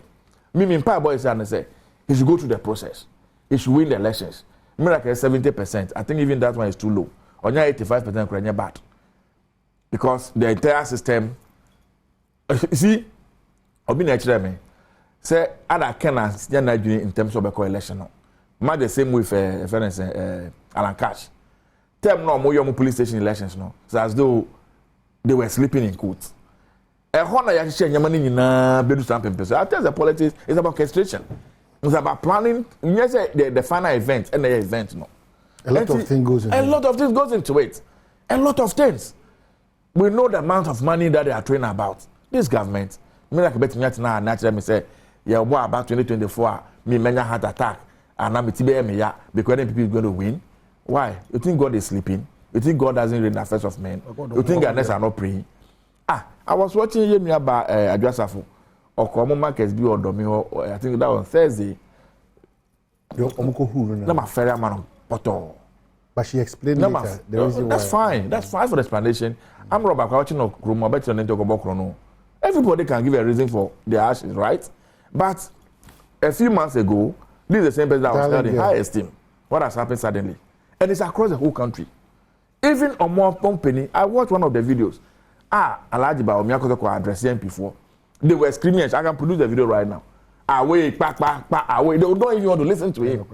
Empire Boy say he should go through the process. He should win the elections. Miracle 70%. I think even that one is too low. Only 85% could bad. Because the entire system, you see, I've been actually me. Say other candidates in terms of the election. Not the same with Alan Cash. Tell no more young police station elections no. So as though they were sleeping in courts. A honor ya share your money in bedu stamping person. I tell the politics is about castration. It's about planning. Yes, the final event and the event no. A lot of things goes into it. A lot of things goes into it. A lot of things. We know the amount of money that they are training about. This government, me like bet me now naturally me say, yeah, what about 2024? Me many heart attack and I'm me ya because then people is going to win. Why? You think God is sleeping? You think God doesn't read the affairs of men? You think Ghanaians are not praying? I was watching you about Adjasafo or common markets be or Domi. I think that was Thursday. I'm a fair man of Poto. But she explained later the reason why. That's fine. That's fine for the explanation. I'm Robert watching of Chroma, better than Chrono. Everybody can give a reason for their actions, right? But a few months ago, this is the same person that was held in high esteem. What has happened suddenly? And it's across the whole country. Even on more company, I watched one of the videos. Alaji ba Omiakotoko address MP4. They were screaming. I can produce the video right now. Away, back, away. They don't even want to listen to him.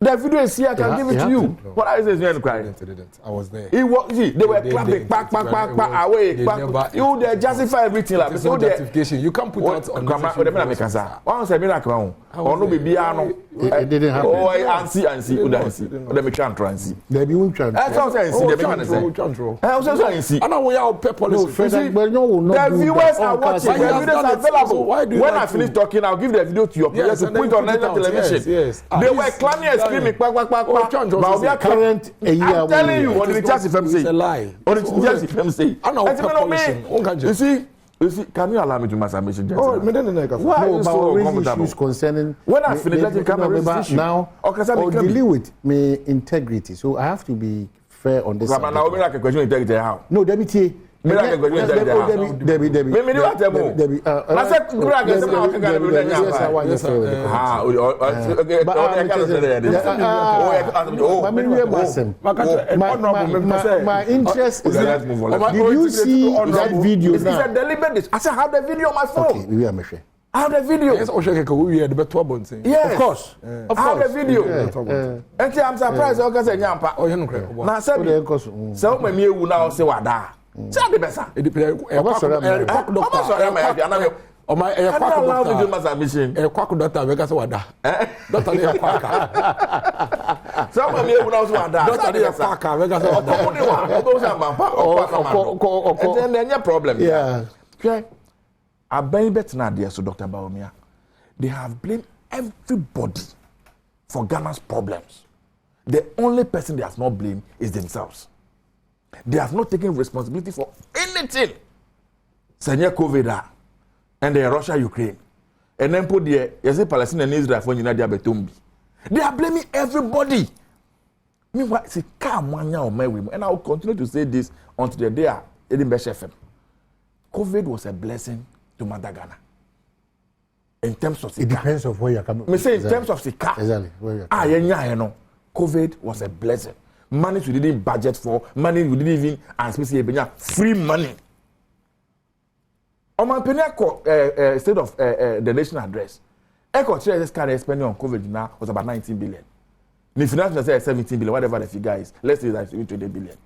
The video is here. I can give it to you. What I say is you cry. I was there. It was. See, they were clapping, back, away, back. You they justify everything. There's no justification. You can't put out on the one say miracle. Or no be no. It didn't happen. Oh, I see. Let me try and see. They be won't try. That's what I'm saying. They be say. I also say see. I know we are policy. The viewers are watching. The videos are available. When I finish talking, I'll give the video to your players to put it on national television. Yes. They were clapping. Screaming, current a year. I'm telling you, what did the Chelsea FM say? It's a lie. What did the Chelsea FM say? I know. You see, can you allow me to make submission? Oh, why are you so comfortable? Concerning when I finish, let you come and now. Or dealing with me integrity, so I have to be fair on this. Now, we like a question integrity how? No, Debbie. Debbie. I said, my interest is that. Did you see that video? It's a deliberate. I said, have the video on my phone. Okay, we are measuring. I have the video. Yes, I have the video. And I'm surprised. I say, "Nyampa." Now, so when you now say what that? Say the best. Oh my! I don't allow me to do my submission. Doctor, we got what that. Doctor, they are quack. Some of you now say what that. Doctor, they are quack. We got what that. And then there's problem. Yeah. Okay. I been better now, dear. So Dr. Baumia, they have blamed everybody for Ghana's problems. The only person they have not blamed is themselves. They have not taken responsibility for anything. Senior COVID and then Russia, Ukraine, and then put the Palestine and Israel for United Betumbi. They are blaming everybody. Meanwhile, say come on now, my women, and I will continue to say this until the day I didn't FM. COVID was a blessing to Ghana. In terms of it depends on where you're coming. Me say in terms of Sika. Exactly. Where you're coming. COVID was a blessing. Money we didn't budget for, money we didn't even especially free money. On my state of the nation address, Echo Chair's current spending on COVID now was about 19 billion. The finance minister said 17 billion, whatever the figure is. Let's say that's 20 billion.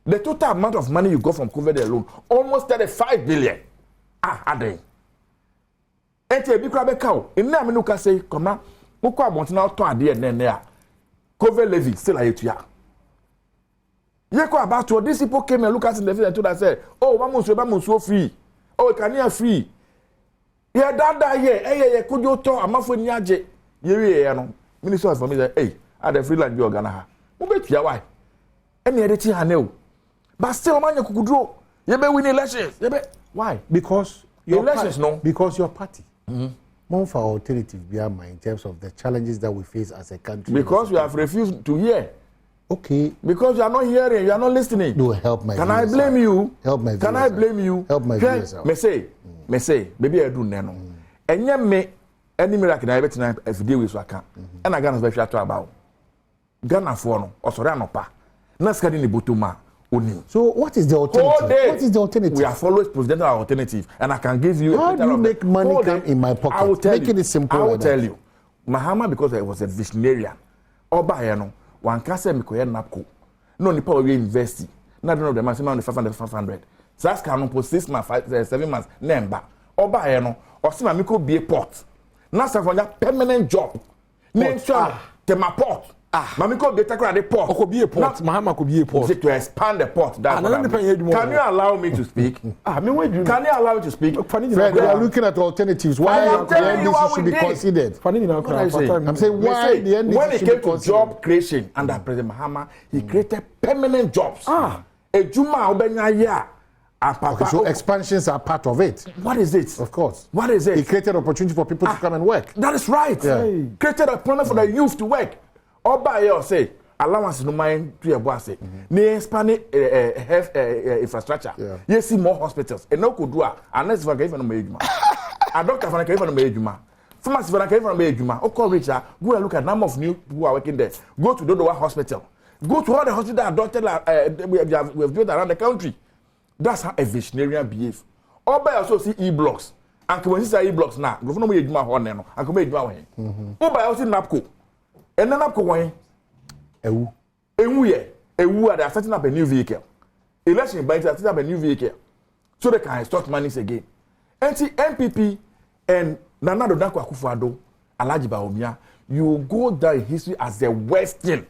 The total amount of money you got from COVID alone, almost 35 billion. Adding. Ete bi kura be kaw. Ina me no ka say koma. Mo kwa bonti na to ade ne ne a. COVID levy still ayetua. Ye ko about to these people came and look at in the face and told us say, "Oh, ba mo so free. Oh, can you free?" Yeah, that here. Could you talk amafo ni age. Ye we no. Minister of Information say, "Hey, at the freelance you Ghana ha. Mo betua why? Eni edeti ha ne o. But still man you kukudro. Ye be win elections. Ye be why? Because your elections, no. Because your party more for alternative beyond in terms of the challenges that we face as a country. Because you have refused to hear. Okay. Because you are not hearing, you are not listening. No, help my Can viewers, I blame you? Help my viewers. Can I blame you? Help my viewers. Me say, baby I do neno. Enye me any miracle na betina everyday we so aka. And I Ghana be hwa to about. Ghana for no, osore anopa. Na skadi ni botoma. So what is the alternative? What is the alternative? We have always presented our alternative, and I can give you. How do you make money come in my pocket? I will tell Making you. it simple. I will tell you. Mahama, because I was a visionarian. Oba yeno, one can say mikoye napko. No nipa we investi. Not know the maximum of 500. So that's canon for 6 months, 7 months. Nemba. Oba yeno, or see my miko be a port. Now for that permanent job. Name sure to my port. Mami could be taken at the port. Could be a port. Mahama could be a port. To expand the port. Can you allow me to speak? Can you allow me to speak? Fred, we are looking at alternatives. Why the NDC should be considered? I'm saying why the NDC when it should be came to considered. job creation under President Mahama, he created permanent jobs. A Juma Obenya year. Okay, so expansions are part of it. What is it? Of course. What is it? He created opportunity for people to come and work. That is right. Yeah. Created a plan for the youth to work. Oba here say allowance no mind to your boss say. Ne expand health infrastructure. You see more hospitals. And no could do unless for give no ejuma. A doctor for give no ejuma. Pharmacy for give no ejuma. O call Richard, go and look at number of new people who are working there. Go to Dodowa Hospital. Go to all the hospitals that doctors we have built around the country. That's how a visionary behave. Oba also see e-blocks. And when you say e-blocks now, go no ejuma ho ne no. And come ejuma ho. Oba also NAPCO. And then up going ewu are they are setting up a new vehicle. Election banks are setting up a new vehicle so they can start monies again. NPP and Nana Dodako Akufo-Addo, Alhaji Bawumia, you go down in history as the worst thing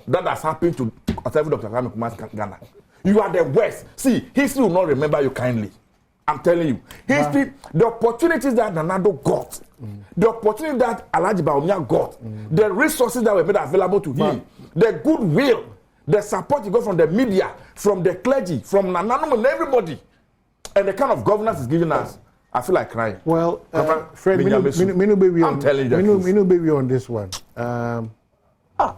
that has happened to Dr. Kwame Nkrumah Ghana. You are the worst. See, history will not remember you kindly. I'm telling you. History, the opportunities that Nanado got, the opportunity that Alhaji Bawumia got, the resources that were made available to him, the goodwill, the support he got from the media, from the clergy, from Nanano and everybody, and the kind of governance he's giving us, I feel like crying. Well, Fred, I'm telling you, baby on this one.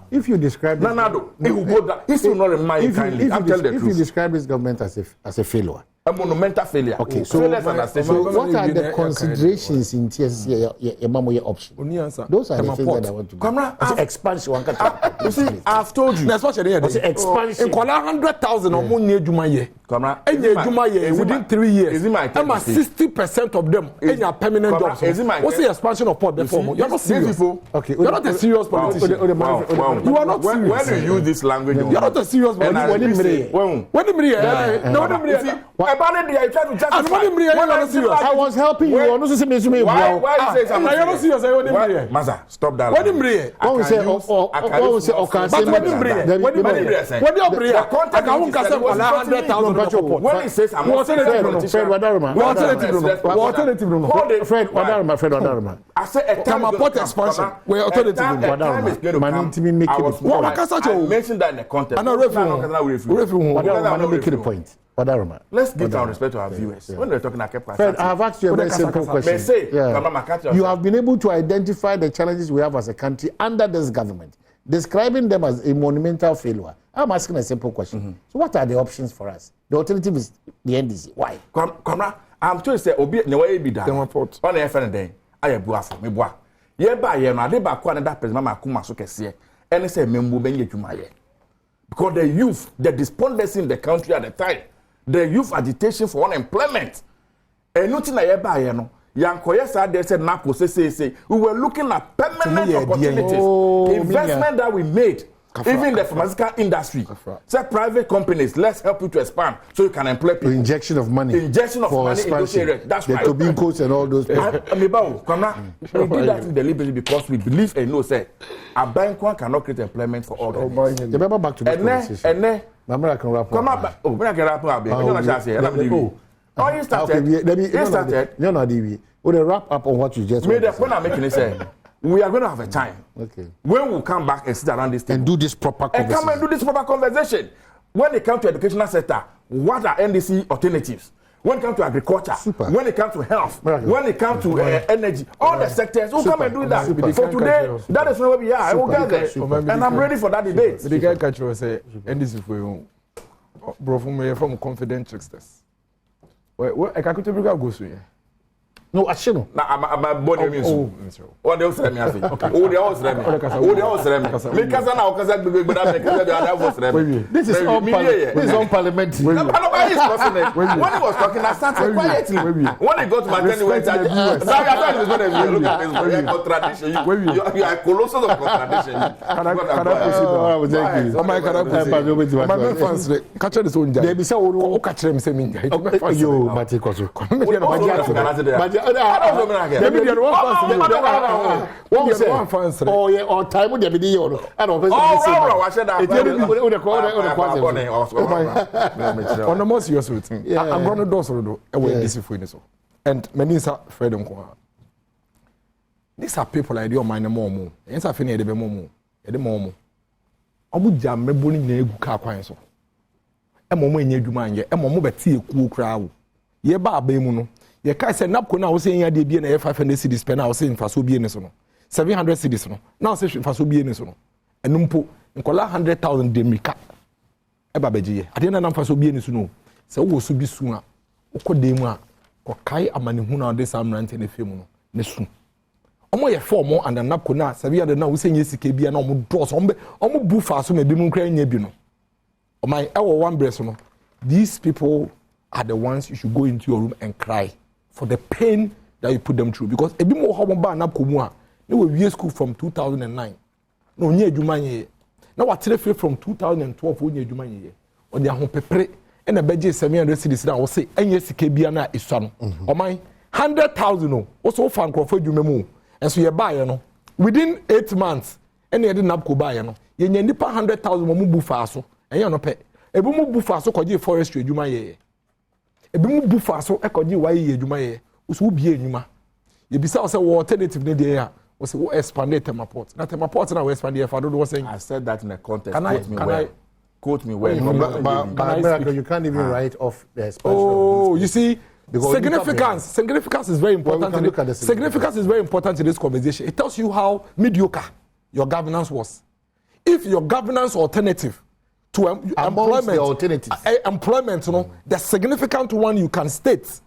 If you describe Nanado, he will go down. He still not remind you kindly. I'm telling the truth. If you describe this government as a failure. A monumental failure. Okay, so what are the considerations in TSC option? Those are the things that I want to do. Expansion. You see, I've told you. That's what you're saying. Expansion. In 100,000 or more near Jumaye. Within 3 years. I'm 60% of them in your permanent jobs. What's the expansion of port? You're not serious. Okay, you're not a serious politician. You are not serious. When you use this language, you're not a serious politician. I was helping you. Why you say something? Maza, stop that. What do when he says I'm Fred Wadaruma. I said a time port expansion. We're alternative. I mentioned that in the context. Making the point. Let's give our respect to our viewers. When we're talking, I kept Fred, I have asked you a very simple question. You have been able to identify the challenges we have as a country under this government, describing them as a monumental failure. I'm asking a simple question. So what are the options for us? The alternative is the NDC. Why? I'm trying to say, Obi, no way be done. On the FN day, I have buafo, me boa. Ye ba ye no ade ba kwa na da president Makuma so kese. Ene say membu benye dwuma ye. Because the youth, the despondency in the country at the time, the youth agitation for unemployment. And nothing na ye ba ye no. Yankoye said they said Napo say we were looking at permanent opportunities. Investment that we made. Even the pharmaceutical industry. Say private companies, let's help you to expand so you can employ people. Injection of money. Injection of money in those areas. That's the right. The Tobincos and all those people. We did that in deliberately because we believe and know say a bank one cannot create employment for all of us. Remember back to this conversation. And then Mamma can wrap up. Oh, when I can wrap up. Oh, you started. You started. No, no, DV. We'll wrap up on what you just made. When I'm making it say. We are going to have a time when we'll come back and sit around this table and do this proper conversation. And come and do this proper conversation. When it comes to educational sector, what are NDC alternatives? when it comes to agriculture, when it comes to health, when it comes to energy, all the sectors will come and do that. For today, that is where we are. I will get there, and I'm ready for that debate. The guy catch you say, and this is for you, bro, from confident tricksters. Well, I can't tell you go so. No, I shouldn't. I'm born in you. What else? Let me ask you. Oh, the house, let me. Oh, the house, let me. Make us now, because I'm going to this is unparliamentary. When he was talking, I started quietly. When he got to my turn, he went, sorry, I thought he was going to look at this contradiction. You are colossal of contradiction. Can I proceed? My fans, catch this one. They be so, oh, catch them, say me. You, Mati Kosu. Oh yeah, or time with the video. I don't know. On the most serious thing, I'm going to do so. And many are afraid of these are people like your mind more. Yes, I finish the more. At the moment, I would jam me bullying the car coins. A moment you mind, a moment but see a cool crowd. Ye ba bemuno. Ye kai say napko na wo say ya de bie na 500 cedis pe na wo say mfa so bie ne so no 700 cedis no na wo say mfa so bie ne so no enumpo nkola 100,000 de mika e ba beje ye ade na mfa so bie ne so no se wo so bi su a ukodemu a ko kai amane hu na de samrante ne femu no ne su omo ye for mo and napko na 700 na wo say nye sika bia na omo dross omo bu fa so me bi mu kra nya bi no omai e wo one breast no these people are the ones you should go into your room and cry for the pain that you put them through. Because ebi mo how ba na komua na we school from 2009 no onye adwuma ye na watere free from 2012 onye adwuma ye o de ahopepere e na beje 700 cedis na wo say enye sika bia na esua no oman 100,000 no wo so fa nkrofo adwuma mu enso ye ba ye no within 8 months ene ye de napko ba ye no ye nya nipa 100,000 mo bu fa so enye no pe ebi mo bu fa so koje forestry adwuma ye ebi mu bu fa so ekoji waye adwuma ye uso ubie adwuma ye bisa say what alternative ne dey ya we say we expand the temaport na temaport na we expand the fa do was saying I said that in a context. Quote me well. But you can't even write off the expansion. Oh, you see, significance is very important. Significance is very important in this conversation. It tells you how mediocre your governance was. If your governance alternative to employment, the alternatives. Employment, you know, the significant one you can state,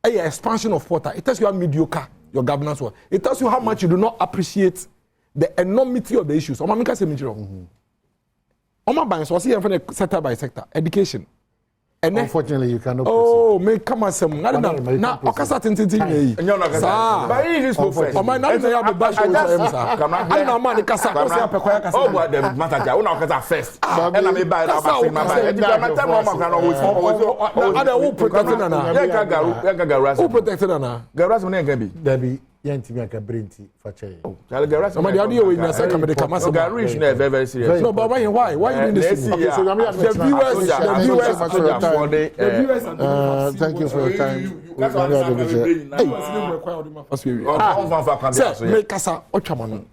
a expansion of water. It tells you how mediocre your governance was. It tells you how much you do not appreciate the enormity of the issues. Sector by sector, education. And unfortunately, you cannot. Oh, me come on, some. Now, okasa tintin ye. But he is professor. O man, na me ya be bash o say am sa. Na man kasa, o say apekoya kasa. Oh, boy, dem mataja. Una okasa first. And na me buy na ba ma buy. Edi na tell mama kan o ada who protecting na. Ya garu. Who protecting na? Garu so na kan bi. Dabi, yantimi aka brenti fa cheye. Oh, garu so. O man dey you we na say come dey come say. Garu is na very serious. No, but why you doing this? Okay, so the viewers thank you for your time. Make kasa otwama no.